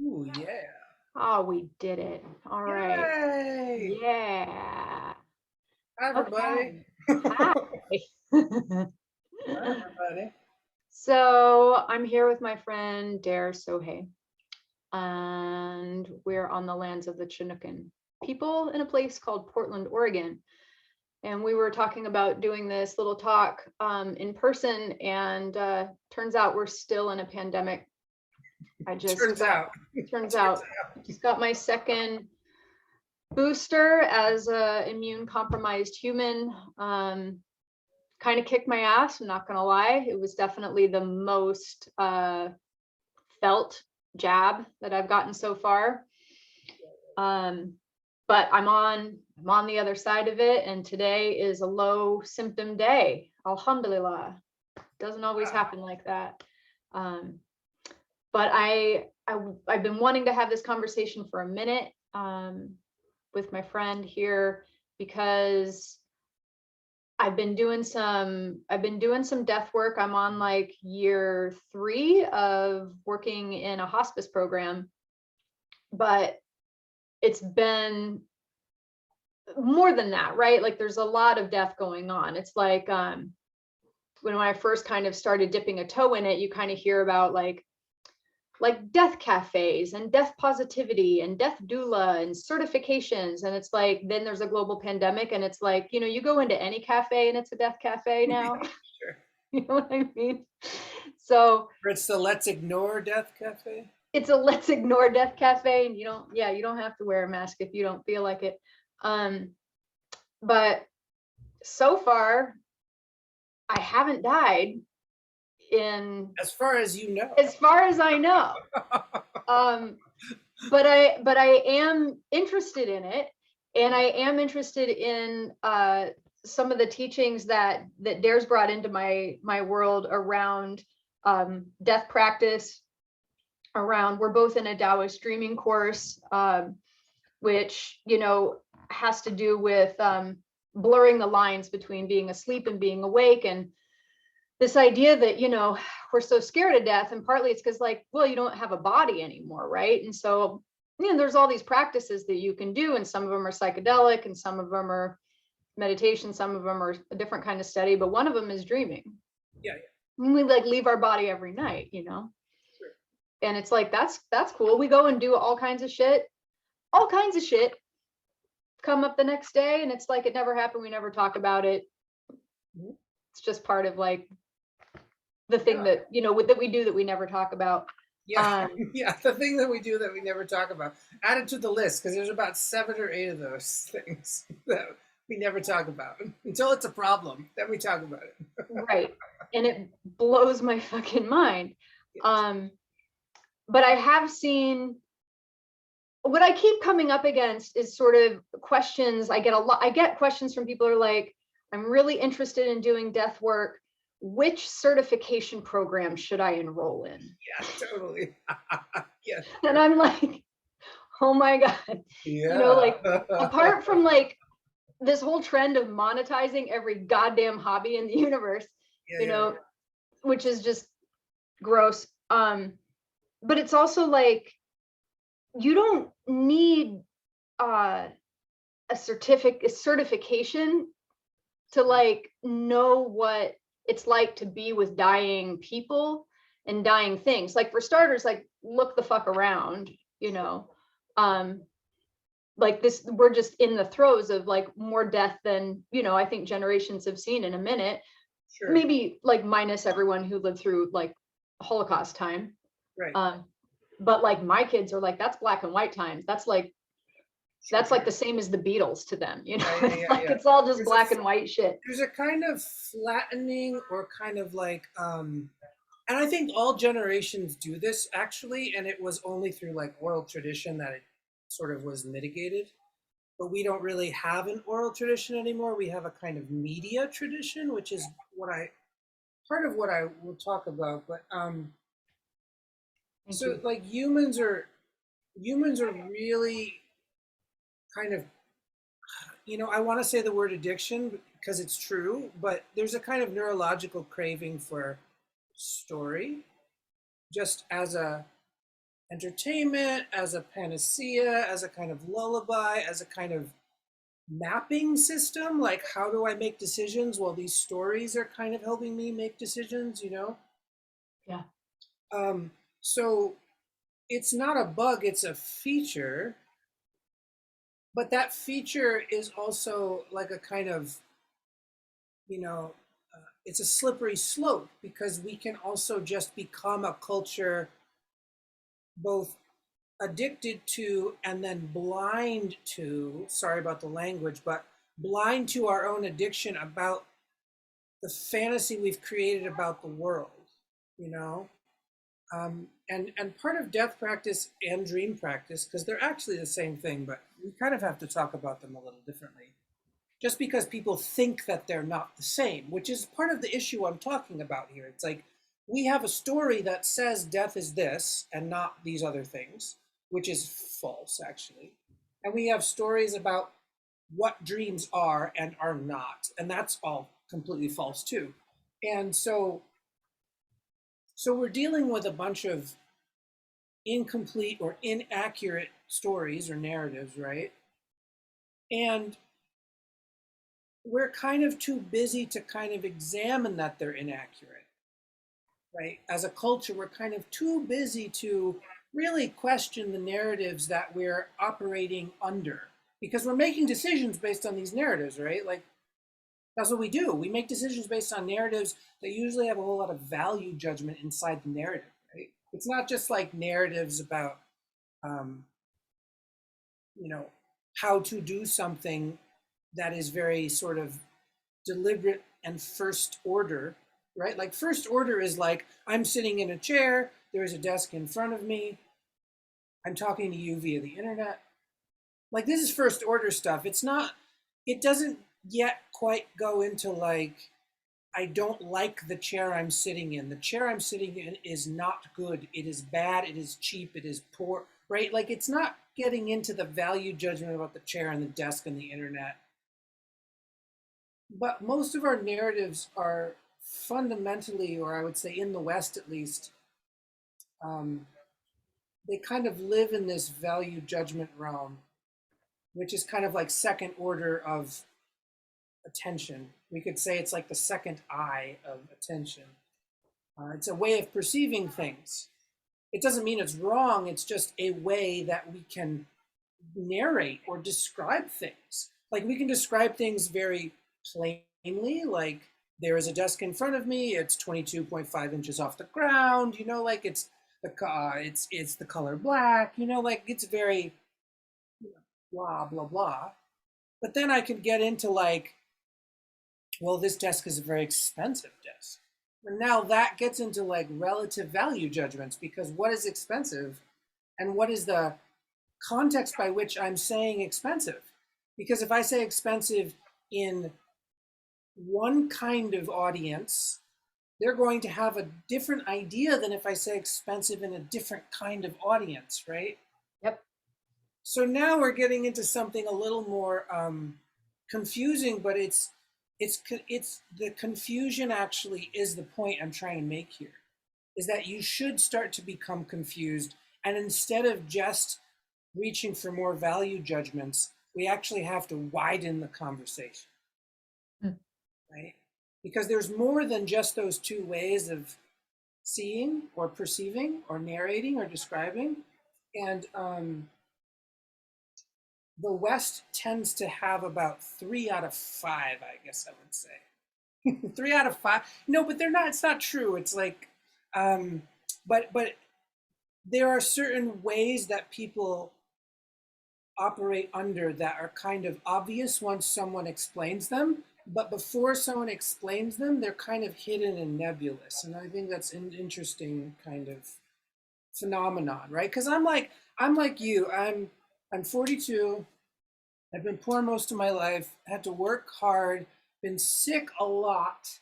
Ooh, yeah. Oh, we did it. All right. Yay! Yeah. Hi, everybody. Okay. Hi, Hi. everybody. So I'm here with my friend Dare Sohei, and we're on the lands of the Chinookan people in a place called Portland, Oregon. And we were talking about doing this little talk in person, and turns out we're still in a pandemic. I just Turns got, out. turns Turns out, out. just got my second booster as a immune compromised human. Kind of kicked my ass, I'm not gonna lie. It was definitely the most felt jab that I've gotten so far. But I'm on the other side of it, and today is a low symptom day. Alhamdulillah. Doesn't always Wow. happen like that. Um, but I've been wanting to have this conversation for a minute with my friend here because I've been doing some death work. I'm on like year 3 of working in a hospice program, but it's been more than that, right? Like there's a lot of death going on. It's like when I first kind of started dipping a toe in it, you kind of hear about like death cafes and death positivity and death doula and certifications, and it's like then there's a global pandemic, and it's like, you go into any cafe and it's a death cafe now. Yeah, sure. You know what I mean? So Or it's the Let's Ignore Death Cafe. it's a let's ignore death cafe, and you don't have to wear a mask if you don't feel like it. um but so far I haven't died in, As far as you know. as far as I know. um but I am interested in it, and I am interested in some of the teachings that Dare's brought into my world around death practice. Around, we're both in a Taoist dreaming course, which has to do with blurring the lines between being asleep and being awake, and this idea that we're so scared of death, and partly it's because, like, well, you don't have a body anymore, right? And so there's all these practices that you can do, and some of them are psychedelic and some of them are meditation, some of them are a different kind of study, but one of them is dreaming. Yeah, yeah, And we like leave our body every night. sure. And it's like that's cool. We go and do all kinds of shit, come up the next day, and it's like it never happened. We never talk about it. Mhm. It's just part of like the thing Yeah, that we do that we never talk about. yeah, um yeah. The thing that we do that we never talk about. Add it to the list because there's about 7 or 8 of those things that we never talk about until it's a problem. Then we talk about it. right, and it blows my fucking mind. Yes. um but I have seen, what I keep coming up against is sort of questions. I get questions from people who are like, I'm really interested in doing death work. Which certification program should I enroll in? Yeah, totally. Yeah, And I'm like, oh my God. yeah. Like, apart from like this whole trend of monetizing every goddamn hobby in the universe, Yeah, you yeah, know, which is just gross. But it's also like, you don't need uh a certification to like know what it's like to be with dying people and dying things. Like, for starters, like, look the fuck around, you know. Um like, this, we're just in the throes of like more death than I think generations have seen in a minute. sure. Maybe like minus everyone who lived through like Holocaust time. Right. um but like my kids are like, that's black and white times. Sure, That's like sure. the same as the Beatles to them. Yeah, yeah, It's yeah, like yeah. it's all just There's a black and white shit. there's a kind of flattening or kind of like and I think all generations do this actually, and it was only through like oral tradition that it sort of was mitigated. But we don't really have an oral tradition anymore. We have a kind of media tradition, which is what I part of what I will talk about. But Thank so you. like humans are really kind of, I want to say the word addiction because it's true, but there's a kind of neurological craving for story just as an entertainment, as a panacea, as a kind of lullaby, as a kind of mapping system. Like, how do I make decisions? Well, these stories are kind of helping me make decisions, you know? Yeah. So it's not a bug, it's a feature. But that feature is also like a kind of, you know, it's a slippery slope because we can also just become a culture both addicted to and then blind to, sorry about the language, but blind to our own addiction about the fantasy we've created about the world, you know? And part of death practice and dream practice, because they're actually the same thing, but we kind of have to talk about them a little differently. Just because people think that they're not the same, which is part of the issue I'm talking about here. It's like we have a story that says death is this and not these other things, which is false, actually. And we have stories about what dreams are and are not, and that's all completely false too. And so we're dealing with a bunch of incomplete or inaccurate stories or narratives, right? And we're kind of too busy to kind of examine that they're inaccurate, right? As a culture, we're kind of too busy to really question the narratives that we're operating under because we're making decisions based on these narratives, right? Like, that's what we do. We make decisions based on narratives that usually have a whole lot of value judgment inside the narrative, right? It's not just like narratives about, um, you know, how to do something that is very sort of deliberate and first order, right? Like first order is like, I'm sitting in a chair, there's a desk in front of me, I'm talking to you via the internet. Like this is first order stuff. It's not, it doesn't yet quite go into like, I don't like the chair I'm sitting in. The chair I'm sitting in is not good. It is bad. It is cheap. It is poor, right? Like it's not getting into the value judgment about the chair and the desk and the internet. But most of our narratives are fundamentally, or I would say in the West at least, um, they kind of live in this value judgment realm, which is kind of like second order of attention. We could say it's like the second eye of attention. It's a way of perceiving things. It doesn't mean it's wrong, it's just a way that we can narrate or describe things. Like we can describe things very plainly, like there is a desk in front of me, it's 22.5 inches off the ground, you know, like it's the color black, you know, like it's very blah blah blah. But then I could get into like, well, this desk is a very expensive desk. And now that gets into like relative value judgments because what is expensive and what is the context by which I'm saying expensive? Because if I say expensive in one kind of audience, they're going to have a different idea than if I say expensive in a different kind of audience, right? Yep. So now we're getting into something a little more confusing, but it's the confusion actually is the point I'm trying to make here, is that you should start to become confused, and instead of just reaching for more value judgments, we actually have to widen the conversation, right? Because there's more than just those two ways of seeing or perceiving or narrating or describing, and the West tends to have about 3 out of 5, I guess I would say. 3 out of 5. No, but they're not. It's not true. It's like, but there are certain ways that people operate under that are kind of obvious once someone explains them. But before someone explains them, they're kind of hidden and nebulous. And I think that's an interesting kind of phenomenon, right? Because I'm like you. I'm 42. I've been poor most of my life, had to work hard, been sick a lot,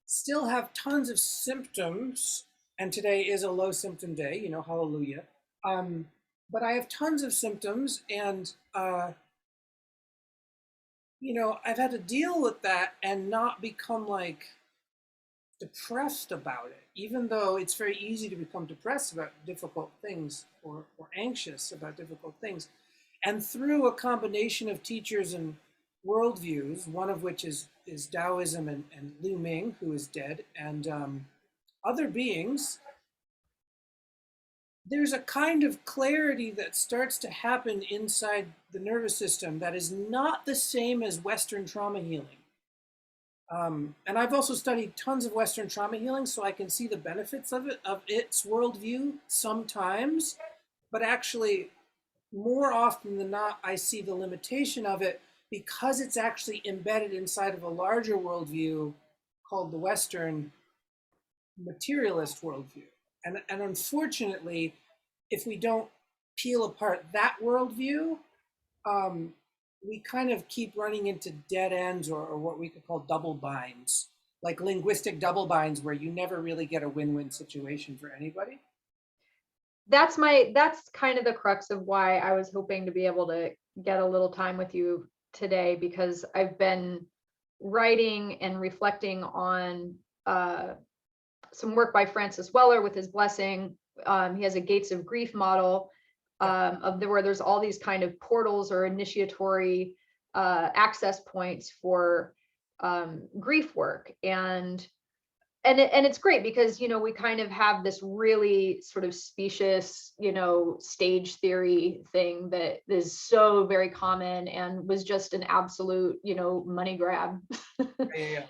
still have tons of symptoms, and today is a low symptom day, you know, hallelujah. But I have tons of symptoms, and you know, I've had to deal with that and not become like depressed about it, even though it's very easy to become depressed about difficult things, or anxious about difficult things. And through a combination of teachers and worldviews, one of which is Taoism, and Lu Ming, who is dead, and other beings, there's a kind of clarity that starts to happen inside the nervous system that is not the same as Western trauma healing. And I've also studied tons of Western trauma healing, so I can see the benefits of it, of its worldview sometimes, but actually more often than not, I see the limitation of it because it's actually embedded inside of a larger worldview called the Western materialist worldview. And unfortunately, if we don't peel apart that worldview, we kind of keep running into dead ends, or what we could call double binds, like linguistic double binds, where you never really get a win-win situation for anybody. That's kind of the crux of why I was hoping to be able to get a little time with you today, because I've been writing and reflecting on some work by Francis Weller with his blessing. He has a gates of grief model where there's all these kind of portals or initiatory access points for grief work. And it's great because, we kind of have this really sort of specious, stage theory thing that is so very common and was just an absolute, money grab. Yeah.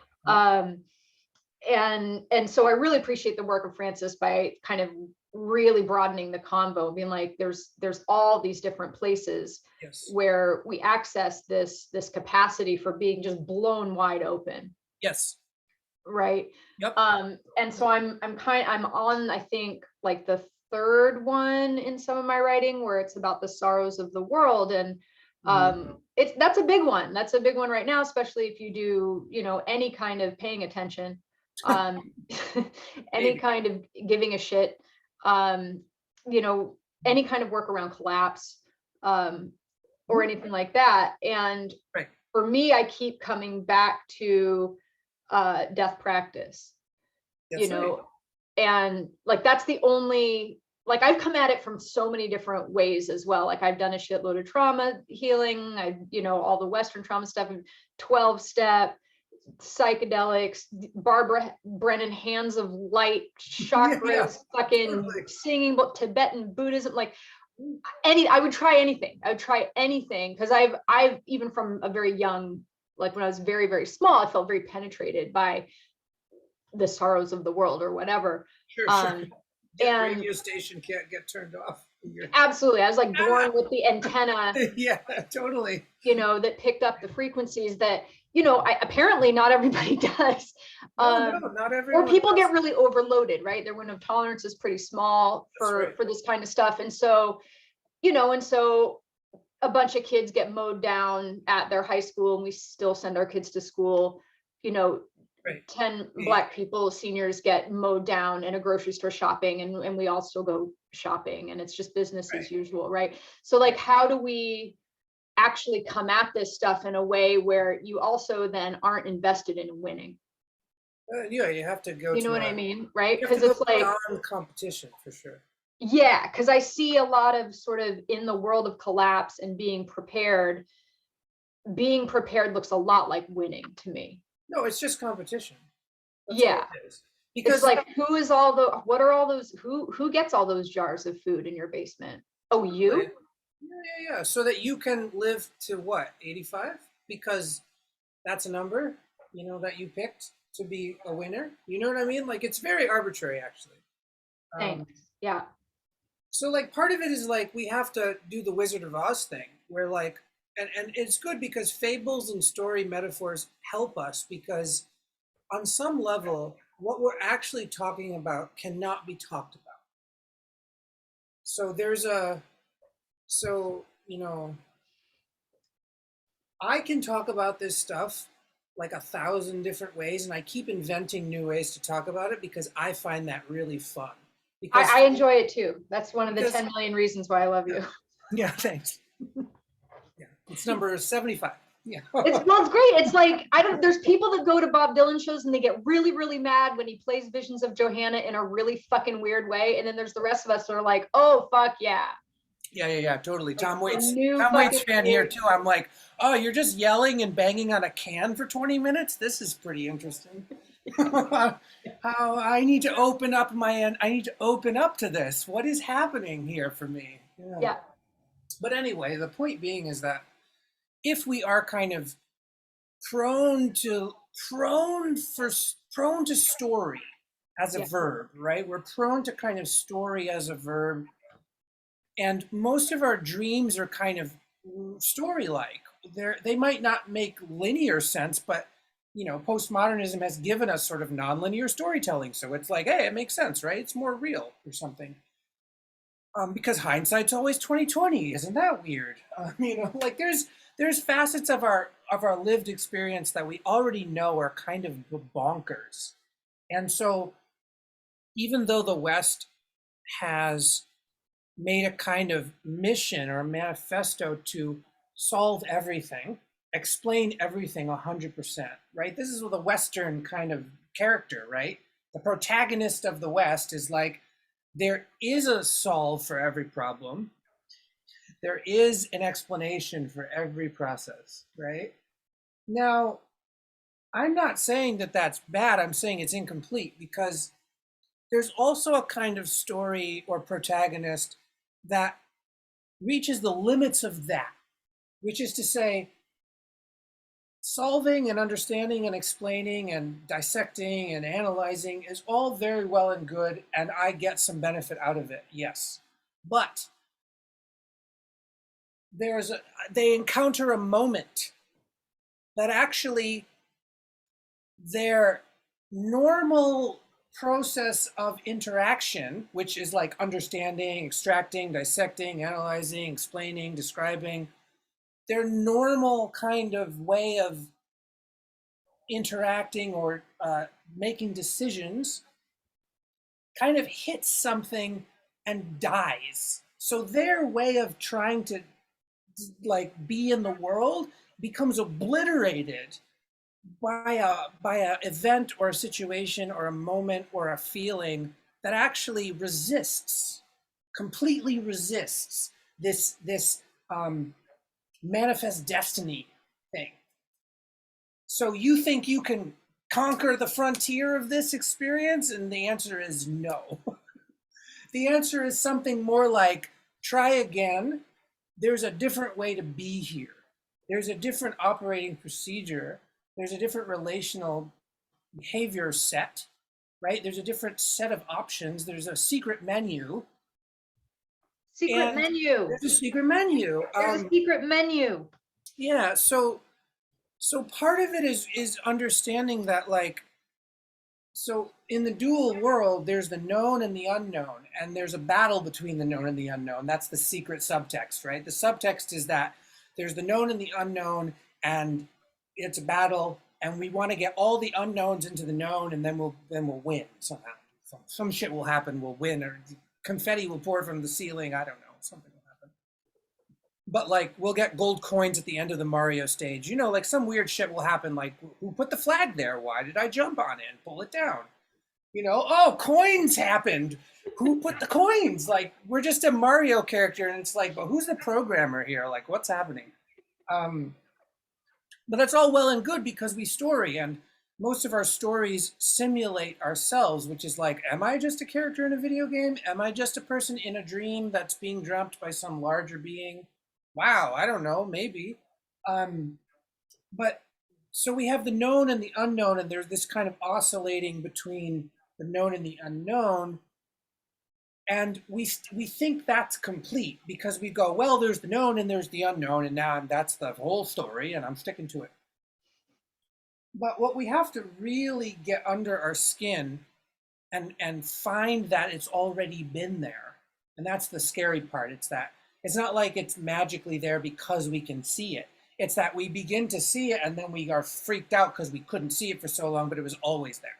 And so I really appreciate the work of Francis by kind of really broadening the convo, being like, there's all these different places where we access this capacity for being just blown wide open. Yes. Right. Yep. And so I'm on, I think, like the third one in some of my writing, where it's about the sorrows of the world. And that's a big one. That's a big one right now, especially if you do, any kind of paying attention, any kind of giving a shit, any kind of work around collapse, or anything like that. And for me, I keep coming back to death practice, and like that's the only, like, I've come at it from so many different ways as well. Like, I've done a shitload of trauma healing, all the Western trauma stuff, 12-step, psychedelics, Barbara Brennan, hands of light, chakras, fucking singing, Tibetan Buddhism, like I would try anything. Because I've even from a very young, like when I was very, very small, I felt very penetrated by the sorrows of the world or whatever. Sure. And radio station can't get turned off. Absolutely. I was like born with the antenna. Yeah, totally. That picked up the frequencies that, apparently not everybody does. No, not everyone. Or people get really overloaded, right? Their window of tolerance is pretty small for this kind of stuff. And so, a bunch of kids get mowed down at their high school, and we still send our kids to school. 10 Black people, seniors, get mowed down in a grocery store shopping, and we all still go shopping, and it's just business as usual, right? So like, how do we actually come at this stuff in a way where you also then aren't invested in winning? Yeah, you have to go. You know what I mean, right? Because it's like competition for sure. Yeah, because I see a lot of sort of in the world of collapse and being prepared. Being prepared looks a lot like winning to me. No, it's just competition. That's all it is. Because it's like, what are all those, who gets all those jars of food in your basement? Oh, you? Yeah. So that you can live to what, 85? Because that's a number, that you picked to be a winner. You know what I mean? Like, it's very arbitrary, actually. Thanks. Yeah. So like, part of it is like, we have to do the Wizard of Oz thing, where like, and it's good because fables and story metaphors help us, because on some level, what we're actually talking about cannot be talked about. So I can talk about this stuff like 1,000 different ways, and I keep inventing new ways to talk about it because I find that really fun. Because I enjoy it too. That's one of the 10 million reasons why I love you. Yeah, thanks. Yeah, it's number 75. Yeah. It's great. It's like, there's people that go to Bob Dylan shows and they get really, really mad when he plays Visions of Johanna in a really fucking weird way. And then there's the rest of us that are like, oh, fuck yeah. Yeah, totally. Like, Tom Waits fucking fan here weird. too. I'm like, oh, you're just yelling and banging on a can for 20 minutes? This is pretty interesting. How I need to open up I need to open up to this. What is happening here for me? Yeah. But anyway, the point being is that if we are kind of prone to story as a verb, right? We're prone to kind of story as a verb, and most of our dreams are kind of story-like. They might not make linear sense, but postmodernism has given us sort of nonlinear storytelling, so it's like, hey, it makes sense, right? It's more real or something. Because hindsight's always 2020, isn't that weird? Like there's facets of our lived experience that we already know are kind of bonkers, and so even though the West has made a kind of mission or a manifesto to solve everything, explain everything 100%, right? This is the Western kind of character, right? The protagonist of the West is like, there is a solve for every problem. There is an explanation for every process, right? Now, I'm not saying that that's bad. I'm saying it's incomplete, because there's also a kind of story or protagonist that reaches the limits of that, which is to say, solving and understanding and explaining and dissecting and analyzing is all very well and good, and I get some benefit out of it, yes. But they encounter a moment that actually their normal process of interaction, which is like understanding, extracting, dissecting, analyzing, explaining, describing, their normal kind of way of interacting or making decisions kind of hits something and dies. So their way of trying to like be in the world becomes obliterated by a event or a situation or a moment or a feeling that actually completely resists this manifest destiny thing. So you think you can conquer the frontier of this experience? And the answer is no. The answer is something more like, try again. There's a different way to be here. There's a different operating procedure. There's a different relational behavior set, right? There's a different set of options. There's a secret menu. Secret menu. There's a secret menu. There's a secret menu. Yeah, so part of it is understanding that, like, so in the dual world, there's the known and the unknown, and there's a battle between the known and the unknown. That's the secret subtext, right? The subtext is that there's the known and the unknown, and it's a battle, and we want to get all the unknowns into the known, and then we'll win somehow. Some shit will happen, we'll win, or confetti will pour from the ceiling. I don't know, something will happen. But like, we'll get gold coins at the end of the Mario stage. Like some weird shit will happen. Like, who put the flag there? Why did I jump on it and pull it down? Oh, coins happened. Who put the coins? Like, we're just a Mario character, and it's like, but who's the programmer here? Like, what's happening? But that's all well and good because we story, and most of our stories simulate ourselves, which is like, am I just a character in a video game? Am I just a person in a dream that's being dreamt by some larger being? Wow, I don't know, maybe. But so we have the known and the unknown, and there's this kind of oscillating between the known and the unknown. And we think that's complete because we go, well, there's the known and there's the unknown, and now that's the whole story, and I'm sticking to it. But what we have to really get under our skin and find that it's already been there. And that's the scary part. It's that it's not like it's magically there because we can see it. It's that we begin to see it and then we are freaked out because we couldn't see it for so long, but it was always there.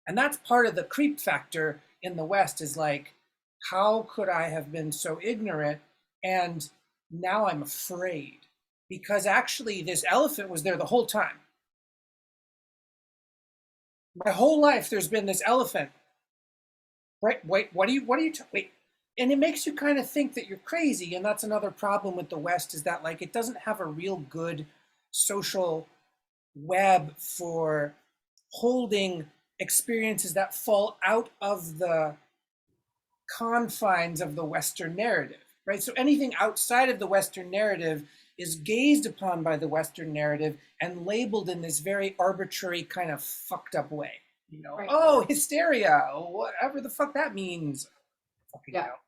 And that's part of the creep factor in the West, is like, how could I have been so ignorant? And now I'm afraid. because actually this elephant was there the whole time. My whole life there's been this elephant. Right? Wait, what are you, wait. And it makes you kind of think that you're crazy. And that's another problem with the West, is that like it doesn't have a real good social web for holding experiences that fall out of the confines of the Western narrative, right? So anything outside of the Western narrative is gazed upon by the Western narrative and labeled in this very arbitrary kind of fucked up way. You know, Right. oh, hysteria, whatever the fuck that means. Fucking Yeah. hell.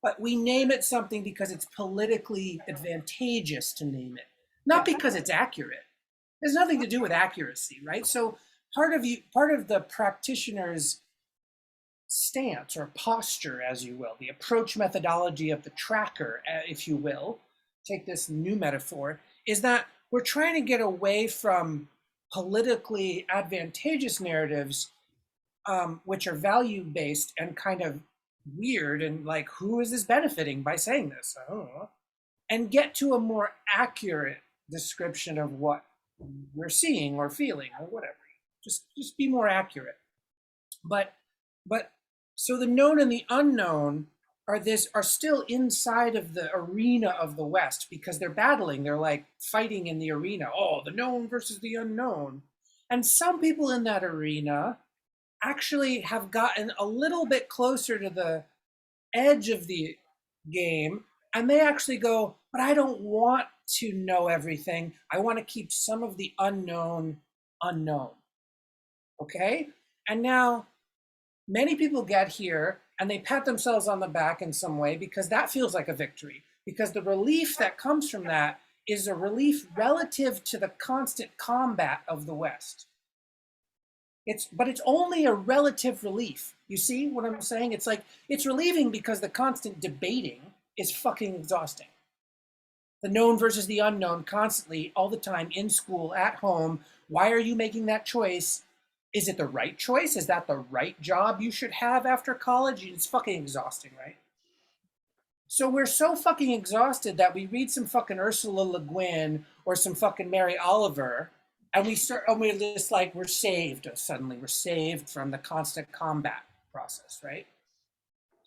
But we name it something because it's politically advantageous to name it, not because it's accurate. There's nothing to do with accuracy, right? So part of the practitioner's stance or posture, as you will, the approach methodology of the tracker, if you will, take this new metaphor, is that we're trying to get away from politically advantageous narratives, which are value-based and kind of weird and like, who is this benefiting by saying this? I don't know. And get to a more accurate description of what we're seeing or feeling or whatever. Just be more accurate. But so the known and the unknown are still inside of the arena of the West, because they're battling. They're like fighting in the arena. Oh, the known versus the unknown. And some people in that arena actually have gotten a little bit closer to the edge of the game, and they actually go, but I don't want to know everything. I want to keep some of the unknown unknown. Okay? And now many people get here and they pat themselves on the back in some way, because that feels like a victory, because the relief that comes from that is a relief relative to the constant combat of the West. But it's only a relative relief. You see what I'm saying? It's like, it's relieving because the constant debating is fucking exhausting. The known versus the unknown constantly, all the time, in school, at home. Why are you making that choice? Is it the right choice? Is that the right job you should have after college? It's fucking exhausting, right? So we're so fucking exhausted that we read some fucking Ursula Le Guin or some fucking Mary Oliver, and we're just like, we're saved suddenly. We're saved from the constant combat process, right?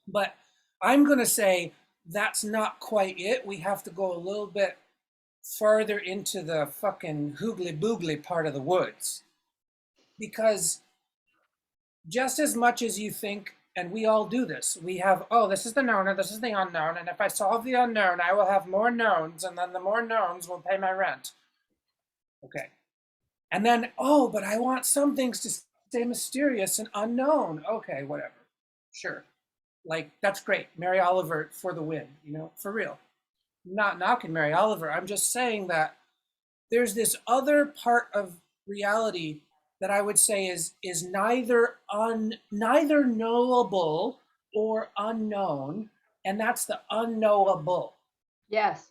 But I'm going to say that's not quite it. We have to go a little bit farther into the fucking hoogly boogly part of the woods. Because just as much as you think, and we all do this, we have, oh, this is the known and this is the unknown, and if I solve the unknown, I will have more knowns, and then the more knowns will pay my rent. Okay. And then, oh, but I want some things to stay mysterious and unknown. Okay, whatever. Sure. Like, that's great. Mary Oliver for the win, you know, for real. I'm not knocking Mary Oliver. I'm just saying that there's this other part of reality that I would say is neither knowable or unknown, and that's the unknowable. Yes.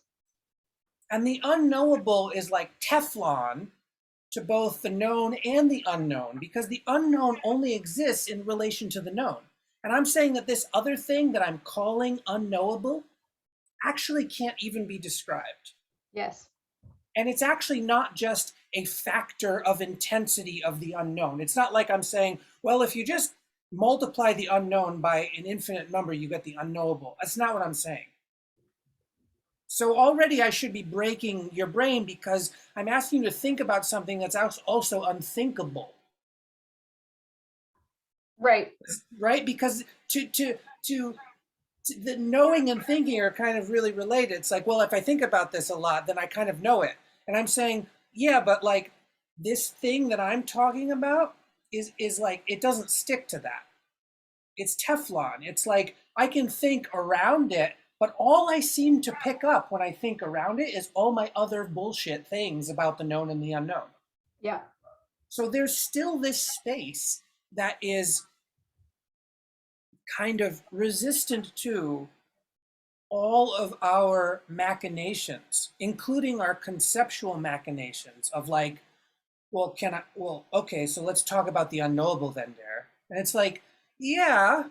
And the unknowable is like Teflon to both the known and the unknown, because the unknown only exists in relation to the known. And I'm saying that this other thing that I'm calling unknowable actually can't even be described. Yes. And it's actually not just a factor of intensity of the unknown. It's not like I'm saying, well, if you just multiply the unknown by an infinite number, you get the unknowable. That's not what I'm saying. So already I should be breaking your brain, because I'm asking you to think about something that's also unthinkable. Right. Right? Because to the knowing and thinking are kind of really related. It's like, well, if I think about this a lot, then I kind of know it. And I'm saying, yeah, but like this thing that I'm talking about is like, it doesn't stick to that. It's Teflon. It's like, I can think around it, but all I seem to pick up when I think around it is all my other bullshit things about the known and the unknown. Yeah. So there's still this space that is kind of resistant to all of our machinations, including our conceptual machinations of like, well, okay, so let's talk about the unknowable then, Dare. And it's like, yeah,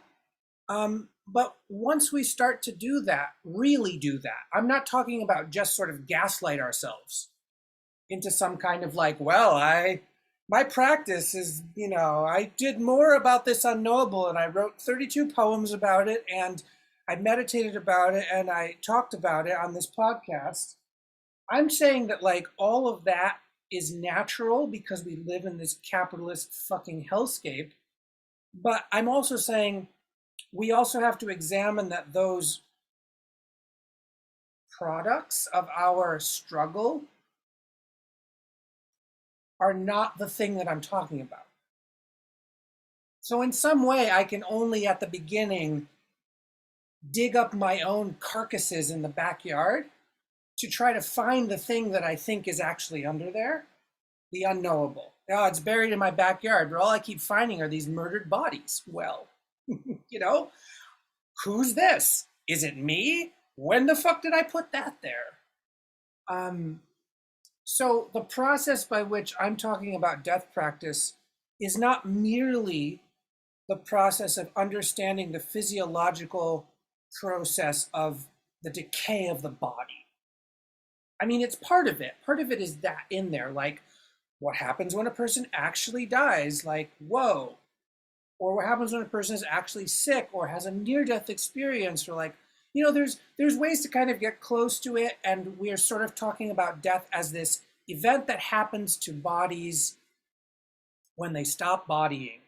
but once we start to do that, really do that, I'm not talking about just sort of gaslight ourselves into some kind of like, well, my practice is, I did more about this unknowable and I wrote 32 poems about it and I meditated about it and I talked about it on this podcast. I'm saying that like all of that is natural because we live in this capitalist fucking hellscape. But I'm also saying we also have to examine that those products of our struggle are not the thing that I'm talking about. So in some way, I can only at the beginning dig up my own carcasses in the backyard to try to find the thing that I think is actually under there, the unknowable. Oh, it's buried in my backyard, but all I keep finding are these murdered bodies. Well, who's this? Is it me? When the fuck did I put that there? So the process by which I'm talking about death practice is not merely the process of understanding the physiological process of the decay of the body. I mean, it's part of it. Part of it is that in there, like what happens when a person actually dies, like, whoa. Or what happens when a person is actually sick or has a near-death experience, or like, there's ways to kind of get close to it, and we are sort of talking about death as this event that happens to bodies when they stop bodying.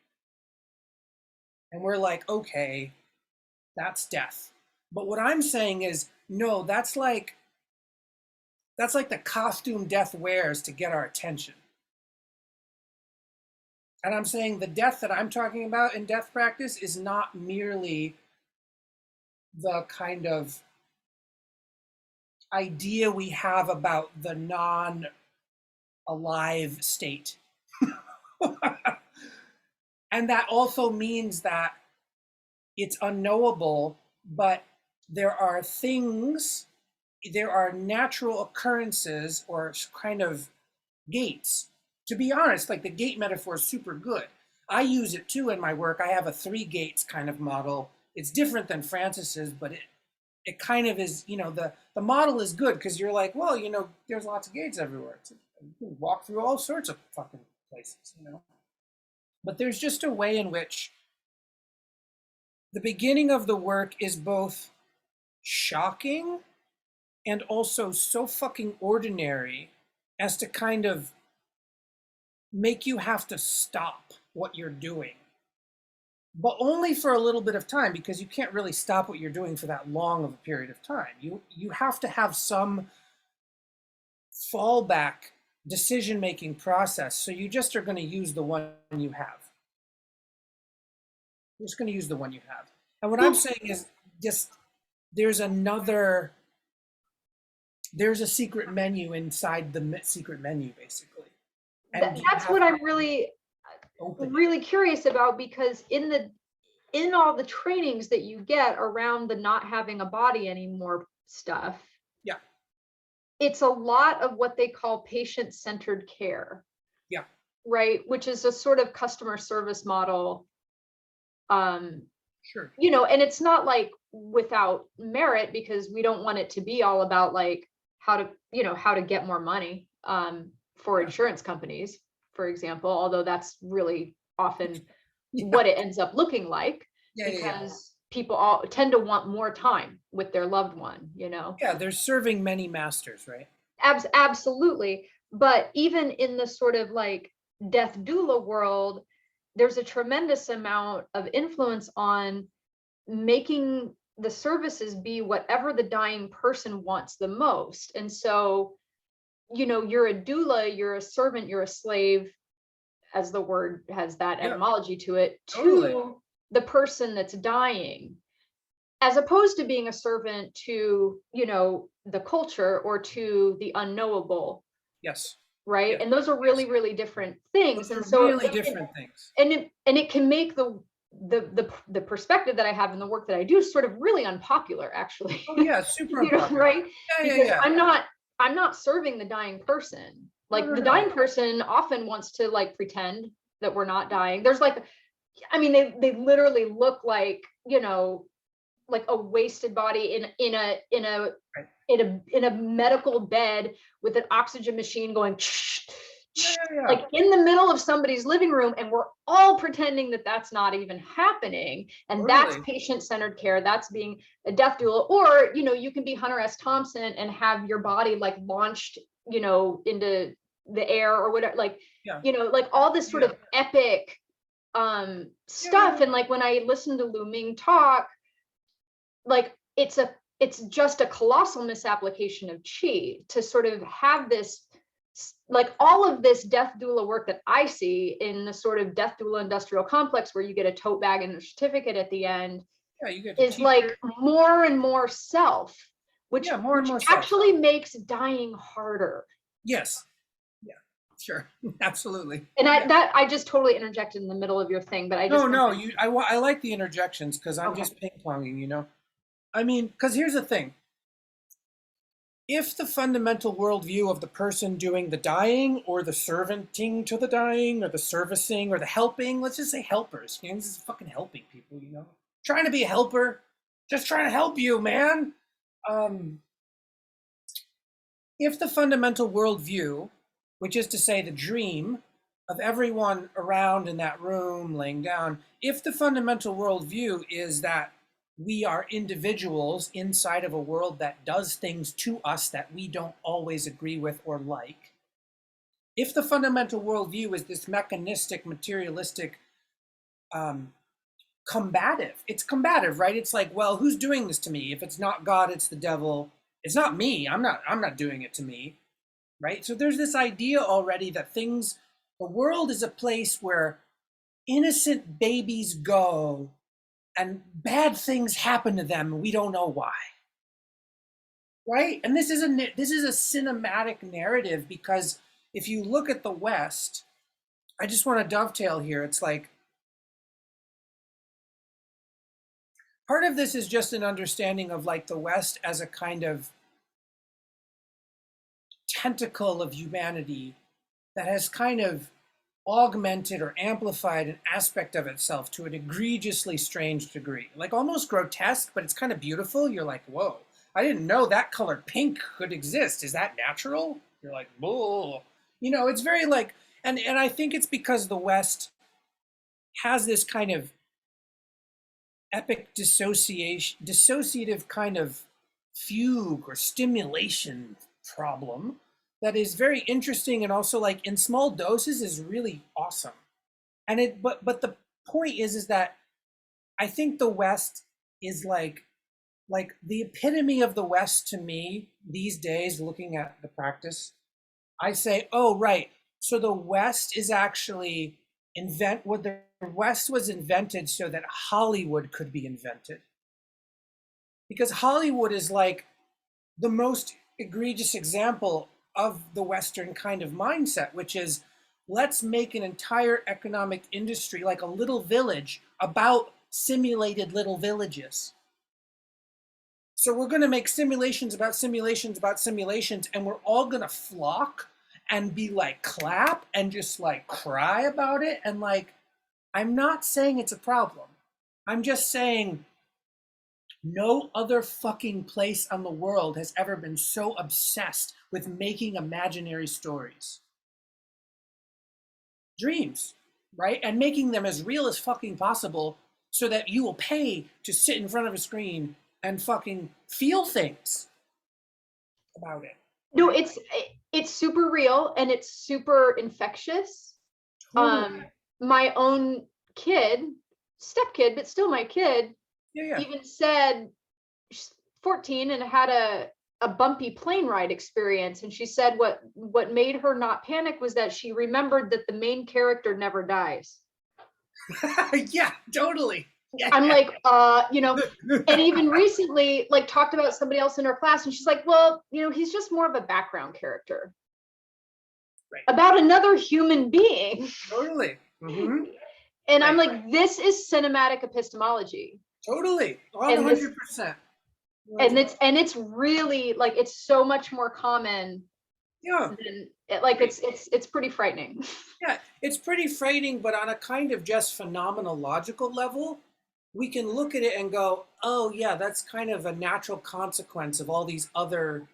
And we're like, okay, that's death. But what I'm saying is, no, that's like the costume death wears to get our attention. And I'm saying the death that I'm talking about in death practice is not merely the kind of idea we have about the non-alive state. And that also means that it's unknowable, but there are natural occurrences or kind of gates. To be honest, like the gate metaphor is super good. I use it too in my work. I have a 3 gates kind of model. It's different than Francis's, but it kind of is, the model is good because you're like, well, there's lots of gates everywhere. You can walk through all sorts of fucking places, But there's just a way in which the beginning of the work is both shocking and also so fucking ordinary as to kind of make you have to stop what you're doing. But only for a little bit of time, because you can't really stop what you're doing for that long of a period of time. You have to have some fallback decision-making process. So you just are going to use the one you have. You're just going to use the one you have. And what I'm saying is just there's a secret menu inside the secret menu, basically. And that's what I'm really curious about, because in all the trainings that you get around the not having a body anymore stuff, yeah, it's a lot of what they call patient-centered care. Yeah. Right, which is a sort of customer service model. Sure. And it's not like without merit, because we don't want it to be all about like how to get more money for insurance companies, for example, although that's really often what it ends up looking like, because people all tend to want more time with their loved one, Yeah, they're serving many masters, right? Absolutely. But even in the sort of like death doula world, there's a tremendous amount of influence on making the services be whatever the dying person wants the most. And so, you're a doula, you're a servant, you're a slave, as the word has that etymology to it, to the person that's dying, as opposed to being a servant to, the culture or to the unknowable. Yes. Right. Yes. And those are really, really different things. Those and are so really different things. And it can make the perspective that I have in the work that I do sort of really unpopular, actually. Oh yeah, super unpopular. Right? Yeah. I'm not serving the dying person. Like the dying person often wants to like pretend that we're not dying. There's like, I mean, they literally look like, like a wasted body in a Right. in a medical bed with an oxygen machine going Yeah. like in the middle of somebody's living room, and we're all pretending that that's not even happening, and that's Totally. patient-centered care. That's being a death doula. Or you can be Hunter S. Thompson and have your body like launched into the air or whatever, like Yeah. like all this sort of epic stuff. Yeah. And like when I listen to Lu Ming talk, like it's just a colossal misapplication of chi to sort of have this, like all of this death doula work that I see in the sort of death doula industrial complex, where you get a tote bag and a certificate at the end, Yeah, you get is like more and more self, which more and more self. actually makes dying harder. Yes. Yeah, sure. Absolutely. And I just totally interjected in the middle of your thing, but I just I like the interjections because I'm just ping-ponging, I mean, because here's the thing. If the fundamental worldview of the person doing the dying, or the servanting to the dying, or the servicing, or the helping, let's just say helpers. This is fucking helping people, Trying to be a helper. Just trying to help you, man. If the fundamental worldview, which is to say the dream of everyone around in that room laying down, if the fundamental worldview is that we are individuals inside of a world that does things to us that we don't always agree with or like, if the fundamental worldview is this mechanistic, materialistic, combative, it's combative, right? It's like, well, who's doing this to me? If it's not God, it's the devil. It's not me. I'm not doing it to me, right? So there's this idea already that the world is a place where innocent babies go and bad things happen to them and we don't know why, right? And this is a cinematic narrative, because if you look at the West, I just want to dovetail here. It's like part of this is just an understanding of like the West as a kind of tentacle of humanity that has kind of augmented or amplified an aspect of itself to an egregiously strange degree, like almost grotesque, but it's kind of beautiful. You're like, whoa, I didn't know that color pink could exist. Is that natural? You're like, whoa. It's very like, and I think it's because the West has this kind of epic dissociative kind of fugue or stimulation problem that is very interesting, and also like in small doses is really awesome. And but the point is that I think the West is like the epitome of the West to me these days, looking at the practice. I say, oh right, so the West is actually the West was invented so that Hollywood could be invented, because Hollywood is like the most egregious example of the Western kind of mindset, which is, let's make an entire economic industry, like a little village, about simulated little villages. So we're going to make simulations about simulations about simulations, and we're all going to flock and be like clap and just like cry about it. And like, I'm not saying it's a problem. I'm just saying no other fucking place on the world has ever been so obsessed with making imaginary stories. Dreams, right? And making them as real as fucking possible so that you will pay to sit in front of a screen and fucking feel things about it. No, it's super real and it's super infectious. Totally. My own kid, stepkid, but still my kid, even said she's 14 and had a bumpy plane ride experience. And she said what made her not panic was that she remembered that the main character never dies. Yeah, totally. Yeah. I'm like, and even recently, like talked about somebody else in her class, and she's like, well, he's just more of a background character. Right. About another human being. Totally. Mm-hmm. And right. I'm like, this is cinematic epistemology. Totally. 100%. And it's really like, it's so much more common. Yeah. It's pretty frightening. Yeah, it's pretty frightening, but on a kind of just phenomenological level, we can look at it and go, oh yeah, that's kind of a natural consequence of all these other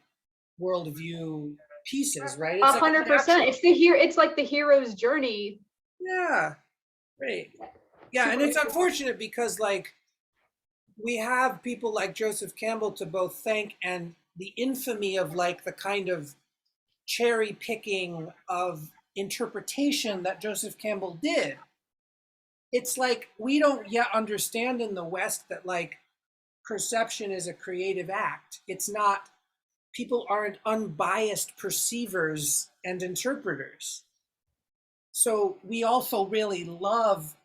worldview pieces, right? It's like a 100%. natural. It's the here. It's like the hero's journey. Yeah, right. Yeah, and Super it's cool. unfortunate because like we have people like Joseph Campbell to both thank, and the infamy of like the kind of cherry picking of interpretation that Joseph Campbell did. It's like we don't yet understand in the West that like perception is a creative act. It's not, people aren't unbiased perceivers and interpreters. So we also really love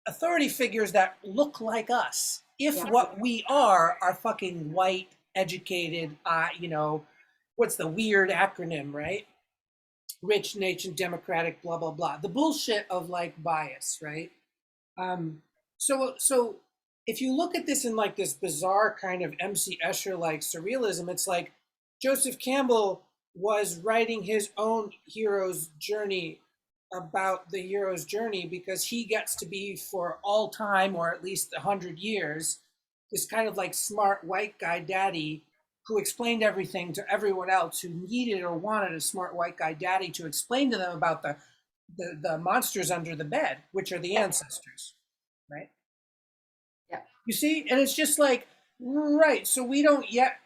authority figures that look like us. If Yeah. what we are fucking white, educated, what's the weird acronym, right? Rich, nation, democratic, blah, blah, blah. The bullshit of like bias, right? Um, so if you look at this in like this bizarre kind of MC Escher like surrealism, it's like Joseph Campbell was writing his own hero's journey about the hero's journey because he gets to be for all time, or at least 100 years, this kind of like smart white guy daddy who explained everything to everyone else who needed or wanted a smart white guy daddy to explain to them about the monsters under the bed, which are the Yeah. ancestors, right? Yeah. You see, and it's just like, right. So we aren't yet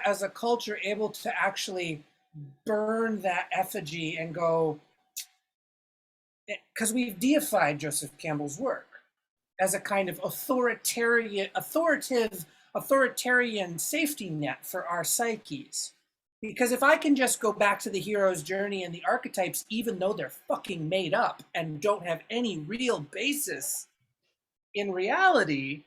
as a culture able to actually burn that effigy and go, because we've deified Joseph Campbell's work as a kind of authoritarian safety net for our psyches. Because if I can just go back to the hero's journey and the archetypes, even though they're fucking made up and don't have any real basis in reality,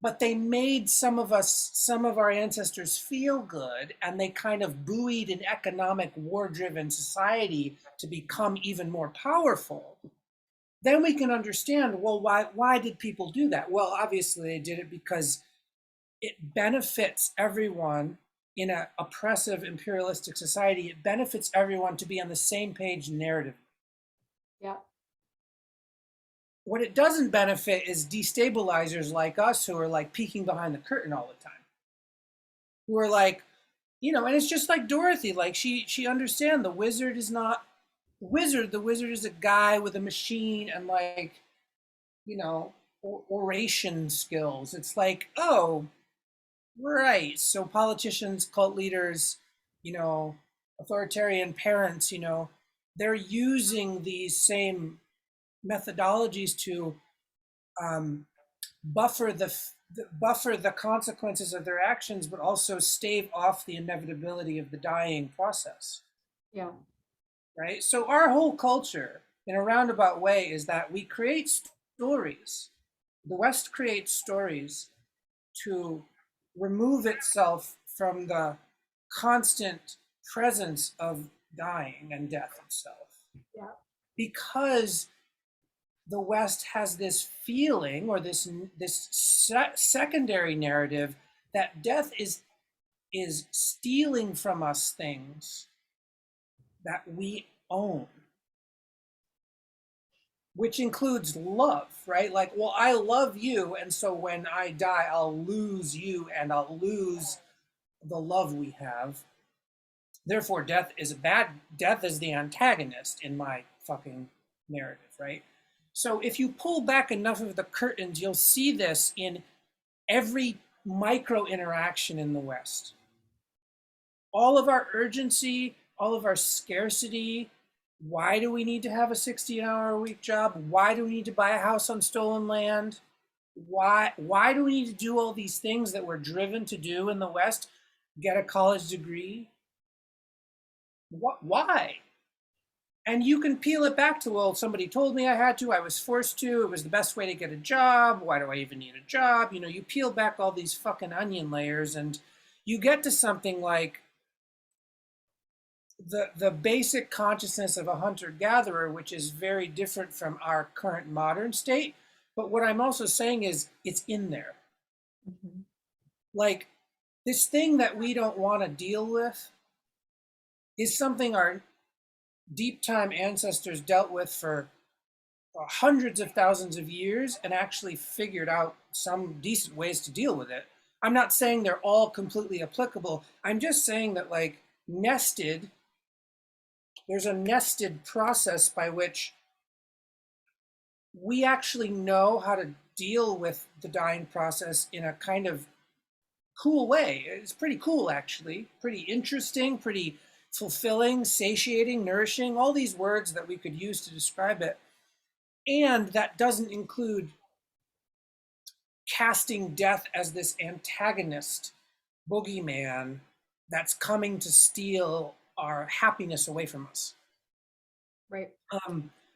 but they made some of our ancestors feel good, and they kind of buoyed an economic war-driven society to become even more powerful, then we can understand, well, why did people do that? Well, obviously they did it because it benefits everyone in an oppressive imperialistic society. It benefits everyone to be on the same page narrative. Yeah. What it doesn't benefit is destabilizers like us who are like peeking behind the curtain all the time. Who are like, and it's just like Dorothy, like she understands the wizard is not wizard. The wizard is a guy with a machine and like, oration skills. It's like, oh, right. So politicians, cult leaders, authoritarian parents, they're using these same methodologies to um, buffer the consequences of their actions, but also stave off the inevitability of the dying process. Yeah. Right. So our whole culture, in a roundabout way, is that we create stories. The West creates stories to remove itself from the constant presence of dying and death itself. Yeah. Because the West has this feeling, or this secondary narrative, that death is stealing from us things that we own, which includes love, right? Like, well, I love you, and so when I die, I'll lose you and I'll lose the love we have. Therefore, death is bad. Death is the antagonist in my fucking narrative, right? So if you pull back enough of the curtains, you'll see this in every micro interaction in the West. All of our urgency, all of our scarcity. Why do we need to have a 60-hour-a-week job? Why do we need to buy a house on stolen land? Why do we need to do all these things that we're driven to do in the West? Get a college degree? Why? And you can peel it back to, well, somebody told me I had to, I was forced to, it was the best way to get a job, why do I even need a job? You peel back all these fucking onion layers and you get to something like the basic consciousness of a hunter-gatherer, which is very different from our current modern state. But what I'm also saying is it's in there. Mm-hmm. Like, this thing that we don't want to deal with is something our deep time ancestors dealt with for hundreds of thousands of years and actually figured out some decent ways to deal with it. I'm not saying they're all completely applicable. I'm just saying that, like, nested, there's a nested process by which we actually know how to deal with the dying process in a kind of cool way. It's pretty cool, actually. Pretty interesting, pretty fulfilling, satiating, nourishing, all these words that we could use to describe it. And that doesn't include casting death as this antagonist boogeyman that's coming to steal our happiness away from us. Right.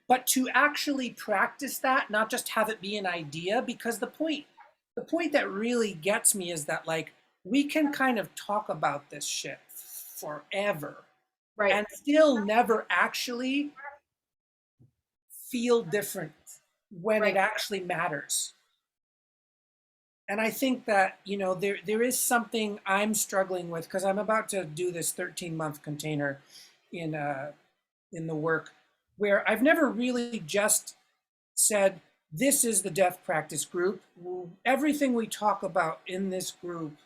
But to actually practice that, not just have it be an idea, because the point that really gets me is that, like, we can kind of talk about this shit forever Right. and still never actually feel different when Right. it actually matters. And I think that, you know, there is something I'm struggling with, because I'm about to do this 13-month container in the work, where I've never really just said, this is the death practice group. Everything we talk about in this group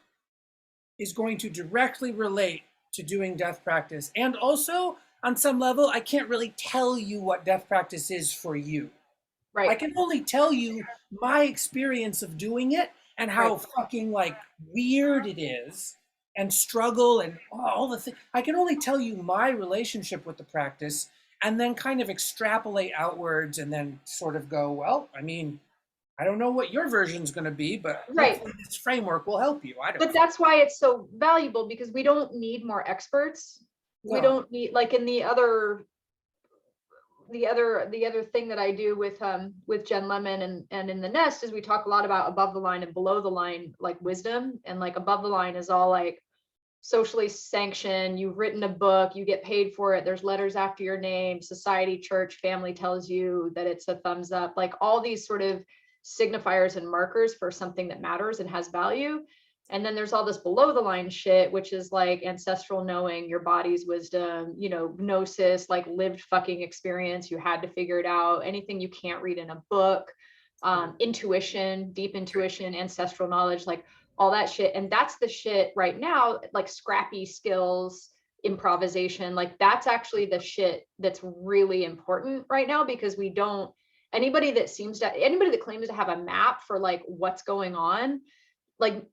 is going to directly relate to doing death practice. And also, on some level, I can't really tell you what death practice is for you. I Right. can only tell you my experience of doing it and how Right. fucking, like, weird it is and struggle and all the things. I can only tell you my relationship with the practice and then kind of extrapolate outwards and then sort of go, well, I mean, I don't know what your version's going to be, but Right. hopefully this framework will help you. I don't But that's why it's so valuable, because we don't need more experts. We know. don't need, like, in the other thing that I do with Jen Lemon and in the Nest is we talk a lot about above the line and below the line, like wisdom. And like above the line is all like socially sanctioned, you've written a book, you get paid for it, there's letters after your name, society, church, family tells you that it's a thumbs up, like all these sort of signifiers and markers for something that matters and has value. And then there's all this below the line shit, which is like ancestral knowing, your body's wisdom, gnosis, like lived fucking experience. You had to figure it out. Anything you can't read in a book, intuition, deep intuition, ancestral knowledge, like all that shit. And that's the shit right now, like scrappy skills, improvisation, like that's actually the shit that's really important right now, because we don't, anybody that claims to have a map for like what's going on, like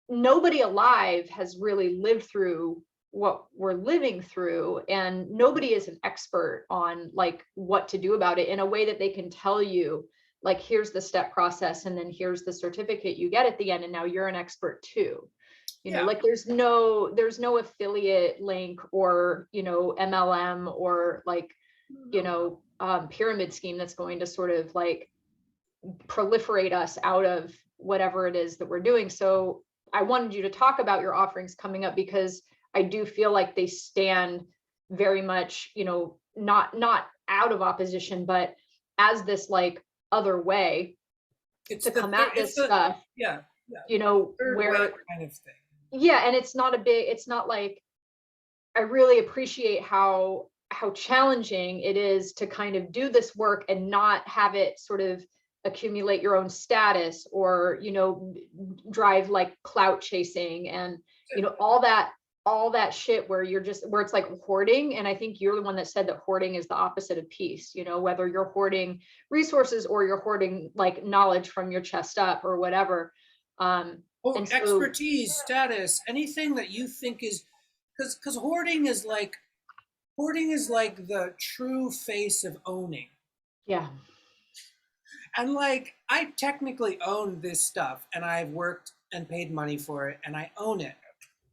nobody alive has really lived through what we're living through, and nobody is an expert on like what to do about it in a way that they can tell you, like, here's the step process and then here's the certificate you get at the end and now you're an expert too. Yeah. Like there's no affiliate link or MLM or like pyramid scheme that's going to sort of like proliferate us out of whatever it is that we're doing. So I wanted you to talk about your offerings coming up, because I do feel like they stand very much, not out of opposition, but as this like other way to come at this stuff, Yeah, third way where, kind of thing. yeah, and it's not like, I really appreciate how challenging it is to kind of do this work and not have it sort of accumulate your own status or drive like clout chasing and all that shit where it's like hoarding. And I think you're the one that said that hoarding is the opposite of peace, whether you're hoarding resources or you're hoarding like knowledge from your chest up or whatever. Or And so, expertise, status, anything that you think is, because hoarding is like the true face of owning. yeah. And like, I technically own this stuff and I've worked and paid money for it and I own it.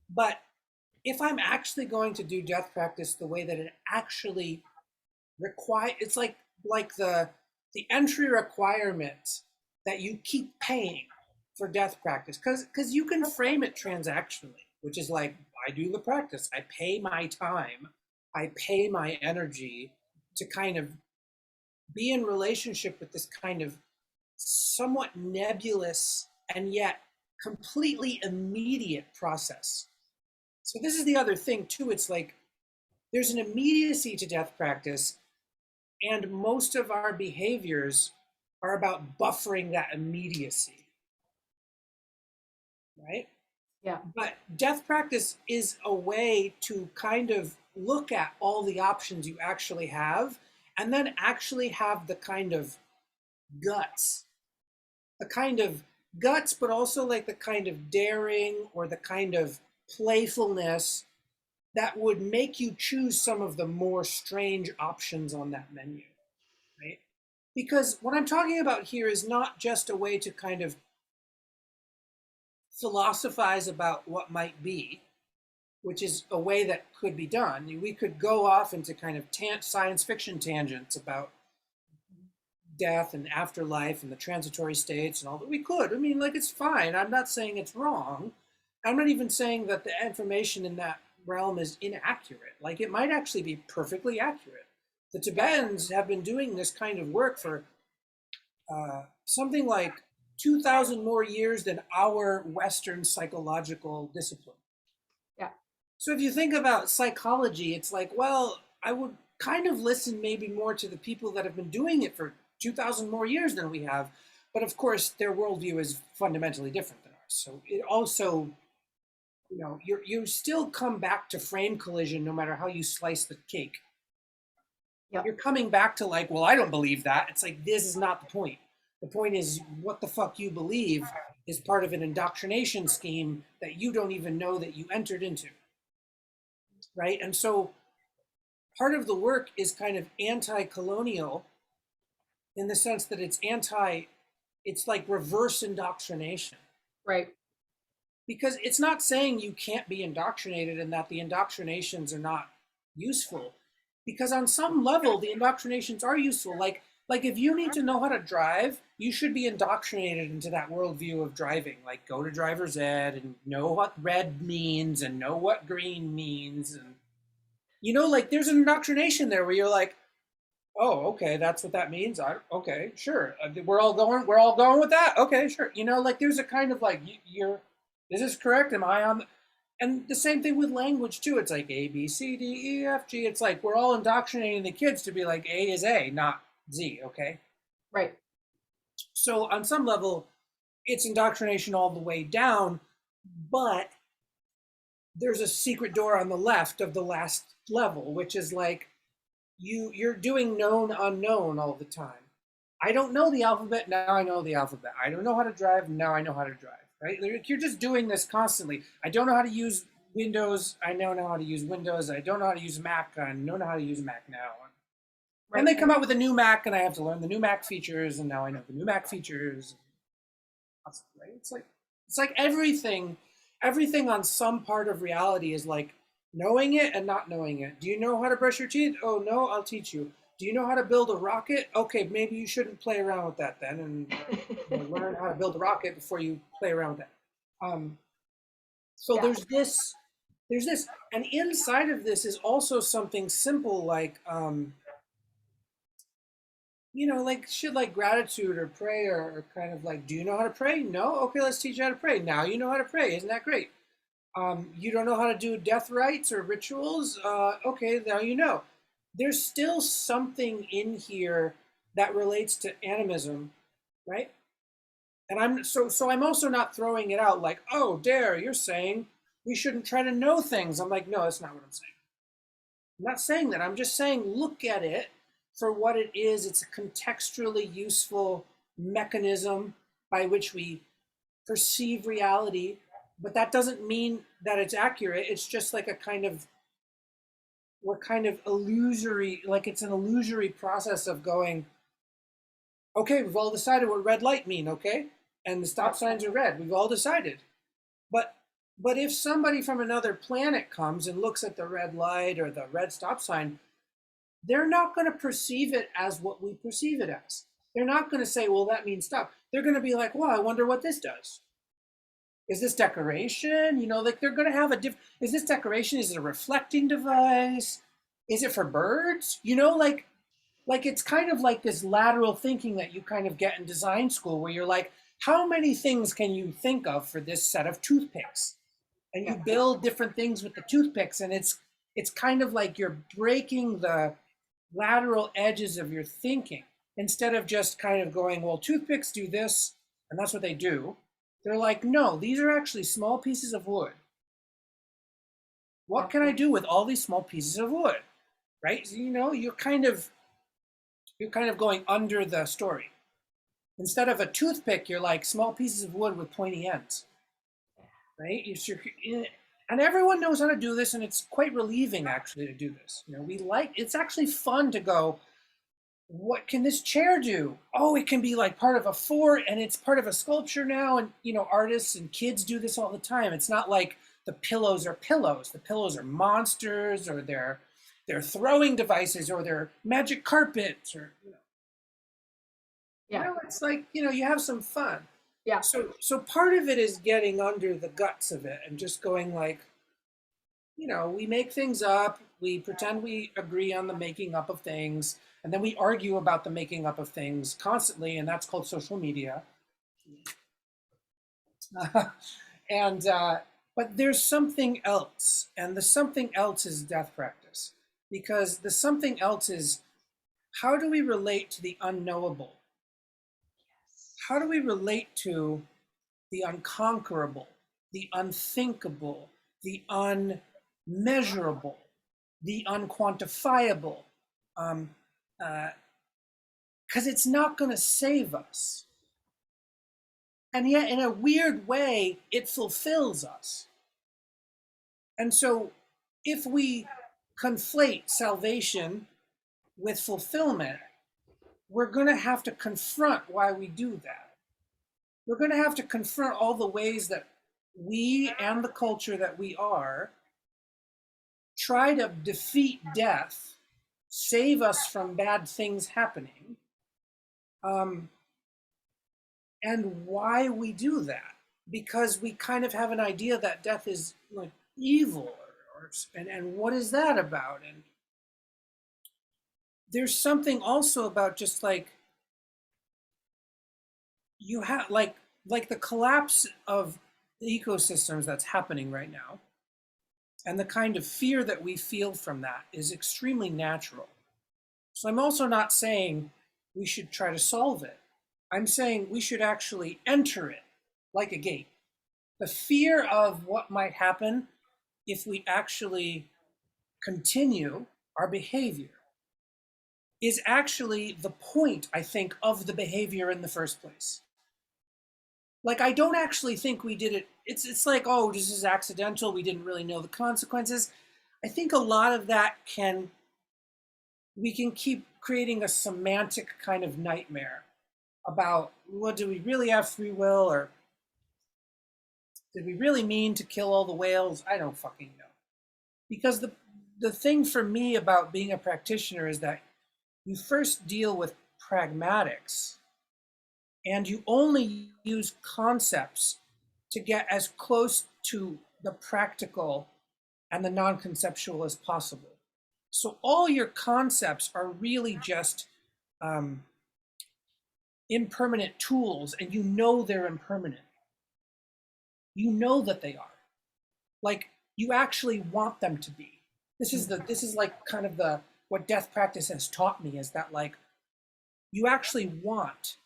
But if I'm actually going to do death practice the way that it actually require, it's like the entry requirement that you keep paying for death practice, because you can frame it transactionally, which is like, I do the practice, I pay my time, I pay my energy to kind of be in relationship with this kind of somewhat nebulous and yet completely immediate process. So this is the other thing too. It's like there's an immediacy to death practice And most of our behaviors are about buffering that immediacy, right? Yeah. But death practice is a way to kind of look at all the options you actually have and then actually have the kind of guts, the kind of guts, but also like the kind of daring or the kind of playfulness that would make you choose some of the more strange options on that menu, right? Because what I'm talking about here is not just a way to kind of philosophize about what might be, which is a way that could be done. We could go off into kind of science fiction tangents about death and afterlife and the transitory states and all that. We could. I mean, like, it's fine. I'm not saying it's wrong. I'm not even saying that the information in that realm is inaccurate. Like, it might actually be perfectly accurate. The Tibetans have been doing this kind of work for something like 2,000 more years than our Western psychological discipline. Yeah. So if you think about psychology, it's like, well, I would kind of listen maybe more to the people that have been doing it for 2,000 more years than we have. But of course, their worldview is fundamentally different than ours. So it also, you know, you still come back to frame collision no matter how you slice the cake. Yeah. You're coming back to like, well, I don't believe that. It's like, this is not the point. The point is what the fuck you believe is part of an indoctrination scheme that you don't even know that you entered into. Right? And so part of the work is kind of anti-colonial in the sense that it's like reverse indoctrination. Right. Because it's not saying you can't be indoctrinated and that the indoctrinations are not useful. Because on some level, the indoctrinations are useful. Like if you need to know how to drive, you should be indoctrinated into that worldview of driving. Like go to driver's ed and know what red means and know what green means. And you know, like there's an indoctrination there where you're like, oh, okay, that's what that means. Okay, sure. We're all going with that. Okay, sure. You know, like there's a kind of like is this correct? Am I on? And the same thing with language too. It's like A, B, C, D, E, F, G. It's like we're all indoctrinating the kids to be like A is A, not Z. Okay. Right. So on some level, it's indoctrination all the way down, but there's a secret door on the left of the last level, which is like you're doing known unknown all the time. I don't know the alphabet, now I know the alphabet. I don't know how to drive, now I know how to drive. Right? You're just doing this constantly. I don't know how to use Windows, I now know how to use Windows. I don't know how to use Mac, I know how to use Mac now. Right. And they come out with a new Mac and I have to learn the new Mac features and now I know the new Mac features. Right? It's like everything on some part of reality is like knowing it and not knowing it. Do you know how to brush your teeth? Oh, no, I'll teach you. Do you know how to build a rocket? Okay, maybe you shouldn't play around with that then and learn how to build a rocket before you play around with that. So yeah. There's this, and inside of this is also something simple like, you know, like shit like gratitude or prayer or kind of like, do you know how to pray? No? Okay, let's teach you how to pray. Now you know how to pray. Isn't that great? You don't know how to do death rites or rituals? Okay, now you know. There's still something in here that relates to animism, right? And I'm also not throwing it out like, oh, Dare, you're saying we shouldn't try to know things. I'm like, no, that's not what I'm saying. I'm not saying that. I'm just saying look at it for what it is. It's a contextually useful mechanism by which we perceive reality, but that doesn't mean that it's accurate. It's just like we're kind of illusory, like it's an illusory process of going, okay, we've all decided what red light mean, okay? And the stop signs are red. We've all decided. But if somebody from another planet comes and looks at the red light or the red stop sign, they're not going to perceive it as what we perceive it as. They're not going to say, well, that means stop. They're going to be like, well, I wonder what this does. Is this decoration? You know, like they're going to have is this decoration? Is it a reflecting device? Is it for birds? You know, like it's kind of like this lateral thinking that you kind of get in design school where you're like, how many things can you think of for this set of toothpicks? And you build different things with the toothpicks, and it's kind of like you're breaking the lateral edges of your thinking instead of just kind of going, well, toothpicks do this, and that's what they do. They're like, no, these are actually small pieces of wood. What can I do with all these small pieces of wood? Right? So, you're kind of going under the story. Instead of a toothpick, you're like small pieces of wood with pointy ends. Right? And everyone knows how to do this, and it's quite relieving actually to do this. It's actually fun to go, what can this chair do? Oh, it can be like part of a fort, and it's part of a sculpture now. And artists and kids do this all the time. It's not like the pillows are pillows. The pillows are monsters, or they're throwing devices, or they're magic carpets, or Yeah. it's like you have some fun. Yeah. So part of it is getting under the guts of it and just going like, we make things up, we pretend we agree on the making up of things, and then we argue about the making up of things constantly, and that's called social media. And but there's something else, and the something else is death practice, because the something else is, how do we relate to the unknowable? How do we relate to the unconquerable, the unthinkable, the unmeasurable, the unquantifiable? Because it's not going to save us. And yet, in a weird way, it fulfills us. And so, if we conflate salvation with fulfillment, we're going to have to confront why we do that. We're going to have to confront all the ways that we and the culture that we are try to defeat death, save us from bad things happening, and why we do that. Because we kind of have an idea that death is like evil, and what is that about? And there's something also about just like, you have like the collapse of the ecosystems that's happening right now, and the kind of fear that we feel from that is extremely natural. So I'm also not saying we should try to solve it. I'm saying we should actually enter it like a gate. The fear of what might happen if we actually continue our behavior is actually the point, I think, of the behavior in the first place. Like, I don't actually think we did it. It's like, oh, this is accidental. We didn't really know the consequences. I think a lot of that we can keep creating a semantic kind of nightmare about, well, do we really have free will, or did we really mean to kill all the whales? I don't fucking know. Because the thing for me about being a practitioner is that you first deal with pragmatics, and you only use concepts to get as close to the practical and the non-conceptual as possible. So all your concepts are really just impermanent tools, and they're impermanent. You know that they are. Like, you actually want them to be. This is like kind of what death practice has taught me, is that like, you actually want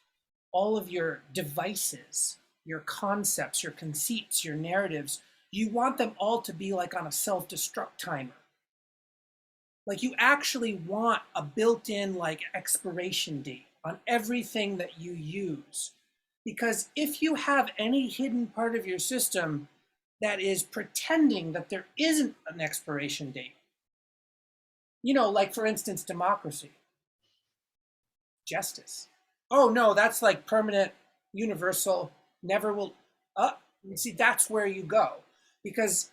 all of your devices, your concepts, your conceits, your narratives, you want them all to be like on a self-destruct timer. Like, you actually want a built-in like expiration date on everything that you use. Because if you have any hidden part of your system that is pretending that there isn't an expiration date, like for instance, democracy, justice. Oh no, that's like permanent, universal, never will. See, that's where you go. Because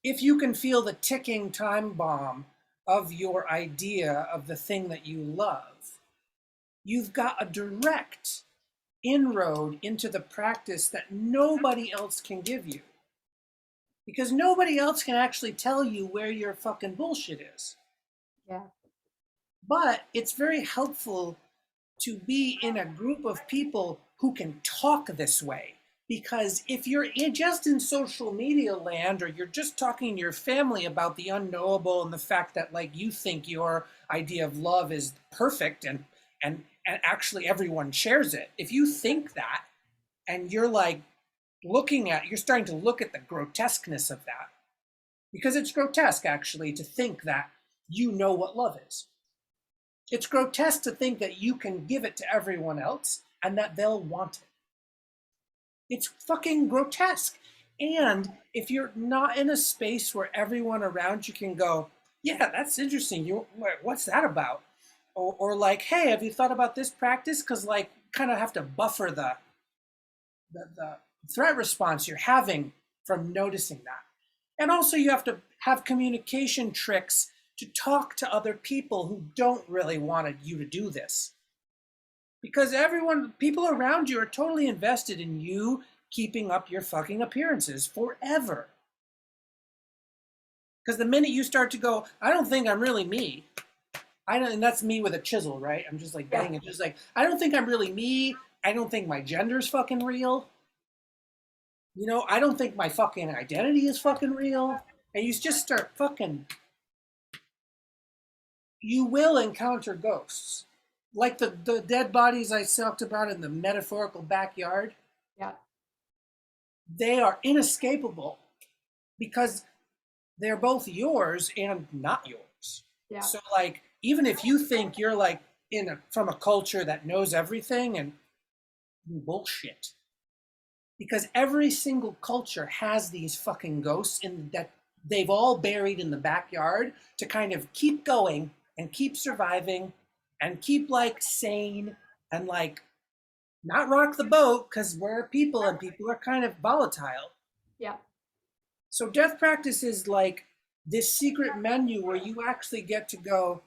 if you can feel the ticking time bomb of your idea of the thing that you love, you've got a direct inroad into the practice that nobody else can give you. Because nobody else can actually tell you where your fucking bullshit is. Yeah. But it's very helpful to be in a group of people who can talk this way, Because if you're just in social media land, or you're just talking to your family about the unknowable and the fact that like you think your idea of love is perfect, and actually everyone shares it. If you think that, and you're like you're starting to look at the grotesqueness of that, because it's grotesque actually to think that you know what love is. It's grotesque to think that you can give it to everyone else and that they'll want it. It's fucking grotesque. And if you're not in a space where everyone around you can go, yeah, that's interesting. What's that about? Or like, hey, have you thought about this practice? Because like, kind of have to buffer the threat response you're having from noticing that. And also, you have to have communication tricks to talk to other people who don't really want you to do this. Because people around you are totally invested in you keeping up your fucking appearances forever. Because the minute you start to go, I don't think I'm really me. And that's me with a chisel, right? I'm just like banging, just like, I don't think I'm really me. I don't think my gender's fucking real. You know, I don't think my fucking identity is fucking real. And you just start fucking, you will encounter ghosts. Like the dead bodies I talked about in the metaphorical backyard. Yeah. They are inescapable because they're both yours and not yours. Yeah. So like, even if you think you're like from a culture that knows everything, and bullshit. Because every single culture has these fucking ghosts that they've all buried in the backyard to kind of keep going and keep surviving and keep like sane and like not rock the boat, because we're people and people are kind of volatile. Yeah. So death practice is like this secret menu where you actually get to go,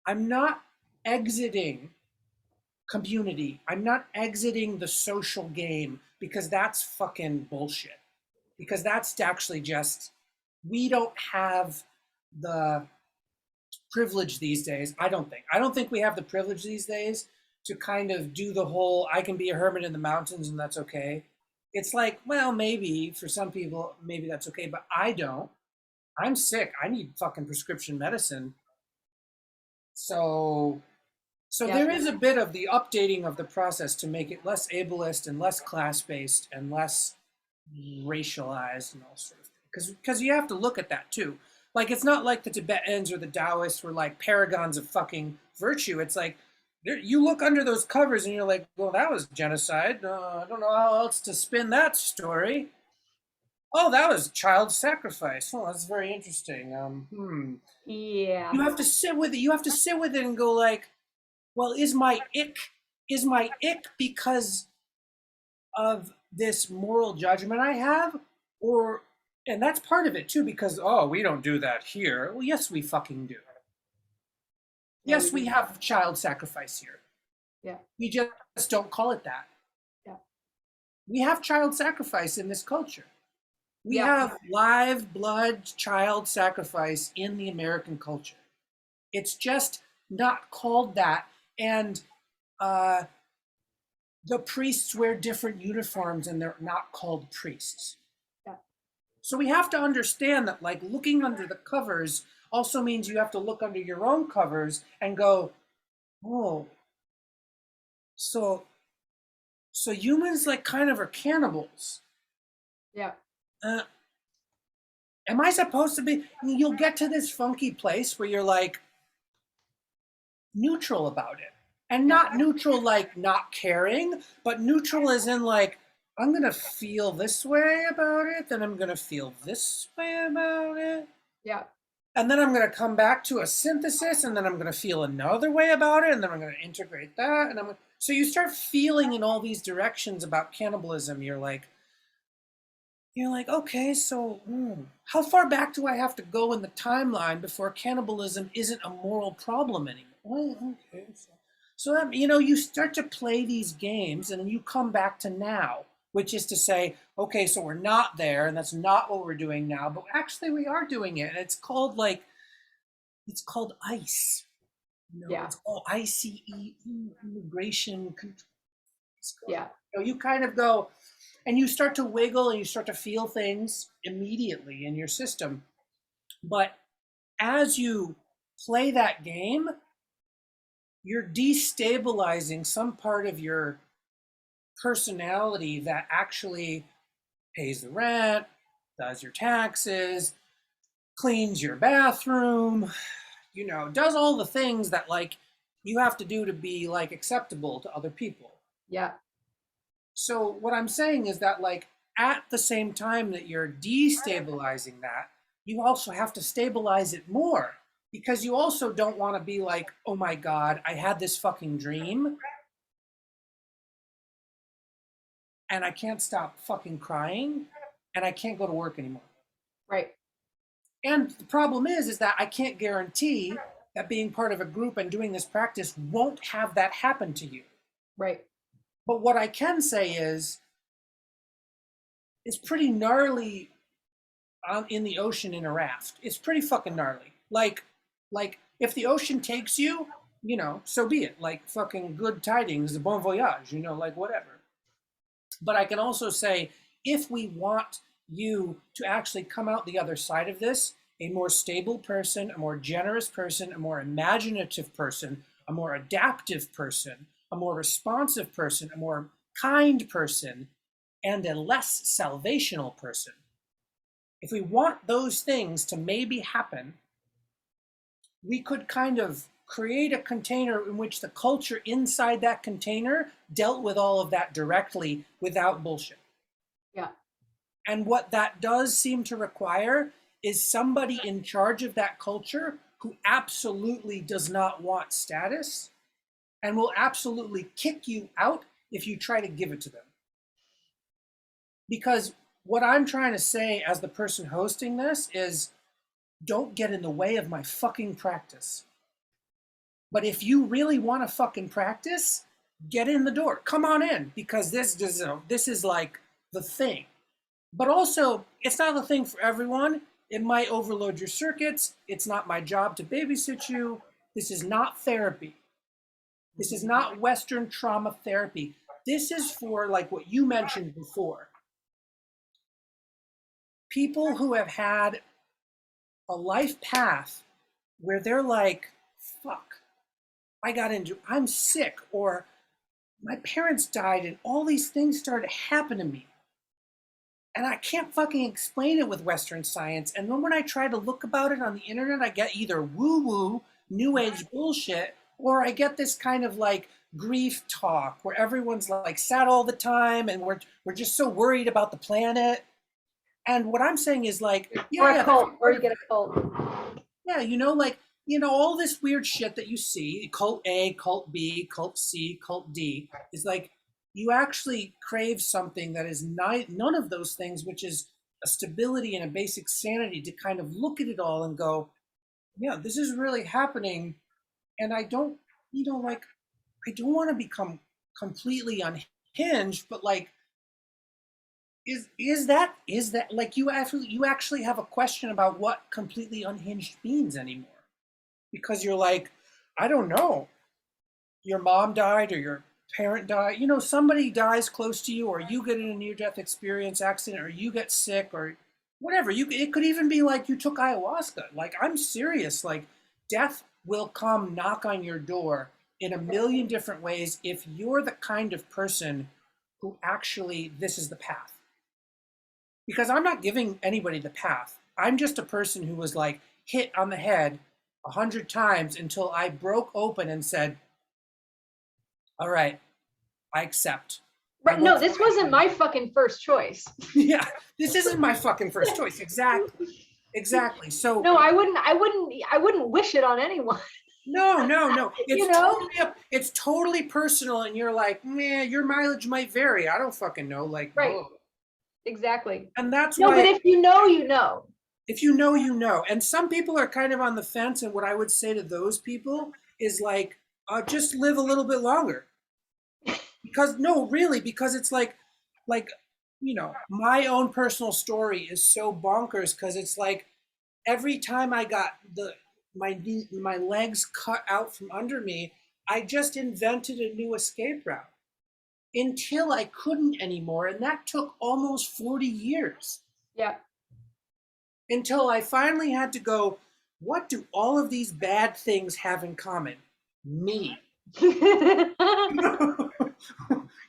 I'm not exiting community. I'm not exiting the social game, because that's fucking bullshit. Because that's actually just, we don't have the privilege these days. I don't think we have the privilege these days to kind of do the whole, I can be a hermit in the mountains and that's okay. It's like, well, maybe for some people, maybe that's okay, but I don't. I'm sick. I need fucking prescription medicine. So there is a bit of the updating of the process to make it less ableist and less class-based and less racialized and all sort of things. Because you have to look at that too. Like, it's not like the Tibetans or the Taoists were like paragons of fucking virtue. It's like, you look under those covers and you're like, well, that was genocide. I don't know how else to spin that story. Oh, that was child sacrifice. Oh, that's very interesting. Yeah. You have to sit with it. You have to sit with it and go like, well, is my ick because of this moral judgment I have? And that's part of it too, because, oh, we don't do that here. Well, yes, we fucking do. Yes, we have child sacrifice here. Yeah. We just don't call it that. Yeah. We have child sacrifice in this culture. We have live blood child sacrifice in the American culture. It's just not called that. And the priests wear different uniforms and they're not called priests. Yeah. So we have to understand that like looking under the covers also means you have to look under your own covers and go, oh, so humans like kind of are cannibals. Yeah. Am I supposed to be? You'll get to this funky place where you're like neutral about it. And not neutral like not caring, but neutral as in like, I'm going to feel this way about it, then I'm going to feel this way about it. Yeah. And then I'm going to come back to a synthesis, and then I'm going to feel another way about it, and then I'm going to integrate that. So you start feeling in all these directions about cannibalism. You're like, okay, so how far back do I have to go in the timeline before cannibalism isn't a moral problem anymore? Oh, okay. So that, you start to play these games, and then you come back to now, which is to say, okay, so we're not there, and that's not what we're doing now, but actually we are doing it, and it's called ICE. It's called ICE, immigration control. Yeah. You kind of go, And you start to wiggle and you start to feel things immediately in your system. But as you play that game, you're destabilizing some part of your personality that actually pays the rent, does your taxes, cleans your bathroom, does all the things that like you have to do to be like acceptable to other people. Yeah. So what I'm saying is that like at the same time that you're destabilizing that, you also have to stabilize it more, because you also don't want to be like, oh my God, I had this fucking dream and I can't stop fucking crying and I can't go to work anymore. Right. And the problem is that I can't guarantee that being part of a group and doing this practice won't have that happen to you. Right. But what I can say is, it's pretty gnarly in the ocean in a raft. It's pretty fucking gnarly. Like if the ocean takes you, so be it. Like fucking good tidings, bon voyage, like whatever. But I can also say, if we want you to actually come out the other side of this, a more stable person, a more generous person, a more imaginative person, a more adaptive person, a more responsive person, a more kind person, and a less salvational person. If we want those things to maybe happen, we could kind of create a container in which the culture inside that container dealt with all of that directly without bullshit. Yeah. And what that does seem to require is somebody in charge of that culture who absolutely does not want status and will absolutely kick you out if you try to give it to them. Because what I'm trying to say as the person hosting this is, don't get in the way of my fucking practice. But if you really want to fucking practice, get in the door. Come on in, because this is like the thing. But also, it's not the thing for everyone. It might overload your circuits. It's not my job to babysit you. This is not therapy. This is not Western trauma therapy. This is for like what you mentioned before. People who have had a life path where they're like, fuck, I'm sick, or my parents died and all these things started to happen to me. And I can't fucking explain it with Western science. And then when I try to look about it on the internet, I get either woo-woo, new age bullshit, or I get this kind of like grief talk where everyone's like sad all the time and we're just so worried about the planet. And what I'm saying is like, or a cult, or you get a cult. Yeah, all this weird shit that you see, cult A, cult B, cult C, cult D, is like, you actually crave something that is none of those things, which is a stability and a basic sanity to kind of look at it all and go, yeah, this is really happening. And I don't want to become completely unhinged, but like, is that like you actually have a question about what completely unhinged means anymore? Because you're like, I don't know. Your mom died or your parent died. Somebody dies close to you, or you get in a near-death experience accident, or you get sick, or whatever. It could even be like you took ayahuasca. Like, I'm serious. Like, death will come knock on your door in a million different ways if you're the kind of person who actually, this is the path. Because I'm not giving anybody the path. I'm just a person who was like hit on the head 100 times until I broke open and said, all right, I accept. Right. No, this wasn't my fucking first choice. Yeah, this isn't my fucking first choice. Exactly. So no, I wouldn't wish it on anyone. No. It's totally personal, and you're like, man, your mileage might vary. I don't fucking know. Like, right. Whoa. Exactly. And that's no, why. But if you know, you know. If you know, you know. And some people are kind of on the fence, and what I would say to those people is like, just live a little bit longer. Because it's like, my own personal story is so bonkers, because it's like every time I got my legs cut out from under me, I just invented a new escape route. until I couldn't anymore. And that took almost 40 years Yeah. until I finally had to go, what do all of these bad things have in common? Me.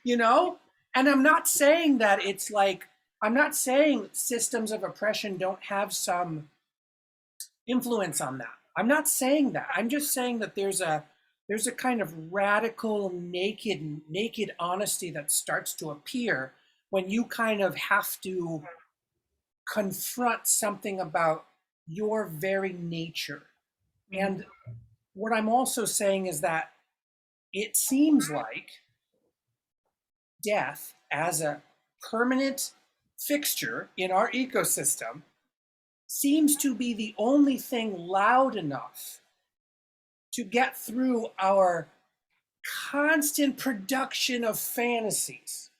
You know? And I'm not saying that it's like, I'm not saying systems of oppression don't have some influence on that. I'm not saying that. I'm just saying that there's a kind of radical naked honesty that starts to appear when you kind of have to confront something about your very nature. And what I'm also saying is that it seems like death as a permanent fixture in our ecosystem seems to be the only thing loud enough to get through our constant production of fantasies.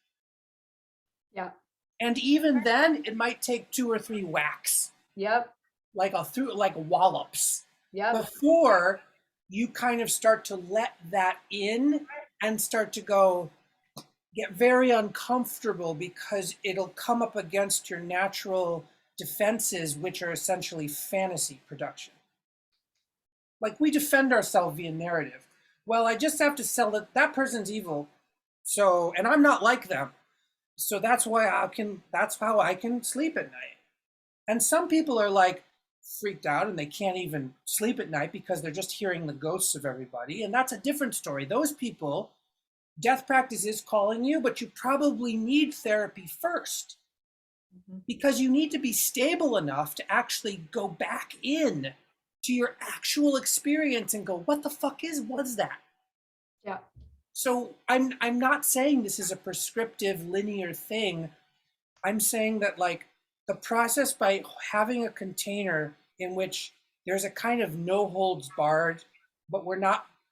Yeah. And even then, it might take 2 or 3 whacks, Yep. like wallops, Yep. before you kind of start to let that in and start to get very uncomfortable, because it'll come up against your natural defenses, which are essentially fantasy production. Like, we defend ourselves via narrative. Well, I just have to sell it. That person's evil. So, and I'm not like them. So that's how I can sleep at night. And some people are like freaked out and they can't even sleep at night because they're just hearing the ghosts of everybody. And that's a different story. Those people, death practice is calling you, but you probably need therapy first, because you need to be stable enough to actually go back in to your actual experience and go, what the fuck was that? Yeah. So I'm not saying this is a prescriptive linear thing. I'm saying that, like, the process by having a container in which there's a kind of no holds barred, but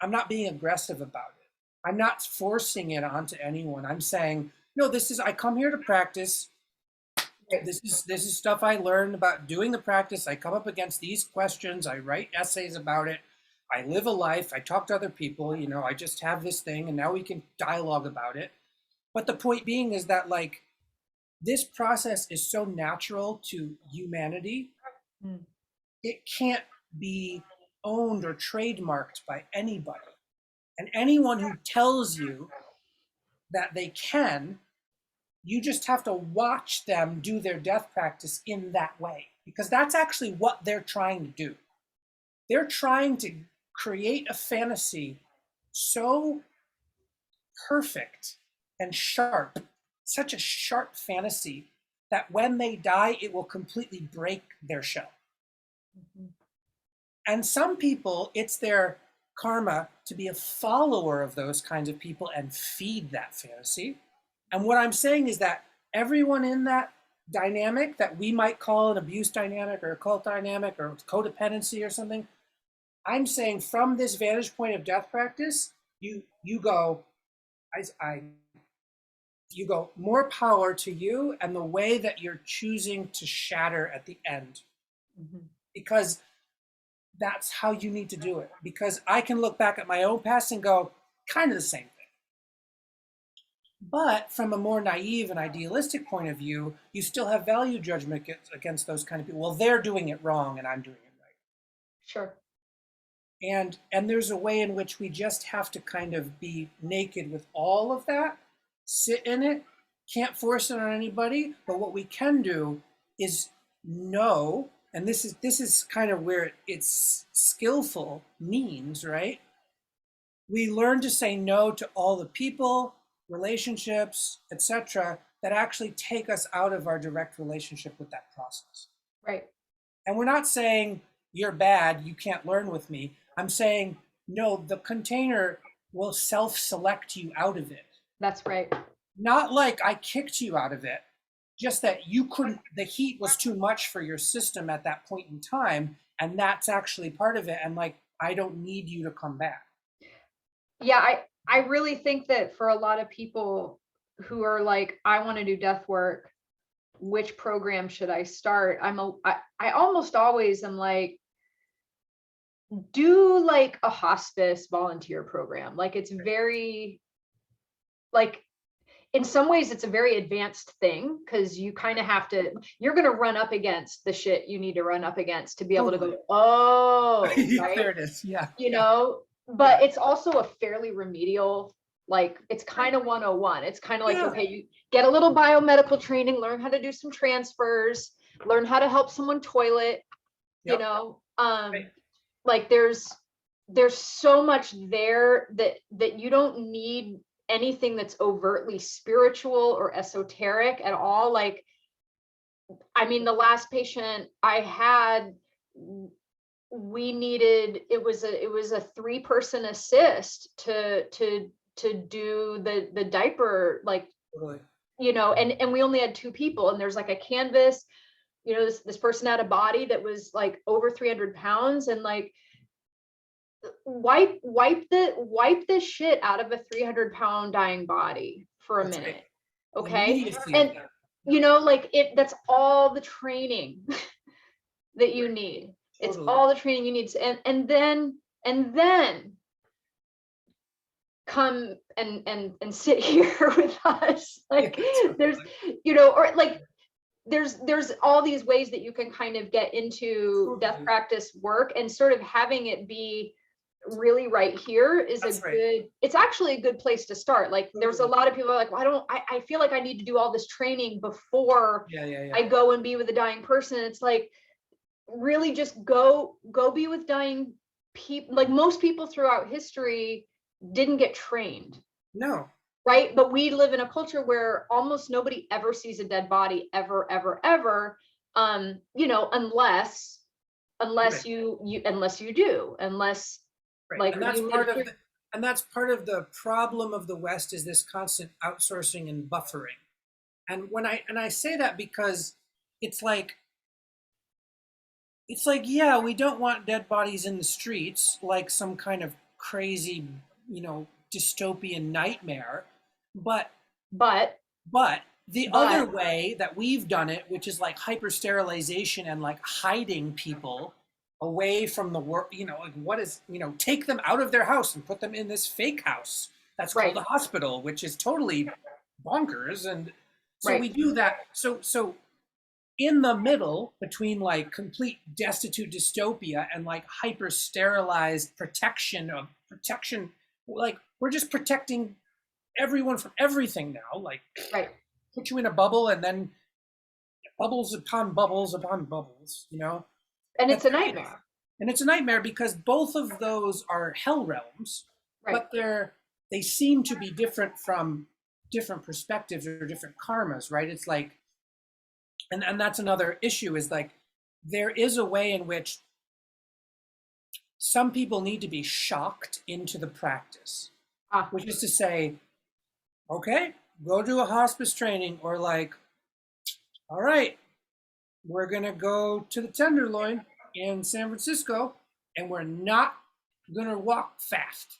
I'm not being aggressive about it. I'm not forcing it onto anyone. I'm saying, no, I come here to practice. This is stuff I learned about doing the practice. I come up against these questions. I write essays about it. I live a life. I talk to other people. I just have this thing, and now we can dialogue about it. But the point being is that, like, this process is so natural to humanity, it can't be owned or trademarked by anybody. And anyone who tells you that they can, you just have to watch them do their death practice in that way, because that's actually what they're trying to do. They're trying to create a fantasy so perfect and sharp, such a sharp fantasy, that when they die, it will completely break their shell. And some people, it's their karma to be a follower of those kinds of people and feed that fantasy. And what I'm saying is that everyone in that dynamic that we might call an abuse dynamic or a cult dynamic or codependency or something, I'm saying from this vantage point of death practice, you go, you go, more power to you and the way that you're choosing to shatter at the end. Because that's how you need to do it. Because I can look back at my own past and go, kind of the same thing. But from a more naive and idealistic point of view, you still have value judgment against those kind of people. Well, they're doing it wrong and I'm doing it right. Sure. And there's a way in which we just have to kind of be naked with all of that, sit in it, can't force it on anybody. But what we can do is know, and this is kind of where it's skillful means, right? We learn to say no to all the people, relationships, etc., that actually take us out of our direct relationship with that process. Right. And we're not saying you're bad, you can't learn with me. I'm saying, no, the container will self-select you out of it. That's right. Not like I kicked you out of it, just that you couldn't, the heat was too much for your system at that point in time. And that's actually part of it. And like, I don't need you to come back. Yeah, I really think that for a lot of people who are like, I want to do death work, which program should I start? I almost always am like, do like a hospice volunteer program. Like, it's very like, in some ways it's a very advanced thing, because you kind of have to, you're going to run up against the shit you need to run up against to be able to go, oh, right? There it is. Yeah. You know, but it's also a fairly remedial, like it's kind of 101. It's kind of like, okay, you get a little biomedical training, learn how to do some transfers, learn how to help someone toilet, you know, like there's so much there that you don't need anything that's overtly spiritual or esoteric at all. Like, I mean, the last patient I had, we needed, it was a 3-person assist to do the diaper, like, you know, and we only had 2 people, and there's like a canvas, you know, this person had a body that was like over 300 pounds, and like wipe the shit out of a 300-pound dying body for a minute. Okay. And you know, like that's all the training that you need. It's all the training you need. And then come and sit here with us. Like there's, you know, or like there's all these ways that you can kind of get into death practice work, and sort of having it be really right here is it's actually a good place to start. Like there's a lot of people are like, well, I feel like I need to do all this training before I go and be with a dying person. It's like, really just go be with dying people. Like most people throughout history didn't get trained. No. Right? But we live in a culture where almost nobody ever sees a dead body ever. You know, unless you do, like, and that's part of the problem of the West, is this constant outsourcing and buffering. And when I say that because it's like, yeah, we don't want dead bodies in the streets like some kind of crazy, you know, dystopian nightmare. But the other way that we've done it, which is like hyper sterilization and like hiding people away from the world, you know, like what is, you know, take them out of their house and put them in this fake house that's called a hospital, which is totally bonkers. And so we do that. So in the middle between like complete destitute dystopia and like hyper sterilized protection, like we're just protecting everyone from everything now. Like put you in a bubble and then bubbles upon bubbles upon bubbles, you know? And it's a nightmare. And it's a nightmare because both of those are hell realms, but they seem to be different from different perspectives or different karmas, right? It's like, and that's another issue, is like, there is a way in which some people need to be shocked into the practice, which is to say, okay, go do a hospice training, or like, all right, we're going to go to the Tenderloin in San Francisco, and we're not going to walk fast.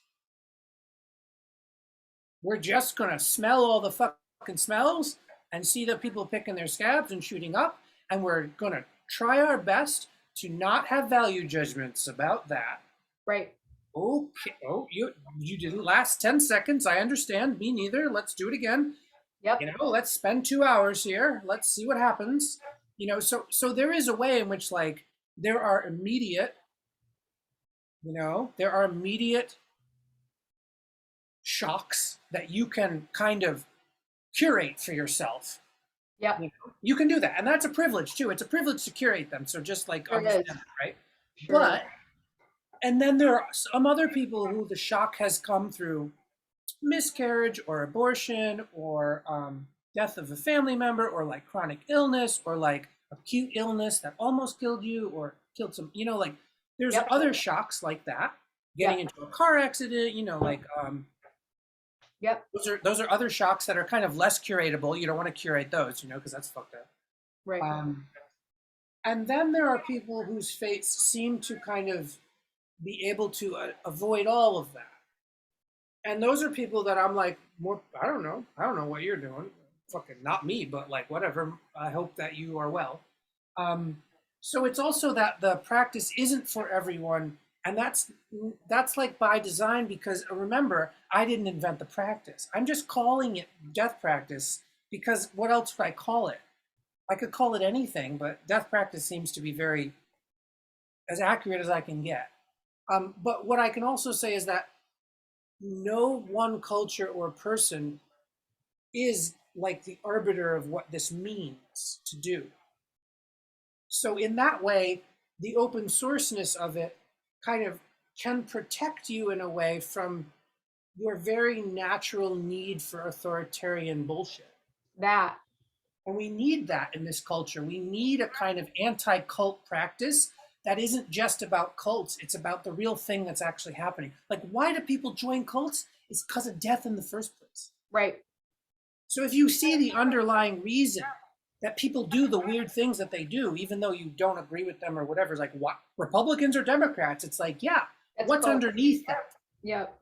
We're just going to smell all the fucking smells and see the people picking their scabs and shooting up, and we're going to try our best to not have value judgments about that. Right. Okay. Oh, you didn't last 10 seconds. I understand. Me neither. Let's do it again. Yep. You know, let's spend 2 hours here. Let's see what happens. You know, so there is a way in which, like, there are immediate shocks that you can kind of curate for yourself. Yeah. You can do that. And that's a privilege too. It's a privilege to curate them. So just like understand it, right? Sure. And then there are some other people who the shock has come through miscarriage or abortion or death of a family member, or like chronic illness, or like acute illness that almost killed you or killed some, you know, like there's other shocks like that, getting into a car accident, you know, like those are other shocks that are kind of less curatable. You don't want to curate those, you know, because that's fucked up. Right. And then there are people whose fates seem to kind of be able to avoid all of that. And those are people that I'm like, more, I don't know what you're doing. Fucking not me, but like whatever. I hope that you are well. So it's also that the practice isn't for everyone, And that's like by design, because remember, I didn't invent the practice. I'm just calling it death practice because what else would I call it? I could call it anything, but death practice seems to be very as accurate as I can get. But what I can also say is that no one culture or person is like the arbiter of what this means to do. So in that way, the open sourceness of it kind of can protect you in a way from your very natural need for authoritarian bullshit. That. And we need that in this culture. We need a kind of anti-cult practice that isn't just about cults. It's about the real thing that's actually happening. Like, why do people join cults? It's because of death in the first place. Right. So if you see the underlying reason that people do the weird things that they do, even though you don't agree with them or whatever, it's like, what, Republicans or Democrats? It's like, yeah, That's what's both. underneath that? Yep.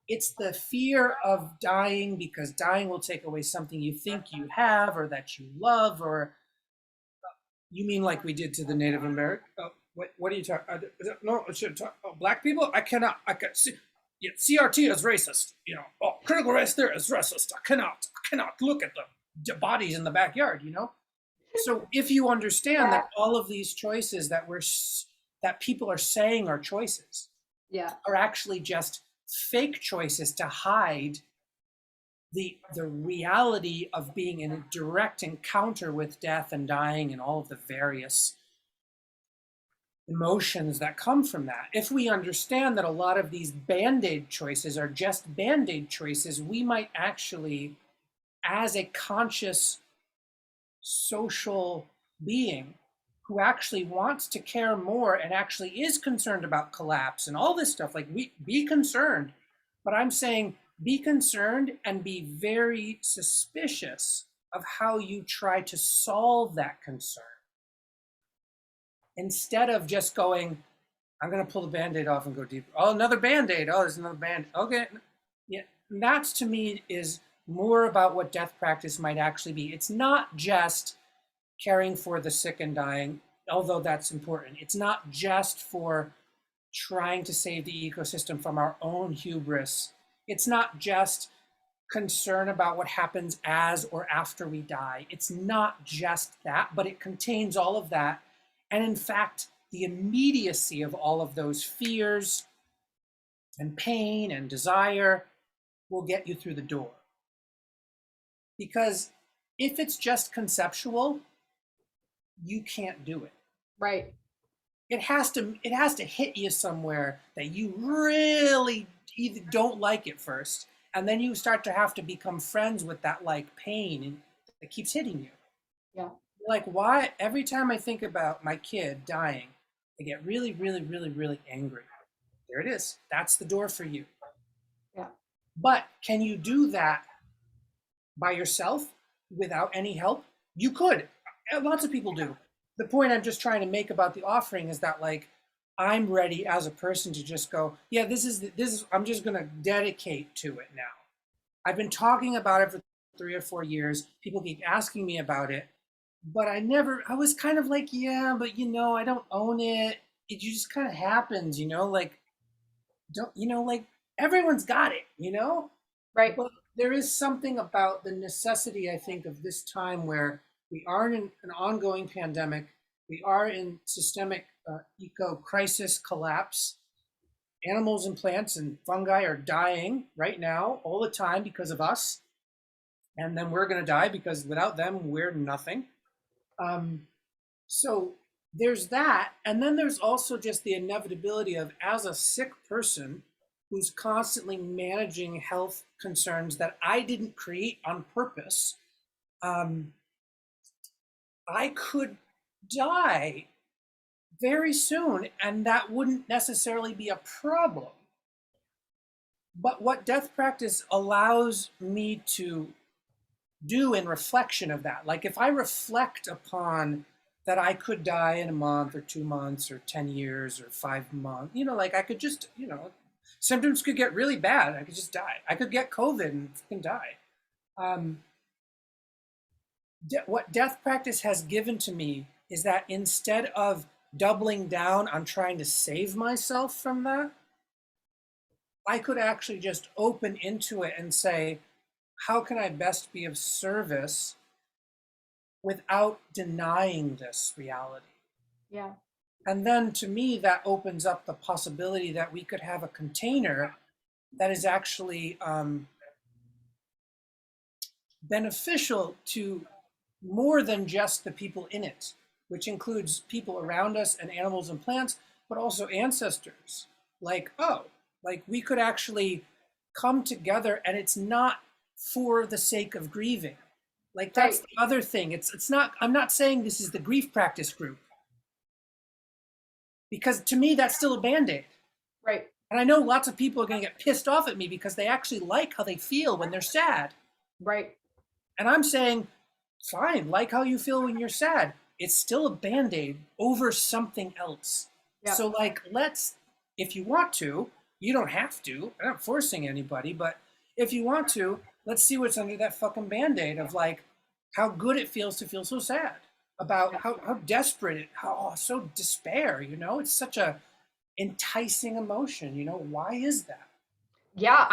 It's the fear of dying, because dying will take away something you think you have or that you love. Or you mean like we did to the Native American? What are you talking? No, I should talk. Black people? I cannot. I can see. Yeah, CRT is racist. You know, critical race theory is racist. I cannot look at the bodies in the backyard. You know. So if you understand that all of these choices that people are saying are choices, Yeah, are actually just fake choices to hide the reality of being in a direct encounter with death and dying and all of the various emotions that come from that. If we understand that a lot of these band-aid choices are just band-aid choices, we might actually, as a conscious social being who actually wants to care more and actually is concerned about collapse and all this stuff, like, we be concerned, but I'm saying be concerned and be very suspicious of how you try to solve that concern, instead of just going, I'm going to pull the band-aid off and go deeper. Oh, another band-aid. Oh, there's another band-aid. Okay. Yeah, that to me is more about what death practice might actually be. It's not just caring for the sick and dying, although that's important. It's not just for trying to save the ecosystem from our own hubris. It's not just concern about what happens as or after we die. It's not just that, but it contains all of that. And in fact, the immediacy of all of those fears and pain and desire will get you through the door. Because if it's just conceptual, you can't do it. right. It has to hit you somewhere that you really either don't like it first, and then you start to have to become friends with that like pain that keeps hitting you. Yeah. Like, why every time I think about my kid dying, I get really, really, really, really angry. There it is. That's the door for you. Yeah. But can you do that by yourself without any help? You could. Lots of people do. The point I'm just trying to make about the offering is that, like, I'm ready as a person to just go, yeah, this is I'm just going to dedicate to it now. I've been talking about it for 3 or 4 years. People keep asking me about it, but I was kind of like, yeah, but I don't own it. It just kind of happens, like, like everyone's got it, Right. but there is something about the necessity, I think, of this time where we are in an ongoing pandemic. We are in systemic eco-crisis collapse. Animals and plants and fungi are dying right now all the time because of us. And then we're going to die because without them, we're nothing. So there's that. And then there's also just the inevitability of, as a sick person who's constantly managing health concerns that I didn't create on purpose, I could die very soon, and that wouldn't necessarily be a problem. But what death practice allows me to do in reflection of that, like if I reflect upon that I could die in a month or 2 months or 10 years or 5 months, like I could just, symptoms could get really bad. I could just die. I could get COVID and fucking die. What death practice has given to me is that instead of doubling down on trying to save myself from that, I could actually just open into it and say, how can I best be of service without denying this reality? Yeah. And then to me, that opens up the possibility that we could have a container that is actually beneficial to more than just the people in it, which includes people around us and animals and plants, but also ancestors. Like, oh, like we could actually come together, and it's not for the sake of grieving. Like that's Right. the other thing. It's not, I'm not saying this is the grief practice group, because to me that's still a band-aid. Right. And I know lots of people are going to get pissed off at me because they actually like how they feel when they're sad. Right. And I'm saying, fine, like how you feel when you're sad. It's still a band-aid over something else. Yeah. So like, let's, if you want to, you don't have to, I'm not forcing anybody, but if you want to, let's see what's under that fucking band-aid of like how good it feels to feel so sad, about Yeah. how desperate it, how so despair, you know, it's such a enticing emotion, you know, why is that? Yeah.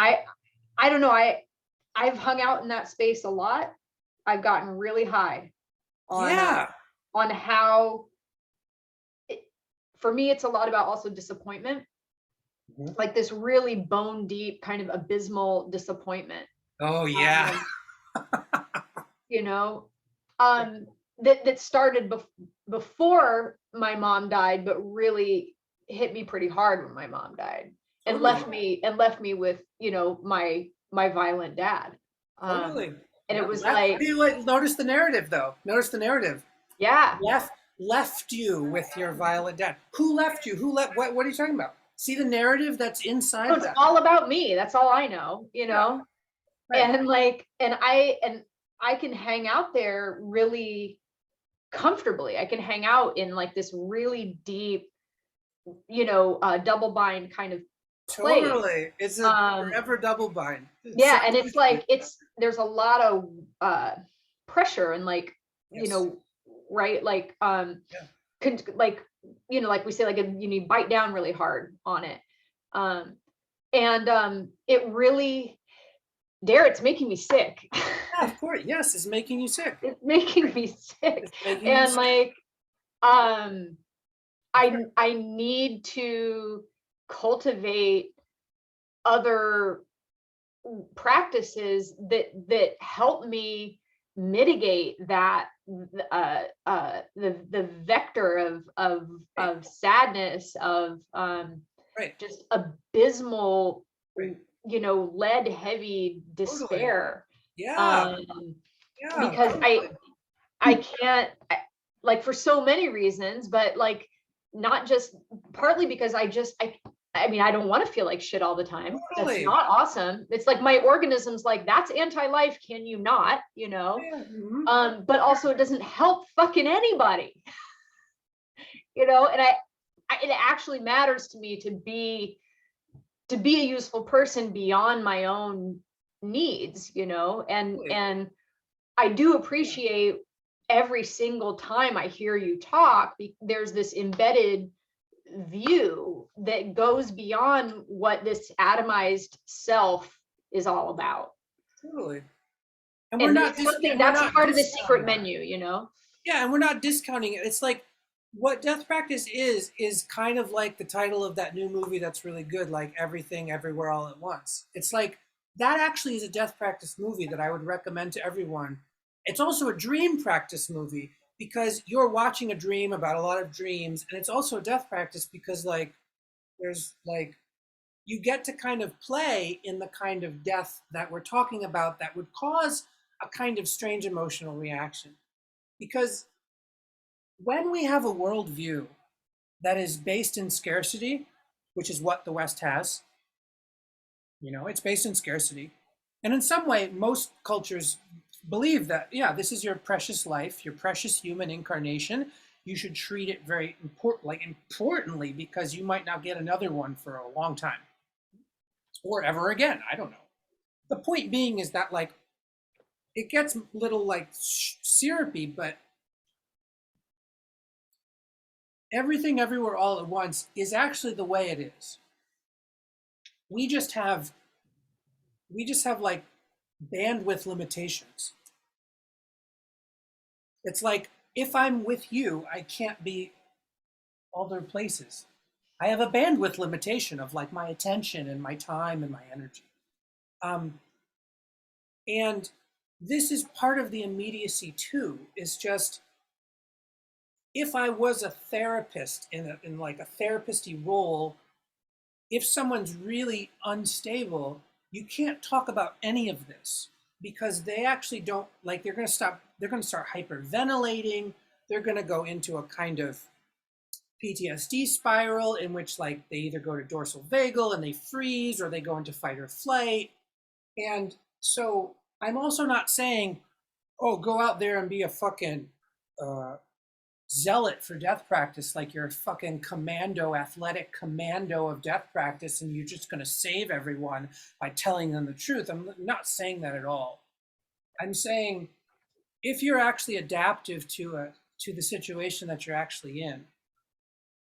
I don't know. I've hung out in that space a lot. I've gotten really high Yeah. on how for me it's a lot about also disappointment. Mhm. Like this really bone deep kind of abysmal disappointment. Oh yeah. Um, you know, that started before my mom died, but really hit me pretty hard when my mom died, and Totally. left me with, you know, my violent dad. Um, Totally. and Yeah. it was Left like, you, like, notice the narrative though. Notice the narrative. yeah, Left you with your violent dad. Who left you? Who left? What are you talking about? See the narrative that's oh, inside it's that. all about me. That's all I know, you Yeah. know? Right. And like, and I can hang out there really comfortably. I can hang out in like this really deep, you know, double bind kind of place. Totally. It's a Um, forever double bind. It's yeah, so and it's easy. like there's a lot of pressure and like, you Yes. know, right? Like Yeah. like, you know, like we say, like you need bite down really hard on it. Um and it really, Dare, it's making me sick. Yeah, of course. Yes, it's making you sick. It's making me sick. It's making you And sick. like um I need to cultivate other practices that help me mitigate that the vector Right. of sadness, of Right. just abysmal, Right. you know, lead heavy Totally. despair. Yeah. um Yeah. because Totally. I can't, like for so many reasons, but like not just, partly because I mean, I don't want to feel like shit all the time. That's Totally. not awesome. It's like my organism's like, that's anti-life. Can you not, you know? Yeah. Mhm. But also it doesn't help fucking anybody, you know? And it actually matters to me to be a useful person beyond my own needs, you know? Totally. And I do appreciate every single time I hear you talk, there's this embedded view that goes beyond what this atomized self is all about. Totally. And And there's something we're that's not part of the secret discounting that. menu, you know? Yeah, and we're not discounting it. It's like what death practice is kind of like the title of that new movie that's really good, like Everything Everywhere All at Once. It's like that actually is a death practice movie that I would recommend to everyone. It's also a dream practice movie because you're watching a dream about a lot of dreams, and it's also a death practice because like there's like you get to kind of play in the kind of death that we're talking about that would cause a kind of strange emotional reaction. Because when we have a worldview that is based in scarcity, which is what the West has, you know, it's based in scarcity. And in some way, most cultures believe that, yeah, this is your precious life, your precious human incarnation. You should treat it very importantly, because you might not get another one for a long time or ever again. I don't know. The point being is that like it gets a little like syrupy, but everything everywhere all at once is actually the way it is. We just have like bandwidth limitations. It's like if I'm with you, I can't be other places. I have a bandwidth limitation of like my attention and my time and my energy. Um, and this is part of the immediacy too, is just if I was a therapist in like a therapist-y role, if someone's really unstable, you can't talk about any of this because they actually don't like they're going to start hyperventilating. They're going to go into a kind of PTSD spiral in which like they either go to dorsal vagal and they freeze or they go into fight or flight. And so I'm also not saying, oh, go out there and be a fucking zealot for death practice, like you're a fucking commando, athletic commando of death practice, and you're just going to save everyone by telling them the truth. I'm not saying that at all. I'm saying if you're actually adaptive to the situation that you're actually in,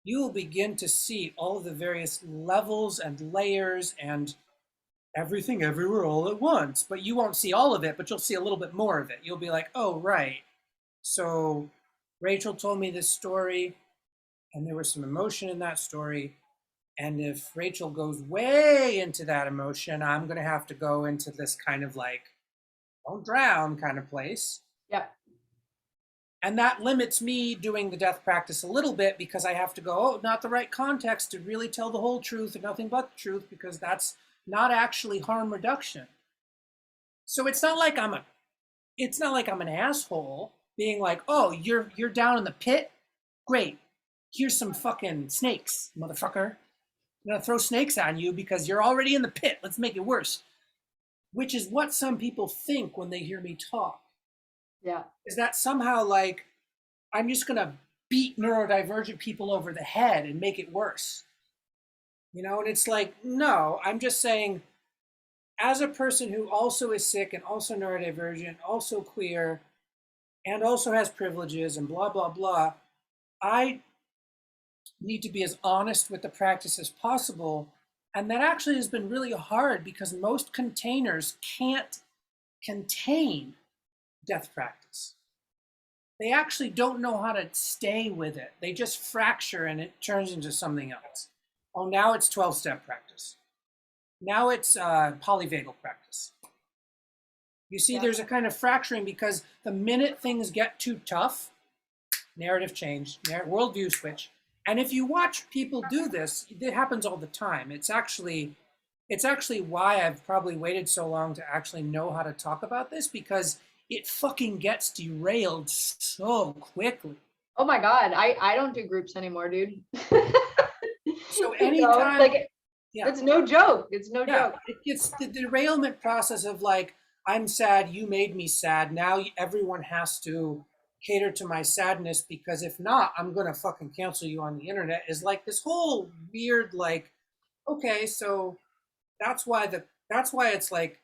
you will begin to see all of the various levels and layers and everything everywhere all at once. But you won't see all of it, but you'll see a little bit more of it. You'll be like, oh, right. So Rachel told me this story, and there was some emotion in that story. And if Rachel goes way into that emotion, I'm going to have to go into this kind of like, don't drown kind of place. Yeah. And that limits me doing the death practice a little bit because I have to go, oh, not the right context to really tell the whole truth and nothing but the truth, because that's not actually harm reduction. So it's not like I'm an asshole being like, oh, you're down in the pit? Great. Here's some fucking snakes, motherfucker. I'm gonna throw snakes on you because you're already in the pit. Let's make it worse. Which is what some people think when they hear me talk. Yeah. Is that somehow like I'm just gonna beat neurodivergent people over the head and make it worse. And it's like, no, I'm just saying, as a person who also is sick and also neurodivergent, also queer, and also has privileges and blah, blah, blah, I need to be as honest with the practice as possible. And that actually has been really hard because most containers can't contain death practice. They actually don't know how to stay with it. They just fracture and it turns into something else. Oh, now it's 12-step practice. Now it's polyvagal practice. You see, there's a kind of fracturing because the minute things get too tough, narrative change, worldview switch. And if you watch people do this, it happens all the time. It's actually why I've probably waited so long to actually know how to talk about this, because it fucking gets derailed so quickly. Oh my God, I don't do groups anymore, dude. So anytime, like, it's no joke. It's no joke. It's the derailment process of like, I'm sad, you made me sad. Now everyone has to cater to my sadness because if not, I'm gonna fucking cancel you on the internet. Is like this whole weird like, okay, so that's why it's like,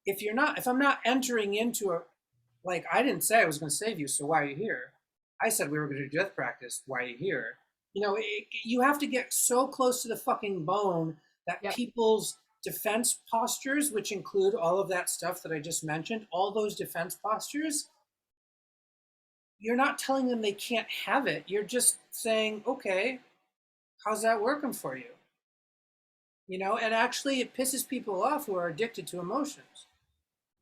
if I'm not entering into a, like, I didn't say I was going to save you, so why are you here? I said we were going to do death practice. Why are you here? You have to get so close to the fucking bone that people's defense postures, which include all of that stuff that I just mentioned, all those defense postures, you're not telling them they can't have it. You're just saying, okay, how's that working for you? And actually it pisses people off who are addicted to emotions.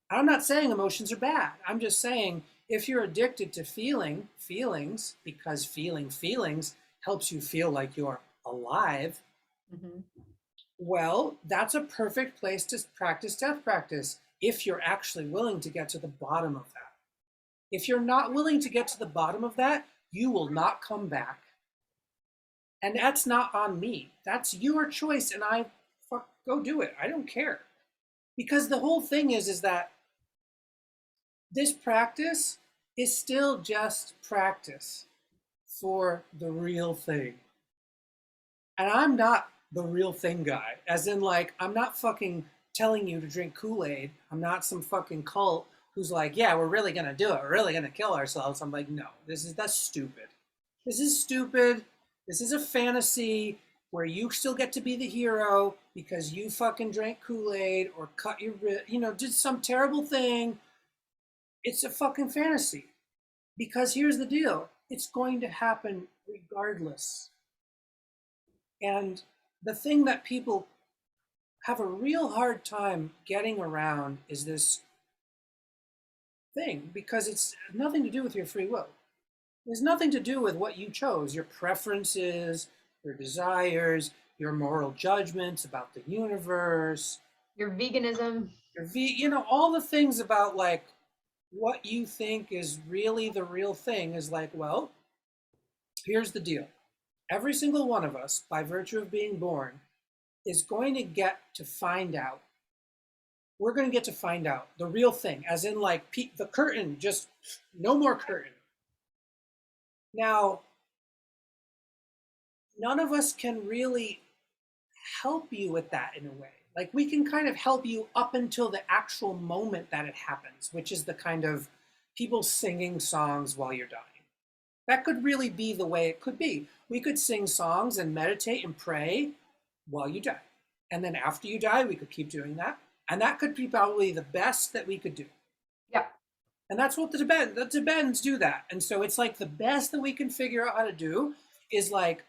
I'm not saying emotions are bad. I'm just saying if you're addicted to feelings, because feeling feelings helps you feel like you're alive, well, that's a perfect place to practice death practice if you're actually willing to get to the bottom of that. If you're not willing to get to the bottom of that, you will not come back. And that's not on me. That's your choice, and go do it. I don't care. Because the whole thing is that this practice is still just practice for the real thing. And I'm not the real thing guy, as in like, I'm not fucking telling you to drink Kool-Aid. I'm not some fucking cult who's like, yeah, we're really gonna do it. We're really gonna kill ourselves. I'm like, no, that's stupid. This is stupid. This is a fantasy where you still get to be the hero because you fucking drank Kool-Aid or cut your wrist, did some terrible thing. It's a fucking fantasy. Because here's the deal, it's going to happen regardless. And the thing that people have a real hard time getting around is this thing, because it's nothing to do with your free will. There's nothing to do with what you chose, your preferences, your desires, your moral judgments about the universe, Your veganism. all the things about like what you think is really the real thing is like, well, here's the deal. Every single one of us, by virtue of being born, is going to get to find out. We're going to get to find out the real thing, as in like the curtain, just no more curtain. Now, none of us can really help you with that in a way. Like we can kind of help you up until the actual moment that it happens, which is the kind of people singing songs while you're dying. That could really be the way it could be. We could sing songs and meditate and pray while you die. And then after you die, we could keep doing that. And that could be probably the best that we could do. Yeah. And that's what the Tibetans do that. And so it's like the best that we can figure out how to do is like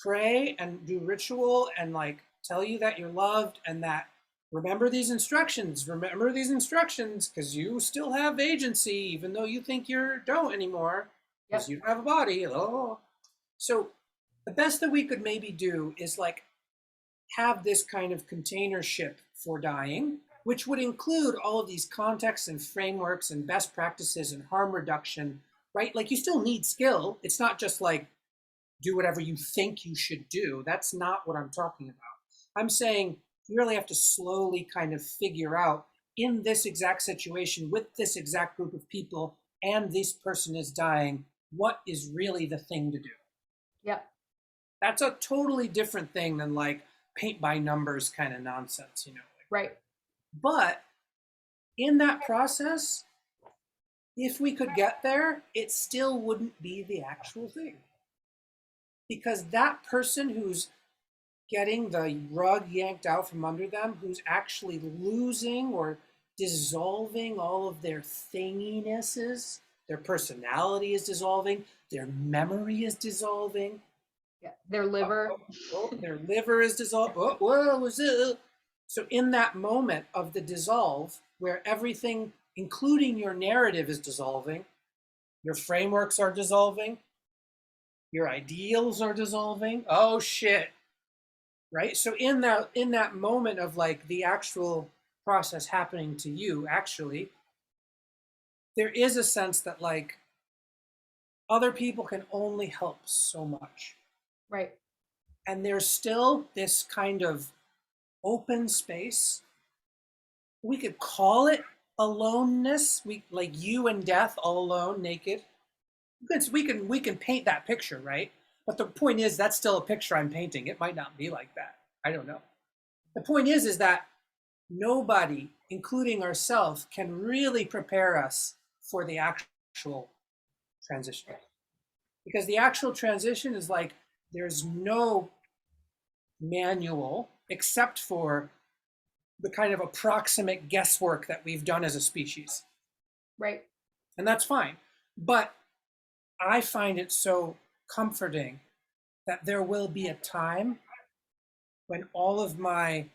pray and do ritual and like tell you that you're loved and that remember these instructions because you still have agency even though you think you don't anymore because you don't have a body. Oh. So the best that we could maybe do is like have this kind of containership for dying, which would include all of these contexts and frameworks and best practices and harm reduction, right? Like you still need skill. It's not just like do whatever you think you should do. That's not what I'm talking about. I'm saying you really have to slowly kind of figure out in this exact situation with this exact group of people and this person is dying, what is really the thing to do? Yeah. That's a totally different thing than like paint by numbers kind of nonsense, Right. But in that process, if we could get there, it still wouldn't be the actual thing. Because that person who's getting the rug yanked out from under them, who's actually losing or dissolving all of their thinginesses, their personality is dissolving, their memory is dissolving. Yeah, their liver. Their liver is dissolved. What was it? So in that moment of the dissolve, where everything, including your narrative, is dissolving, your frameworks are dissolving, your ideals are dissolving. Oh shit. Right? So in that moment of like the actual process happening to you, actually, there is a sense that like other people can only help so much. Right. And there's still this kind of open space. We could call it aloneness. We like you and death all alone, naked. We can paint that picture, right? But the point is that's still a picture I'm painting. It might not be like that. I don't know. The point is that nobody, including ourselves, can really prepare us for the actual transition. Because the actual transition is like there's no manual except for the kind of approximate guesswork that we've done as a species. Right. And that's fine. But I find it so comforting that there will be a time when all of my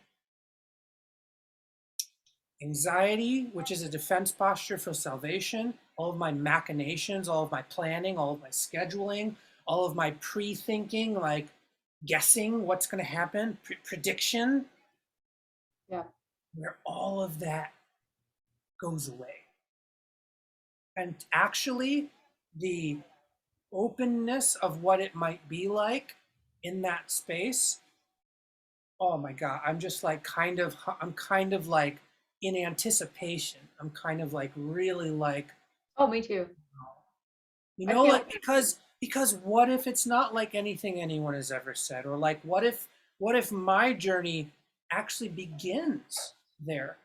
anxiety, which is a defense posture for salvation, all of my machinations, all of my planning, all of my scheduling, all of my pre-thinking, like guessing what's going to happen, prediction, where all of that goes away. And actually, the openness of what it might be like in that space, oh my God, I'm kind of like in anticipation. I'm kind of like really like, oh, me too. Like because what if it's not like anything anyone has ever said? Or like what if my journey actually begins there?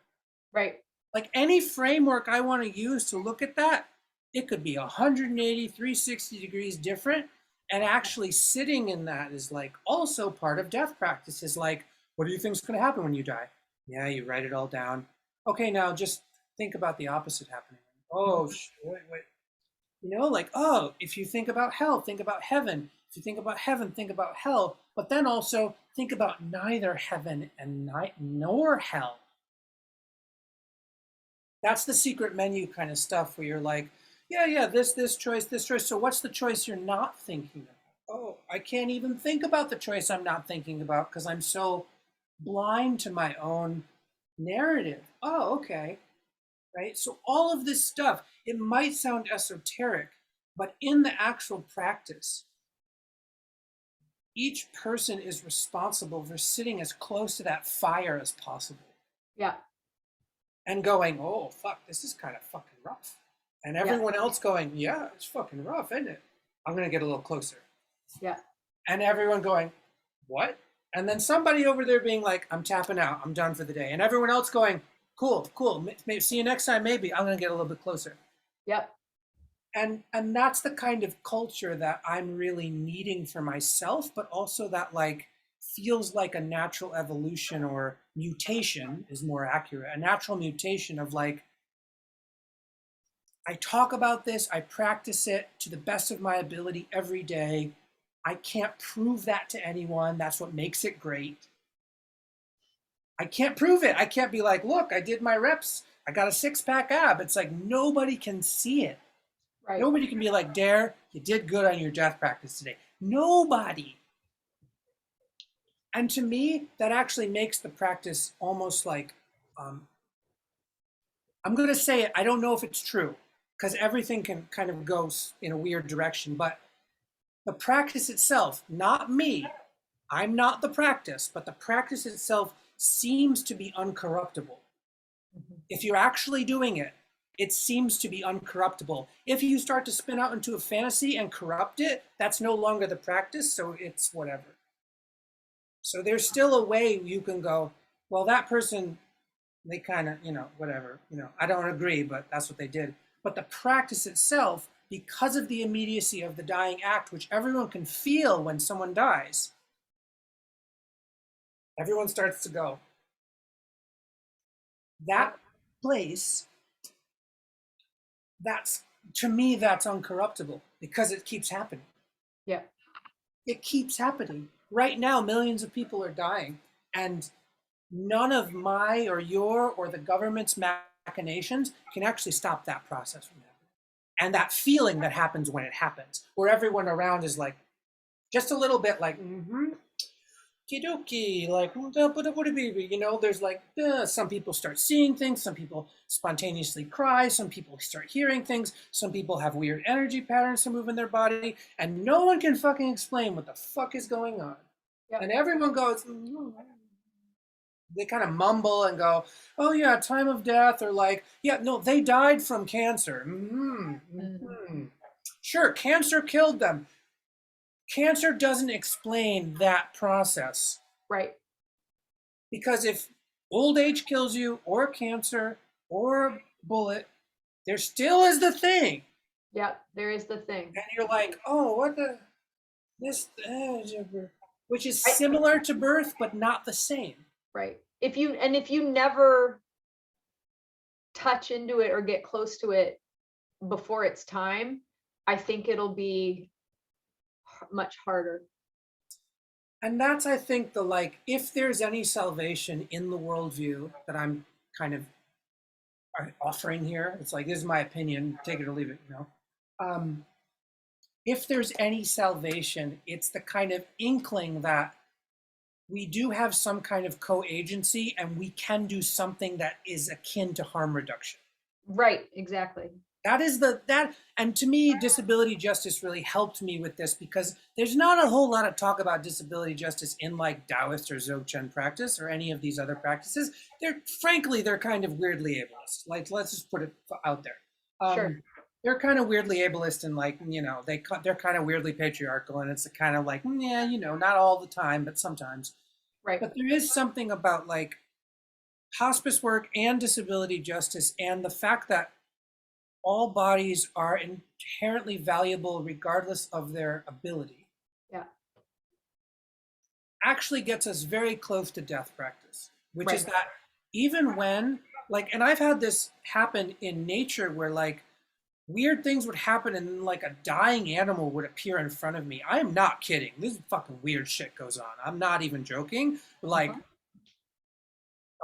Right. Like any framework I want to use to look at that, it could be 180, 360 degrees different. And actually sitting in that is like also part of death practice is like, what do you think is going to happen when you die? Yeah, you write it all down. Okay, now just think about the opposite happening. Oh, wait. Like, oh, if you think about hell, think about heaven. If you think about heaven, think about hell. But then also think about neither heaven and nor hell. That's the secret menu kind of stuff where you're like, yeah, this choice, this choice. So what's the choice you're not thinking about? Oh, I can't even think about the choice I'm not thinking about because I'm so blind to my own narrative. Oh, okay. Right? So all of this stuff, it might sound esoteric, but in the actual practice, each person is responsible for sitting as close to that fire as possible. Yeah. And going, oh, fuck, this is kind of fucking rough. And everyone else going, yeah, it's fucking rough, isn't it? I'm going to get a little closer. Yeah. And everyone going, what? And then somebody over there being like, I'm tapping out. I'm done for the day. And everyone else going, cool. Maybe, see you next time. Maybe I'm going to get a little bit closer. Yep. And that's the kind of culture that I'm really needing for myself, but also that like feels like a natural evolution or mutation is more accurate. A natural mutation of like, I talk about this, I practice it to the best of my ability every day. I can't prove that to anyone. That's what makes it great. I can't prove it. I can't be like, look, I did my reps. I got a 6-pack ab. It's like nobody can see it. Right. Nobody can be like, Dare, you did good on your death practice today. Nobody. And to me, that actually makes the practice almost like, I'm going to say it. I don't know if it's true because everything can kind of go in a weird direction, but the practice itself, not me, I'm not the practice, but the practice itself seems to be uncorruptible. If you're actually doing it, it seems to be uncorruptible. If you start to spin out into a fantasy and corrupt it, that's no longer the practice, so it's whatever. So there's still a way you can go, well, that person, they kind of, whatever, I don't agree, but that's what they did. But the practice itself, because of the immediacy of the dying act, which everyone can feel when someone dies, everyone starts to go. That place, to me, that's uncorruptible because it keeps happening. Yeah. It keeps happening. Right now, millions of people are dying, and none of my or your or the government's machinations can actually stop that process from happening. And that feeling that happens when it happens, where everyone around is like, just a little bit like, kidoki, like, there's like, some people start seeing things, some people spontaneously cry, some people start hearing things, some people have weird energy patterns to move in their body, and no one can fucking explain what the fuck is going on. Yep. And everyone goes, they kind of mumble and go, oh yeah, time of death, or like, yeah, no, they died from cancer. Sure, cancer killed them. Cancer doesn't explain that process. Right. Because if old age kills you, or cancer, or a bullet, there still is the thing. Yeah, there is the thing. And you're like, oh, what the, this, which is similar to birth, but not the same. Right. If you never touch into it or get close to it before it's time, I think it'll be much harder. And that's, I think, the like, if there's any salvation in the worldview that I'm kind of offering here, it's like, this is my opinion, take it or leave it, if there's any salvation, it's the kind of inkling that we do have some kind of co-agency and we can do something that is akin to harm reduction. Right, exactly. That is and to me, disability justice really helped me with this because there's not a whole lot of talk about disability justice in like Taoist or Dzogchen practice or any of these other practices. Frankly, they're kind of weirdly ableist. Like, let's just put it out there. Sure. They're kind of weirdly ableist and like, they're kind of weirdly patriarchal, and it's a kind of like, yeah, not all the time, but sometimes. Right. But there is something about like hospice work and disability justice and the fact that all bodies are inherently valuable regardless of their ability. Yeah. actually gets us very close to death practice, which Right. is that even when, like, and I've had this happen in nature where like weird things would happen and like a dying animal would appear in front of me. I am not kidding. This fucking weird shit goes on. I'm not even joking. Like, Uh-huh.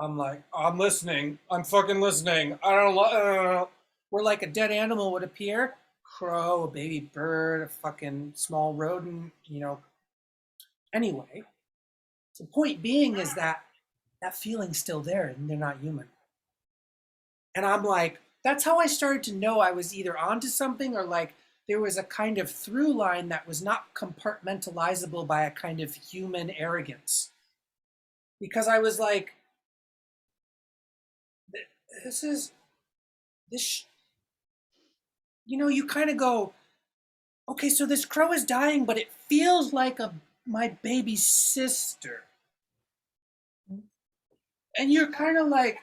I'm like, I'm listening. I'm fucking listening. I don't know. Where like a dead animal would appear, crow, a baby bird, a fucking small rodent, you know. Anyway, the point being is that that feeling's still there and they're not human. And I'm like, that's how I started to know I was either onto something or like there was a kind of through line that was not compartmentalizable by a kind of human arrogance. Because I was like, this is, this, you know, you kind of go, okay, so this crow is dying, but it feels like my baby sister. And you're kind of like,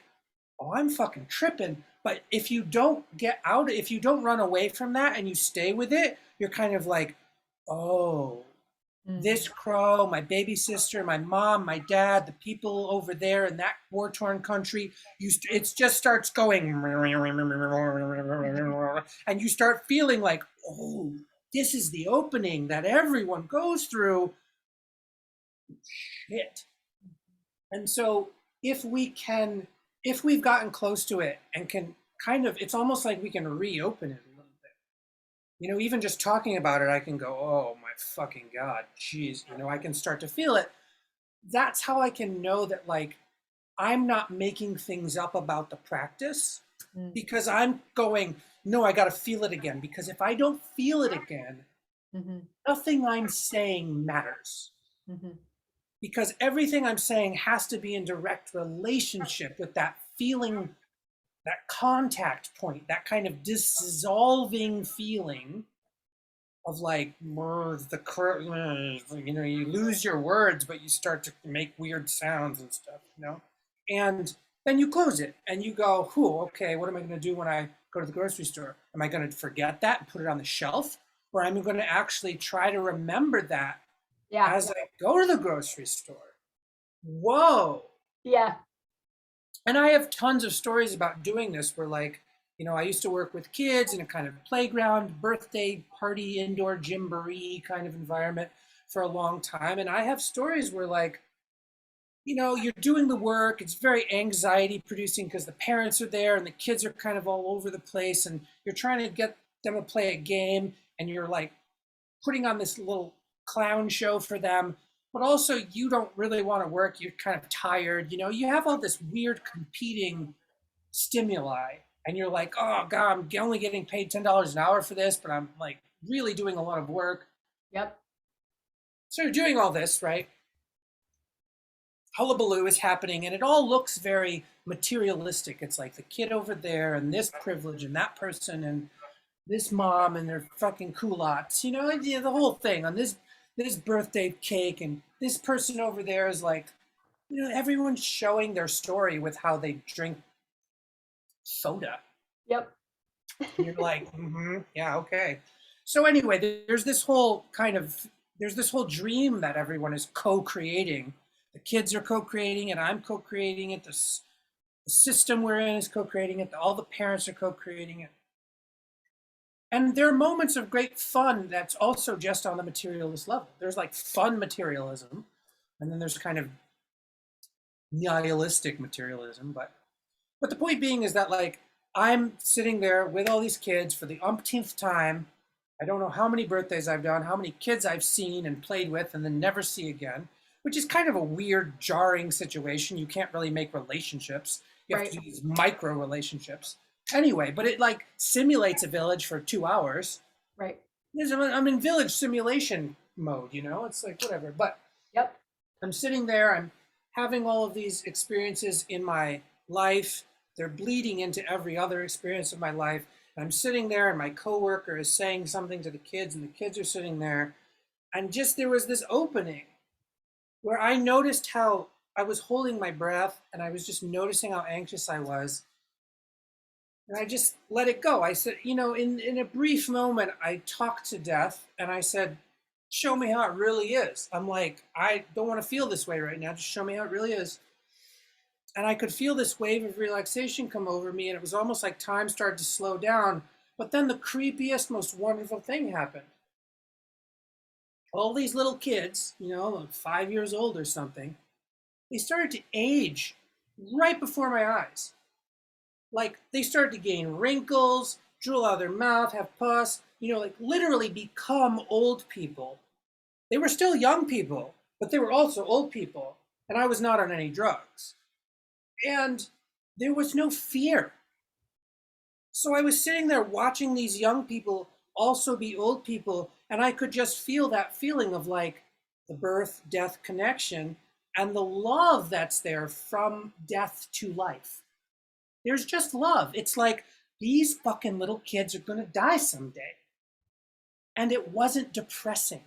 oh, I'm fucking tripping. But if you don't get out, if you don't run away from that and you stay with it, you're kind of like, oh, this crow, my baby sister, my mom, my dad, the people over there in that war-torn country, it just starts going, and you start feeling like, oh, this is the opening that everyone goes through. Shit. And so if we've gotten close to it and can kind of, it's almost like we can reopen it a little bit. You know, even just talking about it, I can go, oh my fucking God, geez, you know, I can start to feel it. That's how I can know that like I'm not making things up about the practice because I'm going, no, I got to feel it again. Because if I don't feel it again, nothing I'm saying matters. Because everything I'm saying has to be in direct relationship with that feeling, that contact point, that kind of dissolving feeling of like you know, you lose your words, but you start to make weird sounds and stuff, you know? And then you close it and you go, whew, okay, what am I going to do when I go to the grocery store? Am I going to forget that and put it on the shelf? Or am I going to actually try to remember that Yeah. as I go to the grocery store? Whoa. Yeah. And I have tons of stories about doing this where like, you know, I used to work with kids in a kind of playground, birthday party, indoor gymboree kind of environment for a long time. And I have stories where like, you know, you're doing the work, it's very anxiety producing because the parents are there and the kids are kind of all over the place and you're trying to get them to play a game and you're like putting on this little clown show for them, but also you don't really want to work, you're kind of tired, you know, you have all this weird competing stimuli and you're like, oh God, I'm only getting paid $10 an hour for this, but I'm like really doing a lot of work. Yep. So you're doing all this, right? Hullabaloo is happening and it all looks very materialistic. It's like the kid over there and this privilege and that person and this mom and their fucking culottes, you know, the whole thing on this birthday cake and this person over there is like, you know, everyone's showing their story with how they drink soda. Yep. And you're like, yeah, okay. So anyway, there's this whole dream that everyone is co-creating. The kids are co-creating it. I'm co-creating it. The system we're in is co-creating it. All the parents are co-creating it. And there are moments of great fun that's also just on the materialist level. There's like fun materialism, and then there's kind of nihilistic materialism. But the point being is that like I'm sitting there with all these kids for the umpteenth time. I don't know how many birthdays I've done, how many kids I've seen and played with and then never see again, which is kind of a weird, jarring situation. You can't really make relationships. You have to do these micro relationships. Anyway, but it like simulates a village for 2 hours. Right. I'm in village simulation mode, you know, it's like whatever. But Yep. I'm sitting there, I'm having all of these experiences in my life. They're bleeding into every other experience of my life. And I'm sitting there and my coworker is saying something to the kids and the kids are sitting there. And just there was this opening where I noticed how I was holding my breath and I was just noticing how anxious I was. And I just let it go. I said, you know, in a brief moment, I talked to death and I said, show me how it really is. I'm like, I don't want to feel this way right now. Just show me how it really is. And I could feel this wave of relaxation come over me, and it was almost like time started to slow down. But then the creepiest, most wonderful thing happened. All these little kids, like 5 years old or something, they started to age right before my eyes. Like they started to gain wrinkles, drool out of their mouth, have pus, like literally become old people. They were still young people, but they were also old people. And I was not on any drugs. And there was no fear. So I was sitting there watching these young people also be old people, and I could just feel that feeling of like the birth death connection and the love that's there from death to life. There's just love. It's like these fucking little kids are going to die someday. And it wasn't depressing.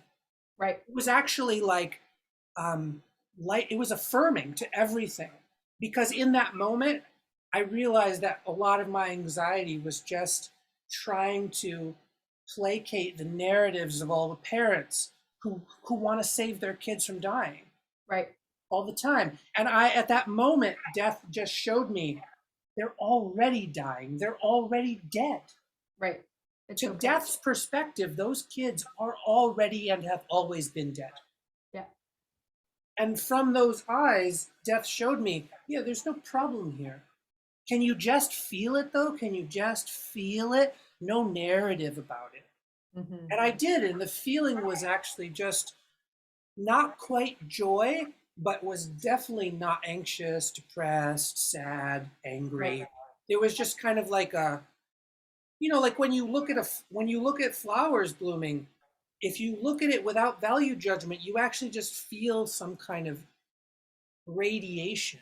Right. It was actually like it was affirming to everything. Because in that moment, I realized that a lot of my anxiety was just trying to placate the narratives of all the parents who want to save their kids from dying. Right. All the time. And at that moment, death just showed me they're already dying. They're already dead. Right. To death's perspective, those kids are already and have always been dead. Yeah. And from those eyes, death showed me, yeah, there's no problem here. Can you just feel it though? Can you just feel it? No narrative about it. Mm-hmm. And I did, and the feeling was actually just not quite joy, but was definitely not anxious, depressed, sad, angry. Right. It was just kind of like a, like when you look at flowers blooming, if you look at it without value judgment, you actually just feel some kind of radiation,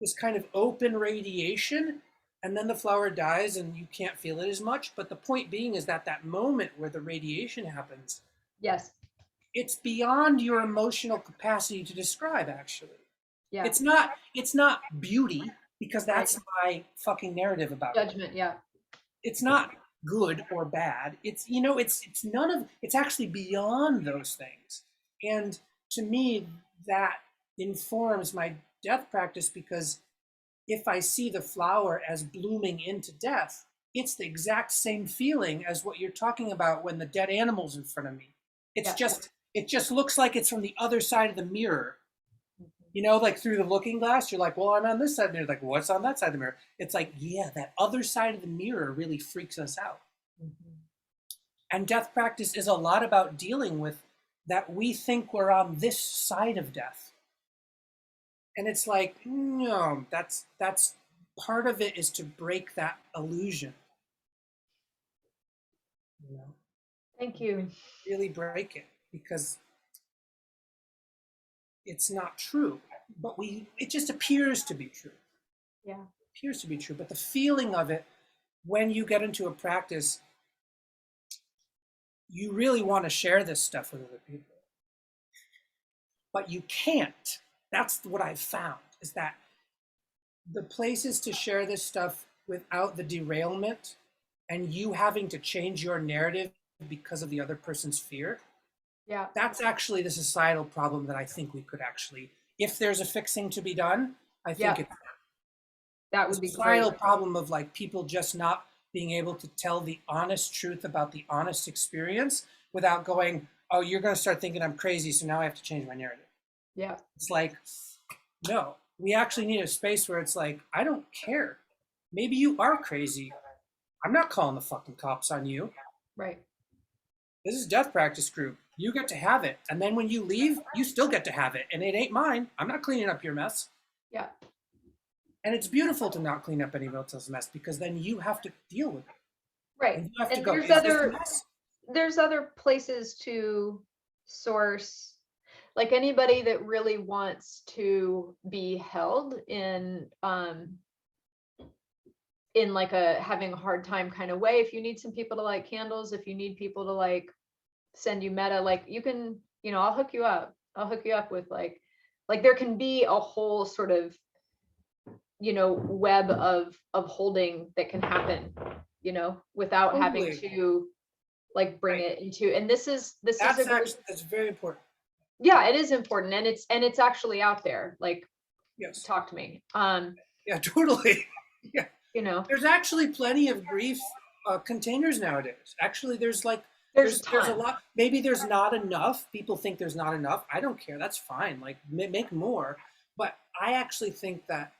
this kind of open radiation, and then the flower dies and you can't feel it as much. But the point being is that moment where the radiation happens, yes, it's beyond your emotional capacity to describe, actually. yeah, It's not beauty, because that's my fucking narrative about it. judgment, yeah. It's not good or bad. It's it's actually beyond those things. And to me, that informs my death practice, because if I see the flower as blooming into death, it's the exact same feeling as what you're talking about when the dead animal's in front of me. It's just it just looks like it's from the other side of the mirror. Like through the looking glass, you're like, well, I'm on this side of the mirror. Like, what's on that side of the mirror? It's like, yeah, that other side of the mirror really freaks us out. Mm-hmm. And death practice is a lot about dealing with that we think we're on this side of death. And it's like, no, that's part of it is to break that illusion. Thank you. Really break it, because it's not true, but it just appears to be true. Yeah. It appears to be true, but the feeling of it when you get into a practice, you really want to share this stuff with other people, but you can't. That's what I've found, is that the places to share this stuff without the derailment and you having to change your narrative because of the other person's fear, yeah, that's actually the societal problem that I think we could actually, if there's a fixing to be done, I think it's that would be societal great. problem of like people just not being able to tell the honest truth about the honest experience without going, oh, you're going to start thinking I'm crazy, so now I have to change my narrative. Yeah. It's like, no, we actually need a space where it's like, I don't care. Maybe you are crazy. I'm not calling the fucking cops on you. Right. This is death practice group. You get to have it. And then when you leave, you still get to have it. And it ain't mine. I'm not cleaning up your mess. Yeah. And it's beautiful to not clean up anyone else's mess, because then you have to deal with it. Right. And you have to And go, there's other places to source, like anybody that really wants to be held in like a having a hard time kind of way. If you need some people to light candles, if you need people to like send you meta, like you can, I'll hook you up. I'll hook you up with like there can be a whole sort of, web of holding that can happen, without having to like bring it into, and this is That's a group, actually, that's very important. yeah, it is important, and it's actually out there, like, Yes. talk to me. Yeah, totally. Yeah. You know, There's actually plenty of grief containers nowadays. Actually, there's like there's a there's a ton. lot. Maybe there's not enough. People think there's not enough. I don't care. That's fine. Like make more. But I actually think that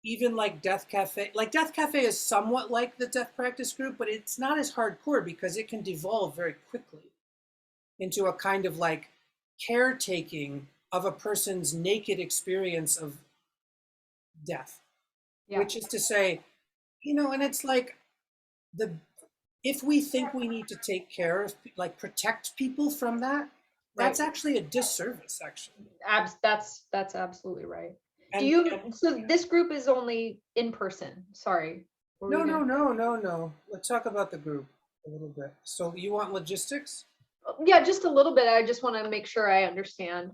even like Death Cafe is somewhat like the death practice group, but it's not as hardcore because it can devolve very quickly into a kind of like caretaking of a person's naked experience of death, Yeah. which is to say, and it's like the if we think we need to take care of, like, protect people from that, that's Right. actually a disservice, actually. That's absolutely right. And, and So this group is only in person. Sorry. What were no, you no, gonna? no, no, no. Let's talk about the group a little bit. So you want logistics? Yeah, just a little bit. I just want to make sure I understand.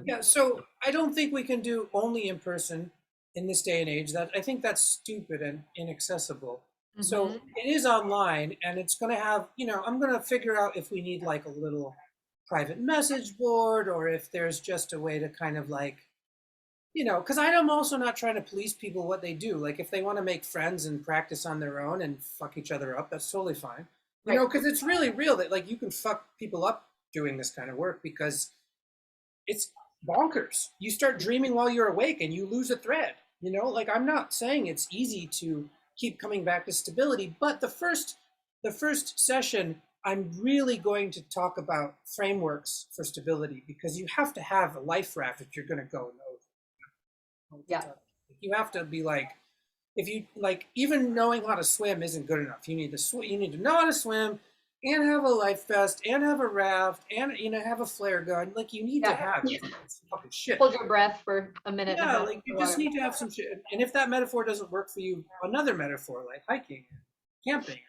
Yeah. So I don't think we can do only in person in this day and age. That I think that's stupid and inaccessible. So Mhm. it is online, and it's going to have, I'm going to figure out if we need like a little private message board, or if there's just a way to kind of like, because I'm also not trying to police people what they do. Like if they want to make friends and practice on their own and fuck each other up, that's totally fine. Right. Because it's really real that like you can fuck people up doing this kind of work because it's bonkers. You start dreaming while you're awake and you lose a thread. Like I'm not saying it's easy to keep coming back to stability, but the first session I'm really going to talk about frameworks for stability because you have to have a life raft if you're going to go. Yeah. You have to be like, if you like, even knowing how to swim isn't good enough. You need to You need to know how to swim, and have a life vest, and have a raft, and have a flare gun. Like you need to have fucking shit. Hold your breath for a minute and a Yeah, half. like you just need to have some shit. And if that metaphor doesn't work for you, another metaphor like hiking, camping.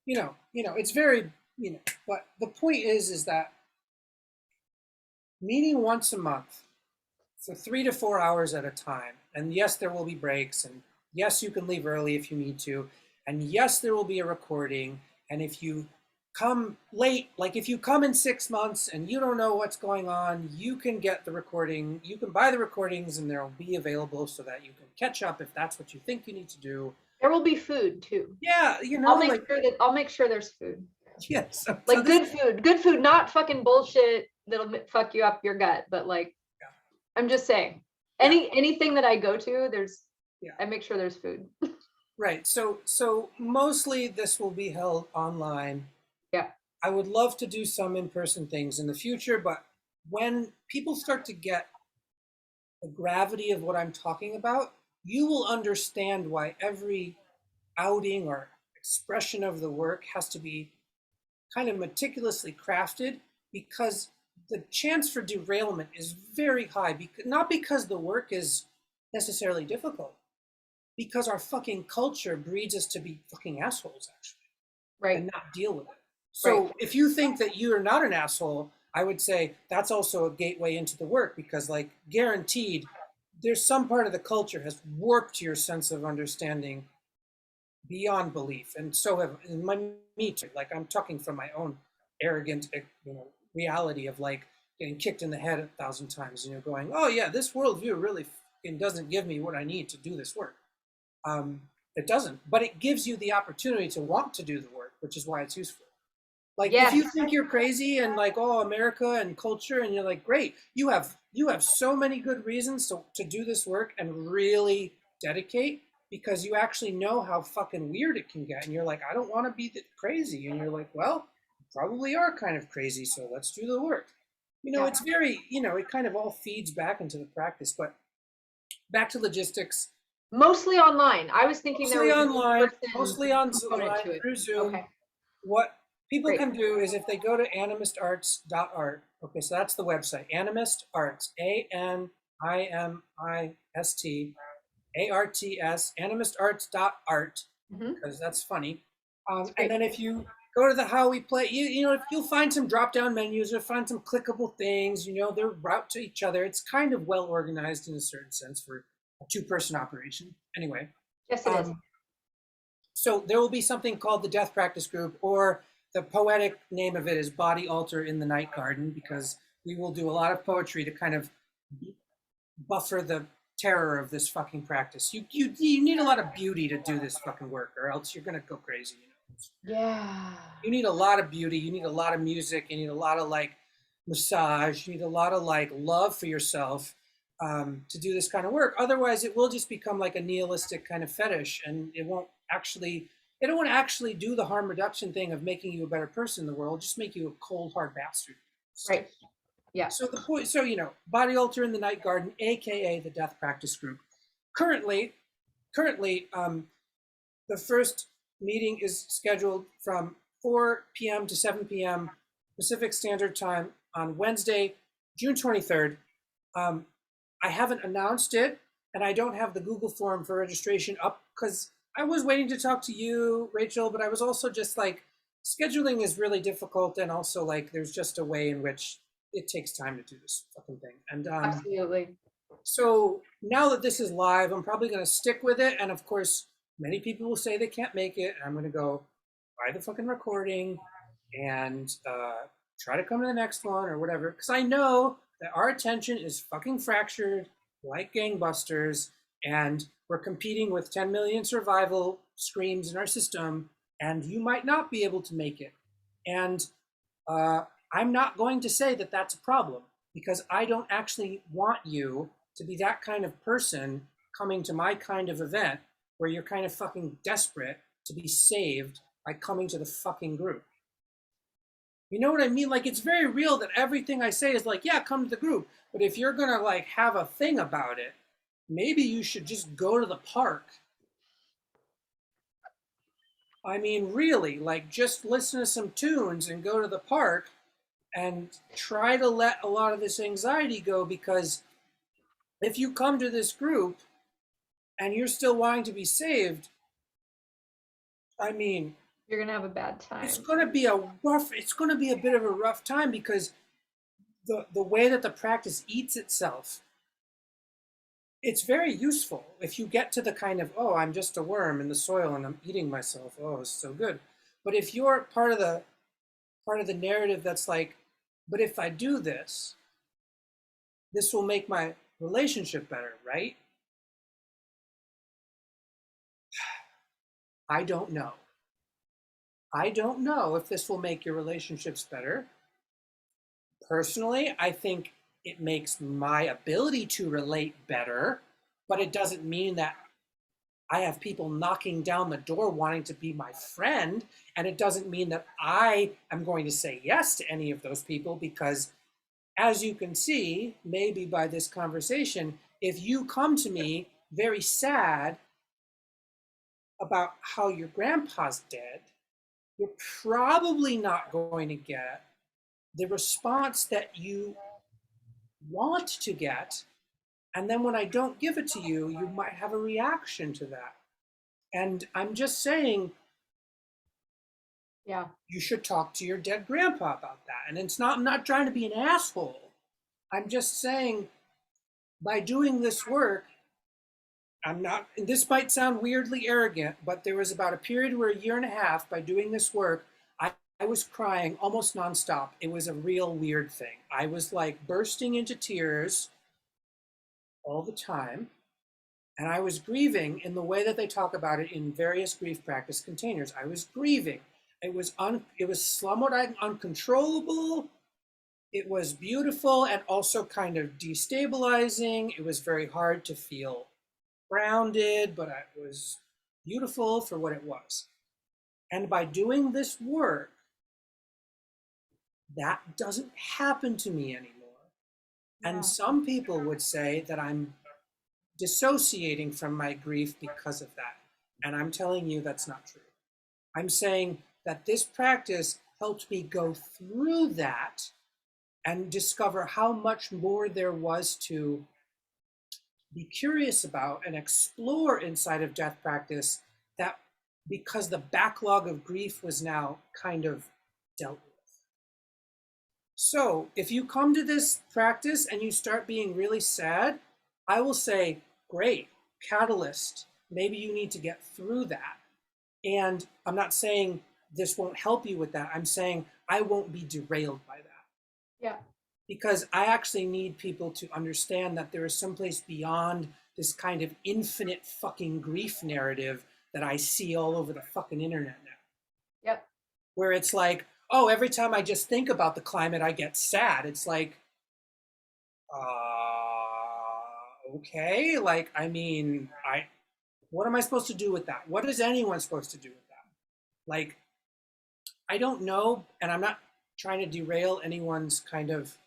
It's very, But the point is that meeting once a month for 3 to 4 hours at a time. And yes, there will be breaks. And yes, you can leave early if you need to. And yes, there will be a recording. And if you come late, like if you come in 6 months and you don't know what's going on, you can get the recording. You can buy the recordings and they'll be available so that you can catch up if that's what you think you need to do. There will be food too. Yeah, I'll make sure there's food. Yes. So Like good food, not fucking bullshit that'll fuck you up your gut, but like, yeah. I'm just saying, anything that I go to, I make sure there's food. Right. So mostly this will be held online. Yeah. I would love to do some in-person things in the future, but when people start to get the gravity of what I'm talking about, you will understand why every outing or expression of the work has to be kind of meticulously crafted, because the chance for derailment is very high, not because the work is necessarily difficult, because our fucking culture breeds us to be fucking assholes, actually, Right. and not deal with it. So if you think that you are not an asshole, I would say that's also a gateway into the work, because like guaranteed, there's some part of the culture has warped your sense of understanding beyond belief, and so have me too. Like I'm talking from my own arrogant, reality of like getting kicked in the head 1,000 times, going, oh yeah, this worldview really doesn't give me what I need to do this work. It doesn't, but it gives you the opportunity to want to do the work, which is why it's useful. Like if you think you're crazy and like, oh, America and culture, and you're like, great, you have so many good reasons to do this work and really dedicate, because you actually know how fucking weird it can get. And you're like, I don't want to be crazy. And you're like, well, you probably are kind of crazy, so let's do the work. It's very, it kind of all feeds back into the practice. But back to logistics. Mostly online. I was thinking mostly online, through Zoom. Okay. What people can do is if they go to animistarts.art, okay, so that's the website, Animist Arts, ANIMIST ARTS, because that's funny. And then if you go to the how we play, you'll find some drop-down menus, you'll find some clickable things, they're route to each other. It's kind of well organized in a certain sense for a two-person operation. Anyway. Yes, it is. So there will be something called the Death Practice Group, or the poetic name of it is Body Altar in the Night Garden, because we will do a lot of poetry to kind of buffer the terror of this fucking practice. You need a lot of beauty to do this fucking work, or else you're gonna go crazy. Yeah. You need a lot of beauty. You need a lot of music. You need a lot of like massage. You need a lot of like love for yourself to do this kind of work. Otherwise, it will just become like a nihilistic kind of fetish, and it won't actually. It won't actually do the harm reduction thing of making you a better person in the world. Just make you a cold, hard bastard. Right. Yeah. So the point. So Body Altar in the Night Garden, aka the Death Practice Group. Currently, the first meeting is scheduled from 4 p.m. to 7 p.m. Pacific Standard Time on Wednesday, June 23rd. I haven't announced it, and I don't have the Google form for registration up because I was waiting to talk to you, Rachel, but I was also just like, scheduling is really difficult, and also like there's just a way in which it takes time to do this fucking thing. And Absolutely. so now that this is live, I'm probably going to stick with it. And of course, many people will say they can't make it. And I'm going to go buy the fucking recording and try to come to the next one or whatever. Because I know that our attention is fucking fractured like gangbusters. And we're competing with 10 million survival screams in our system. And you might not be able to make it. And I'm not going to say that that's a problem, because I don't actually want you to be that kind of person coming to my kind of event where you're kind of fucking desperate to be saved by coming to the fucking group. You know what I mean? Like, it's very real that everything I say is like, yeah, come to the group. But if you're gonna like have a thing about it, maybe you should just go to the park. I mean, really, like, just listen to some tunes and go to the park and try to let a lot of this anxiety go, because if you come to this group and you're still wanting to be saved, I mean, You're gonna have a bad time. it's going to be a bit of a rough time, because the way that the practice eats itself, it's very useful if you get to the kind of, oh, I'm just a worm in the soil and I'm eating myself. Oh, it's so good. But if you're part of the narrative that's like, but if I do this, this will make my relationship better, right? I don't know. I don't know if this will make your relationships better. Personally, I think it makes my ability to relate better, but it doesn't mean that I have people knocking down the door wanting to be my friend. And it doesn't mean that I am going to say yes to any of those people, because as you can see, maybe by this conversation, if you come to me very sad about how your grandpa's dead, you're probably not going to get the response that you want to get. And then when I don't give it to you, you might have a reaction to that. And I'm just saying, Yeah. you should talk to your dead grandpa about that. And I'm not trying to be an asshole. I'm just saying, by doing this work, this might sound weirdly arrogant, but there was about a period where a year and a half, by doing this work, I was crying almost nonstop. It was a real weird thing. I was like bursting into tears all the time. And I was grieving in the way that they talk about it in various grief practice containers. I was grieving. It was somewhat uncontrollable. It was beautiful and also kind of destabilizing. It was very hard to feel grounded, but it was beautiful for what it was. And by doing this work, that doesn't happen to me anymore. And some people would say that I'm dissociating from my grief because of that. And I'm telling you that's not true. I'm saying that this practice helped me go through that and discover how much more there was to be curious about and explore inside of death practice, that because the backlog of grief was now kind of dealt with. So if you come to this practice and you start being really sad, I will say, great, catalyst. Maybe you need to get through that. And I'm not saying this won't help you with that. I'm saying I won't be derailed by that. Yeah. Because I actually need people to understand that there is someplace beyond this kind of infinite fucking grief narrative that I see all over the fucking internet now. Yep. Where it's like, oh, every time I just think about the climate, I get sad. It's like, okay. Like, I mean, what am I supposed to do with that? What is anyone supposed to do with that? Like, I don't know. And I'm not trying to derail anyone's kind of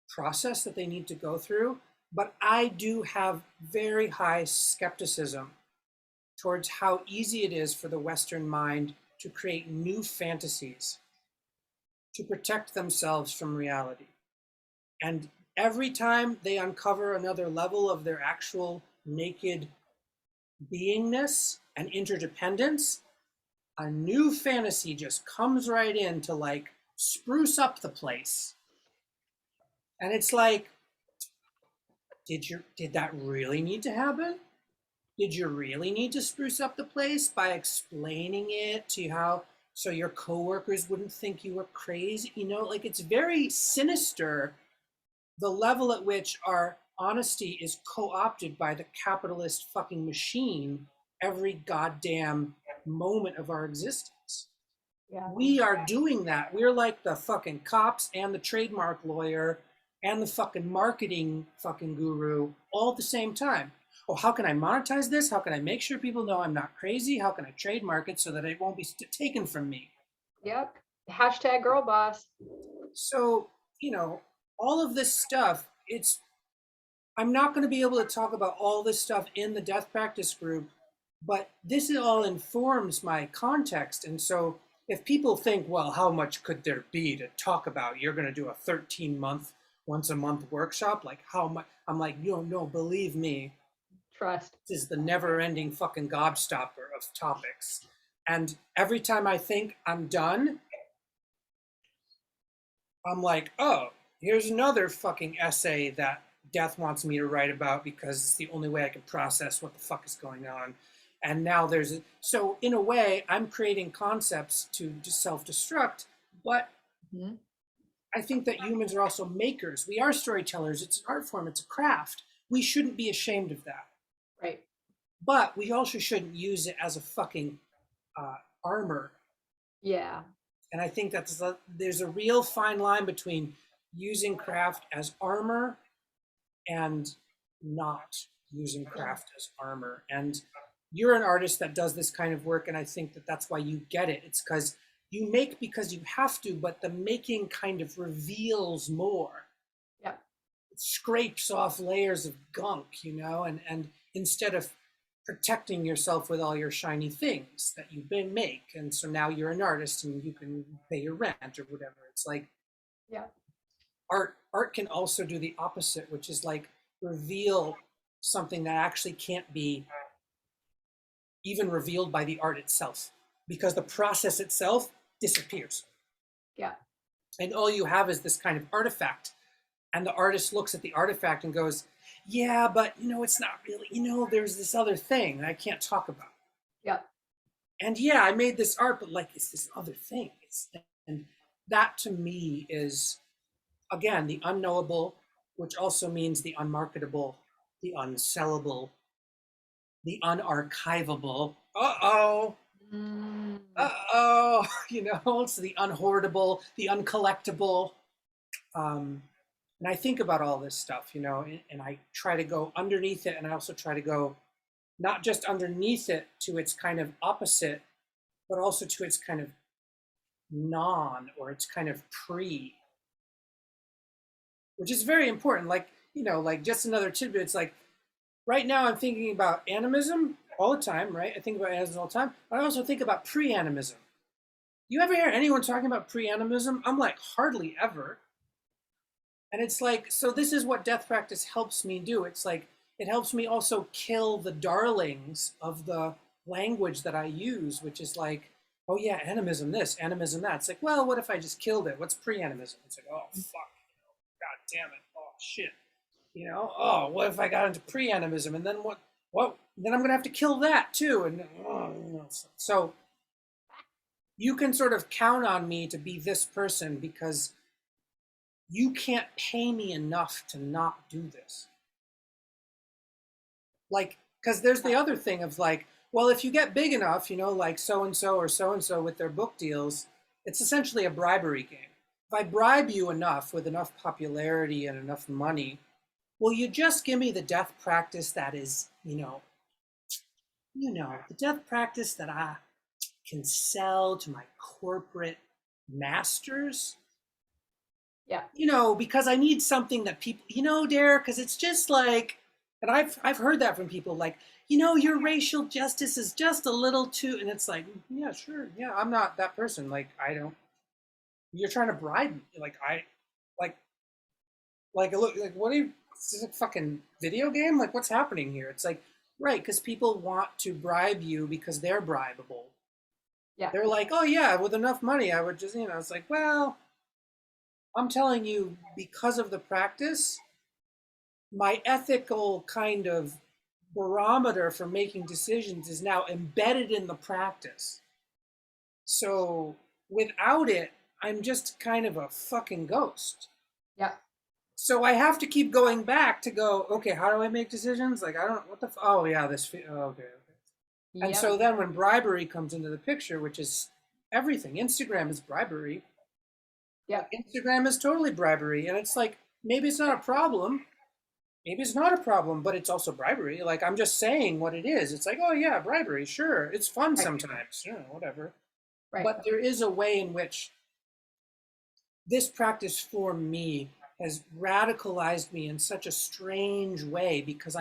process that they need to go through, but I do have very high skepticism towards how easy it is for the Western mind to create new fantasies to protect themselves from reality. And every time they uncover another level of their actual naked beingness and interdependence, a new fantasy just comes right in to like spruce up the place. And it's like, did that really need to happen? Did you really need to spruce up the place by explaining it to how so your coworkers wouldn't think you were crazy? You know, like it's very sinister the level at which our honesty is co-opted by the capitalist fucking machine every goddamn moment of our existence. Yeah. We are doing that. We're like the fucking cops and the trademark lawyer and the fucking marketing fucking guru all at the same time. Oh, how can I monetize this? How can I make sure people know I'm not crazy? How can I trademark it so that it won't be taken from me? Yep. Hashtag girl boss. So, you know, all of this stuff, I'm not going to be able to talk about all this stuff in the death practice group, but this all informs my context. And so if people think, well, how much could there be to talk about? You're going to do a 13-month, once a month workshop? Like how much? I'm like, no, believe me. Trust. This is the never ending fucking gobstopper of topics. And every time I think I'm done, I'm like, oh, here's another fucking essay that death wants me to write about because it's the only way I can process what the fuck is going on. And now so in a way, I'm creating concepts to self-destruct, but I think that humans are also makers. We are storytellers. It's an art form. It's a craft. We shouldn't be ashamed of that. Right. But we also shouldn't use it as a fucking armor. Yeah. And I think that there's a real fine line between using craft as armor and not using craft as armor. And you're an artist that does this kind of work, and I think that that's why you get it. It's because you make because you have to, but the making kind of reveals more. Yep. It scrapes off layers of gunk, you know, and instead of protecting yourself with all your shiny things that you make, and so now you're an artist and you can pay your rent or whatever. It's like, yeah, art can also do the opposite, which is like reveal something that actually can't be even revealed by the art itself, because the process itself disappears. Yeah. And all you have is this kind of artifact, and the artist looks at the artifact and goes, yeah, but you know, it's not really, you know, there's this other thing that I can't talk about. Yeah. And yeah, I made this art, but like, it's this other thing. And that to me is, again, the unknowable, which also means the unmarketable, the unsellable, the unarchivable. Uh-oh. Uh-oh. You know, it's the unhoardable, the uncollectible. And I think about all this stuff, you know, and I try to go underneath it. And I also try to go not just underneath it to its kind of opposite, but also to its kind of non, or its kind of pre, which is very important. Like, you know, like just another tidbit. It's like right now I'm thinking about animism all the time, right? I think about animism all the time. But I also think about pre-animism. You ever hear anyone talking about pre-animism? I'm like, hardly ever. And it's like, so this is what death practice helps me do. It's like, it helps me also kill the darlings of the language that I use, which is like, oh yeah, animism this, animism that. It's like, well, what if I just killed it? What's pre-animism? It's like, oh, fuck, God damn it, oh, shit. You know, oh, what if I got into pre-animism? And then what well, then I'm going to have to kill that too. And so you can sort of count on me to be this person because you can't pay me enough to not do this. Like, because there's the other thing of like, well, if you get big enough, like so and so or so and so with their book deals, it's essentially a bribery game. If I bribe you enough with enough popularity and enough money, will you just give me the death practice that is, the death practice that I can sell to my corporate masters? Yeah. Because I need something that people, Dare, because it's just like, and I've heard that from people like, your racial justice is just a little too, and it's like, yeah, sure, yeah, I'm not that person. Like, I don't. You're trying to bribe me, like, look, like, what are you? Is this a fucking video game? Like, what's happening here? It's like, right, because people want to bribe you because they're bribable. Yeah. They're like, oh yeah, with enough money, I would just, it's like, well, I'm telling you, because of the practice, my ethical kind of barometer for making decisions is now embedded in the practice. So without it, I'm just kind of a fucking ghost. Yeah. So I have to keep going back to go, okay, how do I make decisions? Like, I don't, what the, oh yeah, okay. And Yep. so then when bribery comes into the picture, which is everything, Instagram is bribery. Yep. Instagram is totally bribery. And it's like, maybe it's not a problem. Maybe it's not a problem, but it's also bribery. Like, I'm just saying what it is. It's like, oh yeah, bribery, sure. It's fun Right. sometimes, whatever. Right. But there is a way in which this practice for me has radicalized me in such a strange way because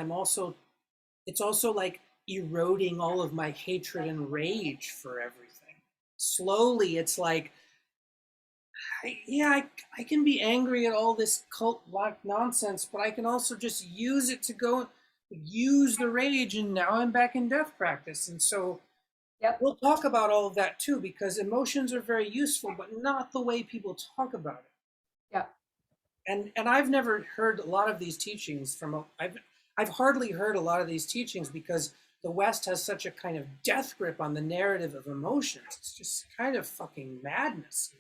it's also like eroding all of my hatred and rage for everything. Slowly, it's like, I can be angry at all this cult-like nonsense, but I can also just use it to go use the rage, and now I'm back in death practice. And so Yep. we'll talk about all of that too, because emotions are very useful, but not the way people talk about it. Yep. And I've never heard a lot of these teachings I've hardly heard a lot of these teachings because the West has such a kind of death grip on the narrative of emotions. It's just kind of fucking madness,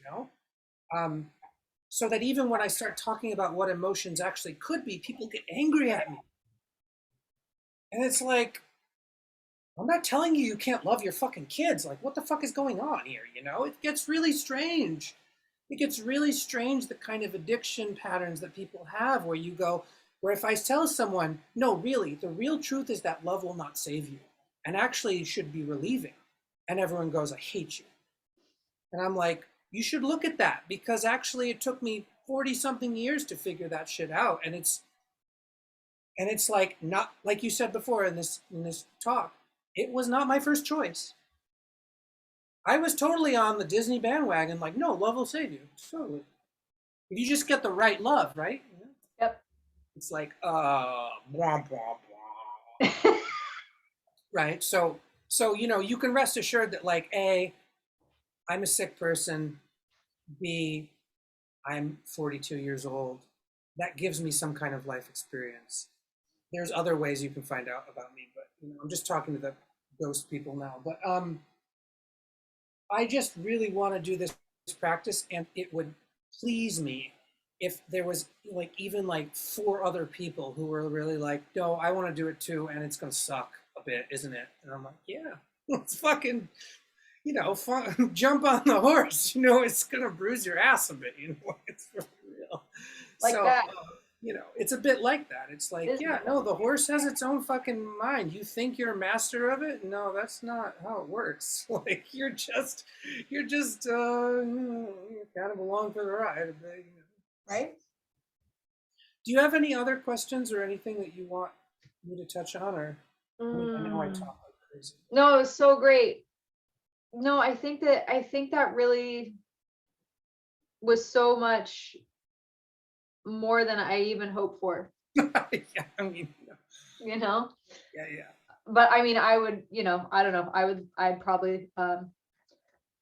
so that even when I start talking about what emotions actually could be, people get angry at me. And it's like, I'm not telling you can't love your fucking kids. Like, what the fuck is going on here? It gets really strange. It gets really strange, the kind of addiction patterns that people have where if I tell someone, no, really, the real truth is that love will not save you and actually should be relieving. And everyone goes, I hate you. And I'm like, you should look at that because actually it took me 40 something years to figure that shit out. And it's like, not like you said before in this talk, it was not my first choice. I was totally on the Disney bandwagon, like, no, love will save you. Totally. If you just get the right love, right? Yep. It's like, blah, blah, blah. Right? So, you can rest assured that, like, A, I'm a sick person. B, I'm 42 years old. That gives me some kind of life experience. There's other ways you can find out about me, but I'm just talking to the ghost people now. But I just really want to do this practice, and it would please me if there was like even like 4 other people who were really like, no, I want to do it too, and it's gonna suck a bit, isn't it? And I'm like, yeah, let's fucking fun, jump on the horse. It's gonna bruise your ass a bit. It's for real. Like So, that. It's a bit like that. It's like, Isn't yeah, it? no, the horse has its own fucking mind. You think you're a master of it? No, that's not how it works. Like, you're just you kind of along for the ride. Right. Do you have any other questions or anything that you want me to touch on, or I know I talk like crazy. No, it's so great. No, I think that really was so much more than I even hoped for, Yeah, I mean, you know? yeah. But I mean, I would, I don't know. I'd probably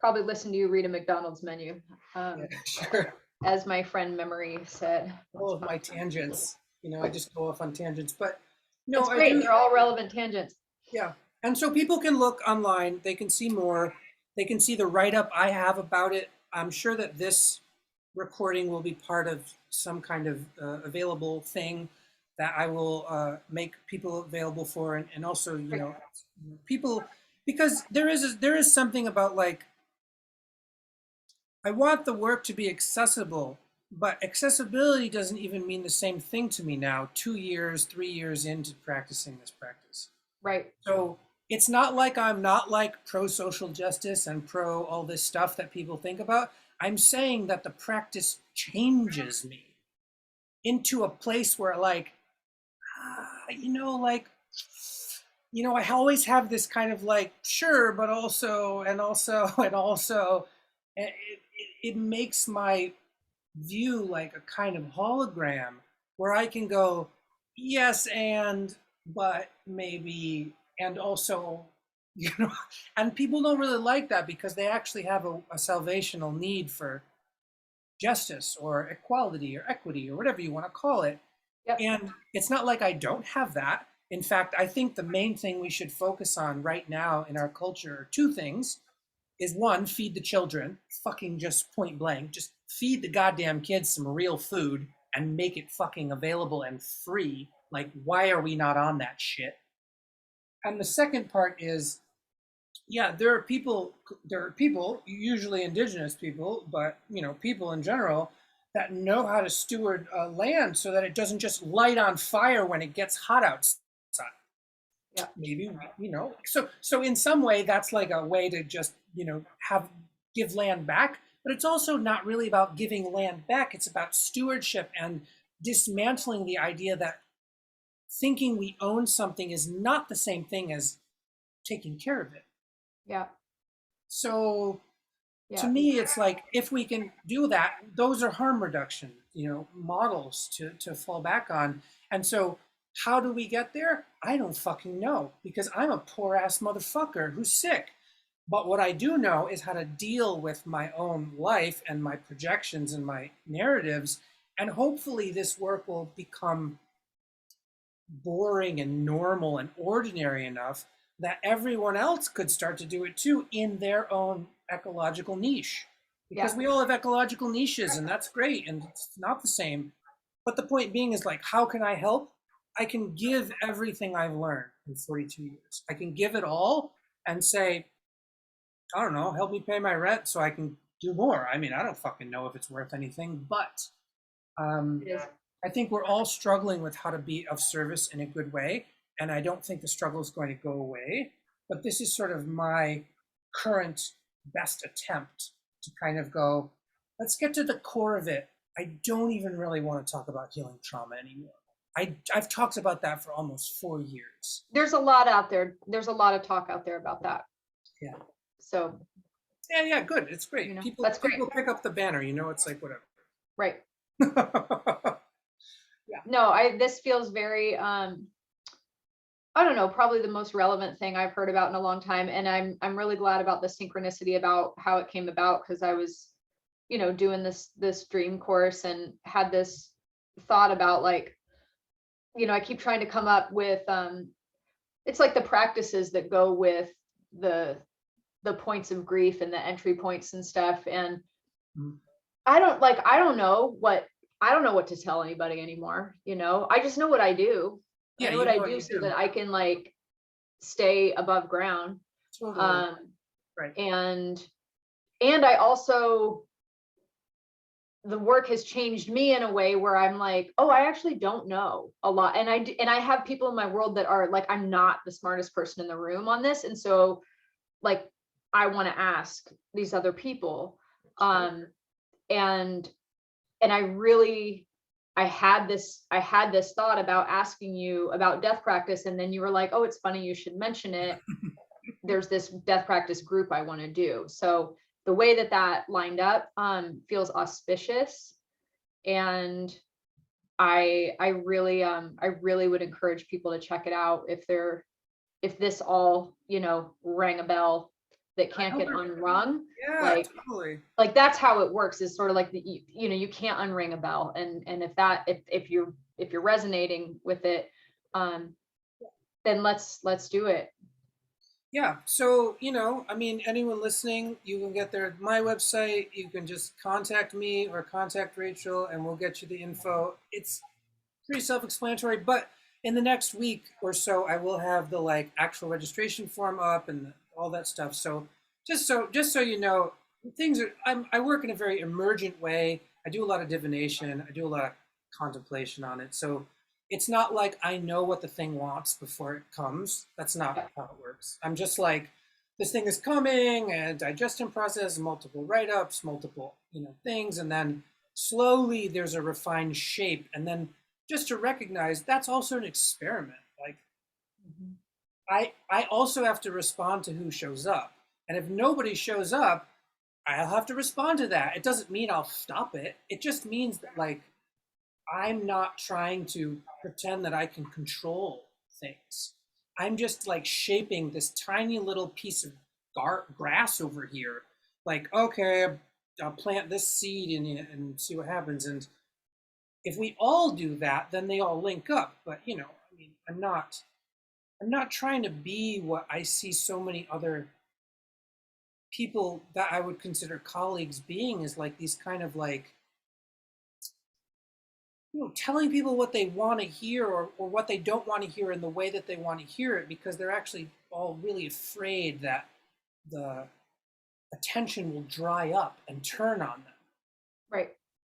listen to you read a McDonald's menu. Yeah, sure. As my friend Memory said. All of my tangents. I just go off on tangents. But No, It's I great. do. They're all relevant tangents. Yeah. And so people can look online, they can see more, they can see the write up I have about it. I'm sure that this recording will be part of some kind of available thing that I will make people available for. And also, you Great. know, people, because there is something about like, I want the work to be accessible, but accessibility doesn't even mean the same thing to me now, 2 years, 3 years into practicing this practice. Right. So it's not like I'm not like pro social justice and pro all this stuff that people think about. I'm saying that the practice changes me into a place where like, you know, like, you know, I always have this kind of like, sure, but also, and also, and also, it makes my view like a kind of hologram where I can go, yes, and, but maybe, and also, you know, and people don't really like that because they actually have a salvational need for justice or equality or equity or whatever you want to call it. Yep. And it's not like I don't have that. In fact, I think the main thing we should focus on right now in our culture are two things is one, feed the children, fucking just point blank, just feed the goddamn kids some real food and make it fucking available and free. Like, why are we not on that shit? And the second part is, yeah, there are people, usually indigenous people, but you know, people in general that know how to steward land so that it doesn't just light on fire when it gets hot outside. Yeah. Maybe, you know, so in some way that's like a way to just, you know, give land back, but it's also not really about giving land back. It's about stewardship and dismantling the idea that thinking we own something is not the same thing as taking care of it. Yeah. So to Yeah. me, it's like if we can do that, those are harm reduction, you know, models to fall back on. And so how do we get there? I don't fucking know because I'm a poor ass motherfucker who's sick. But what I do know is how to deal with my own life and my projections and my narratives. And hopefully this work will become boring and normal and ordinary enough that everyone else could start to do it too in their own ecological niche. Because Yeah. we all have ecological niches and that's great and it's not the same. But the point being is like, how can I help? I can give everything I've learned in 42 years. I can give it all and say, I don't know, help me pay my rent so I can do more. I mean, I don't fucking know if it's worth anything, but It is. I think we're all struggling with how to be of service in a good way. And I don't think the struggle is going to go away. But this is sort of my current best attempt to kind of go, let's get to the core of it. I don't even really want to talk about healing trauma anymore. I've talked about that for almost 4 years. There's a lot out there. There's a lot of talk out there about that. Yeah. So Yeah, good. It's great. you know, People that's great. people pick up the banner, you know, it's like whatever. Right. Yeah. No, this feels very I don't know, probably the most relevant thing I've heard about in a long time. And I'm really glad about the synchronicity about how it came about, because I was, you know, doing this dream course and had this thought about like, you know, I keep trying to come up with it's like the practices that go with the points of grief and the entry points and stuff. And Mhm. I don't know what to tell anybody anymore. You know, I just know what I do. I Yeah, know you what know I what do you so do. that I can like stay above ground. Totally. Right. And I also, the work has changed me in a way where I'm like, oh, I actually don't know a lot. And I have people in my world that are like, I'm not the smartest person in the room on this. And so like, I want to ask these other people. And I really, I had this thought about asking you about death practice. And then you were like, oh, it's funny you should mention it. There's this death practice group I want to do. So the way that lined up feels auspicious. And I really would encourage people to check it out if this all, you know, rang a bell that can't get unrung. Yeah, totally. Like that's how it works, is sort of like you know, you can't unring a bell. And if you're resonating with it, then let's do it. Yeah. So, I mean, anyone listening, you can get there at my website. You can just contact me or contact Rachel and we'll get you the info. It's pretty self-explanatory, but in the next week or so, I will have the like actual registration form up and all that stuff. So just so you know, things are, I work in a very emergent way. I do a lot of divination. I do a lot of contemplation on it. So it's not like I know what the thing wants before it comes. That's not how it works. I'm just like, this thing is coming, and digestion process, multiple write-ups, multiple, things, and then slowly there's a refined shape. And then just to recognize that's also an experiment. Like I also have to respond to who shows up. And if nobody shows up, I'll have to respond to that. It doesn't mean I'll stop it. It just means that like I'm not trying to pretend that I can control things. I'm just like shaping this tiny little piece of grass over here. Like, okay, I'll plant this seed in it and see what happens. And if we all do that, then they all link up. But I mean, I'm not trying to be what I see so many other people that I would consider colleagues being, is like these kind of like, telling people what they want to hear, or what they don't want to hear in the way that they want to hear it, because they're actually all really afraid that the attention will dry up and turn on them. Right.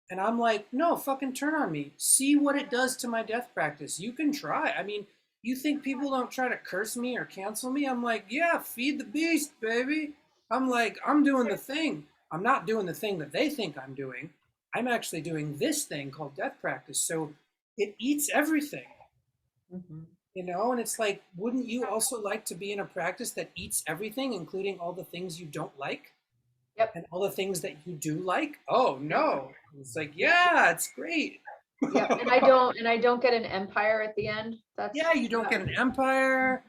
And I'm like, no, fucking turn on me. See what it does to my death practice. You can try. I mean, you think people don't try to curse me or cancel me? I'm like, yeah, feed the beast, baby. I'm like, I'm doing the thing. I'm not doing the thing that they think I'm doing. I'm actually doing this thing called death practice. So it eats everything. And it's like, wouldn't you also like to be in a practice that eats everything, including all the things you don't like? Yep. And all the things that you do like? Oh no. It's like, yeah, it's great. Yeah, and I don't get an empire at the end. Yeah, you don't get an empire.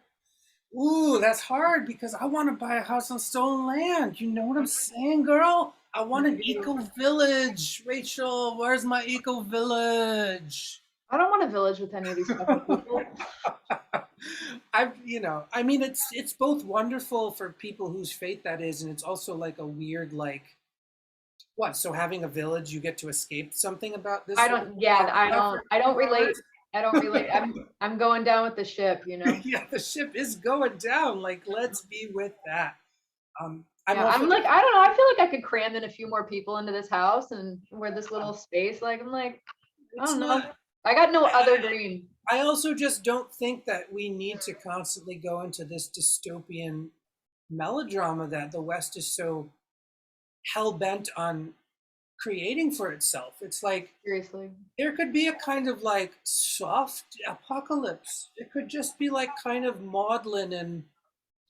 Ooh, that's hard because I want to buy a house on stolen land. You know what I'm saying, girl? I want an eco village. Rachel, where's my eco village? I don't want a village with any of these fucking people. I mean, it's both wonderful for people whose fate that is, and it's also like a weird, like, what? So having a village, you get to escape something about this? I don't relate. I don't relate. I'm going down with the ship, Yeah, the ship is going down. Like, let's be with that. I'm like, I don't know. I feel like I could cram in a few more people into this house, and where this little space, like, I'm like, I don't know. I got no other dream. I also just don't think that we need to constantly go into this dystopian melodrama that the West is so hell-bent on creating for itself. It's like, seriously, there could be a kind of like soft apocalypse. It could just be like kind of maudlin and,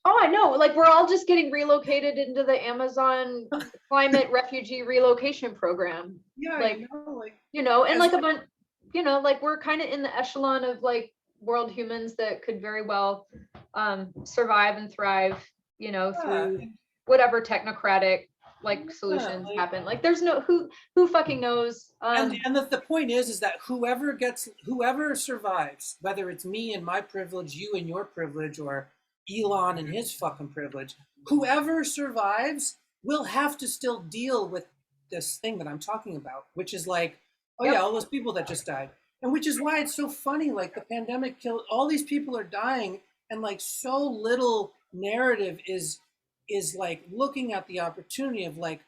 oh, I know, like we're all just getting relocated into the Amazon climate refugee relocation program. Yeah, like, and like a bunch, like we're kind of in the echelon of like world humans that could very well survive and thrive, through whatever technocratic like solutions happen. Like there's no who fucking knows. And the point is that whoever survives, whether it's me and my privilege, you and your privilege, or Elon and his fucking privilege, whoever survives will have to still deal with this thing that I'm talking about, which is like, yeah, all those people that just died. And which is why it's so funny, like the pandemic killed, all these people are dying, and like so little narrative is like looking at the opportunity of like,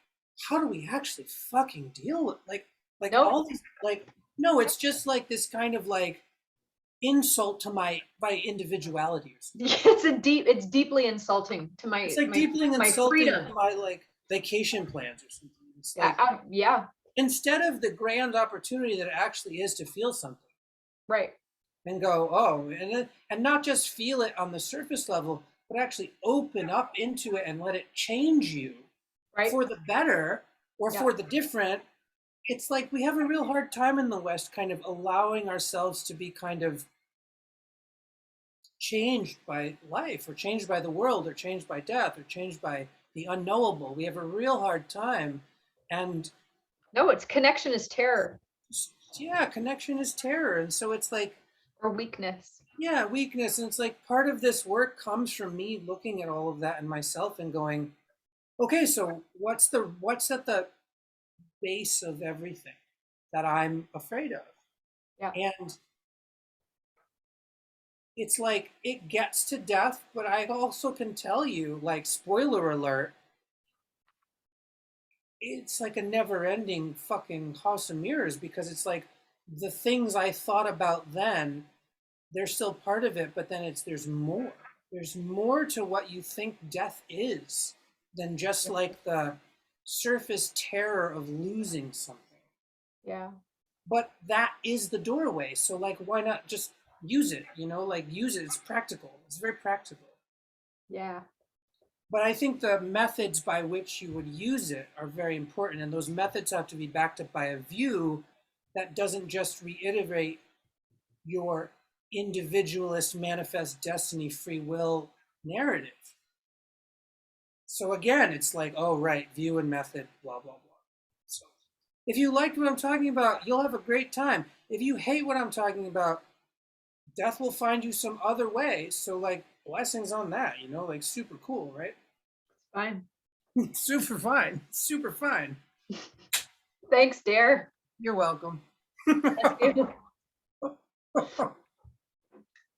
how do we actually fucking deal with like all these, like, no, it's just like this kind of like insult to my individuality or something. It's deeply insulting to my, it's like deeply insulting to my like vacation plans or something. It's like, yeah, instead of the grand opportunity that it actually is to feel something, right, and go, and not just feel it on the surface level, but actually open up into it and let it change you, right, for the better or for the different. It's like we have a real hard time in the West kind of allowing ourselves to be kind of changed by life, or changed by the world, or changed by death, or changed by the unknowable. We have a real hard time. And no, it's connection is terror. Yeah, connection is terror. And so it's like, or weakness. Yeah, weakness. And it's like part of this work comes from me looking at all of that in myself and going, okay, so what's at the base of everything that I'm afraid of? Yeah. And it's like it gets to death, but I also can tell you, like, spoiler alert, it's like a never ending fucking house of mirrors, because it's like the things I thought about then, they're still part of it, but then there's more. There's more to what you think death is than just like the surface terror of losing something. Yeah. But that is the doorway. So like why not just use it, like use it. It's practical. It's very practical. Yeah. But I think the methods by which you would use it are very important, and those methods have to be backed up by a view that doesn't just reiterate your individualist manifest destiny free will narrative. So again, it's like, oh right, view and method, blah blah blah. So if you like what I'm talking about, you'll have a great time. If you hate what I'm talking about, death will find you some other way. So like blessings on that, like super cool, right? Fine. Super fine. Super fine. Thanks, Dare. You're welcome. That's good.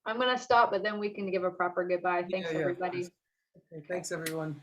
I'm gonna stop, but then we can give a proper goodbye. Thanks, Yeah, everybody. okay, thanks everyone.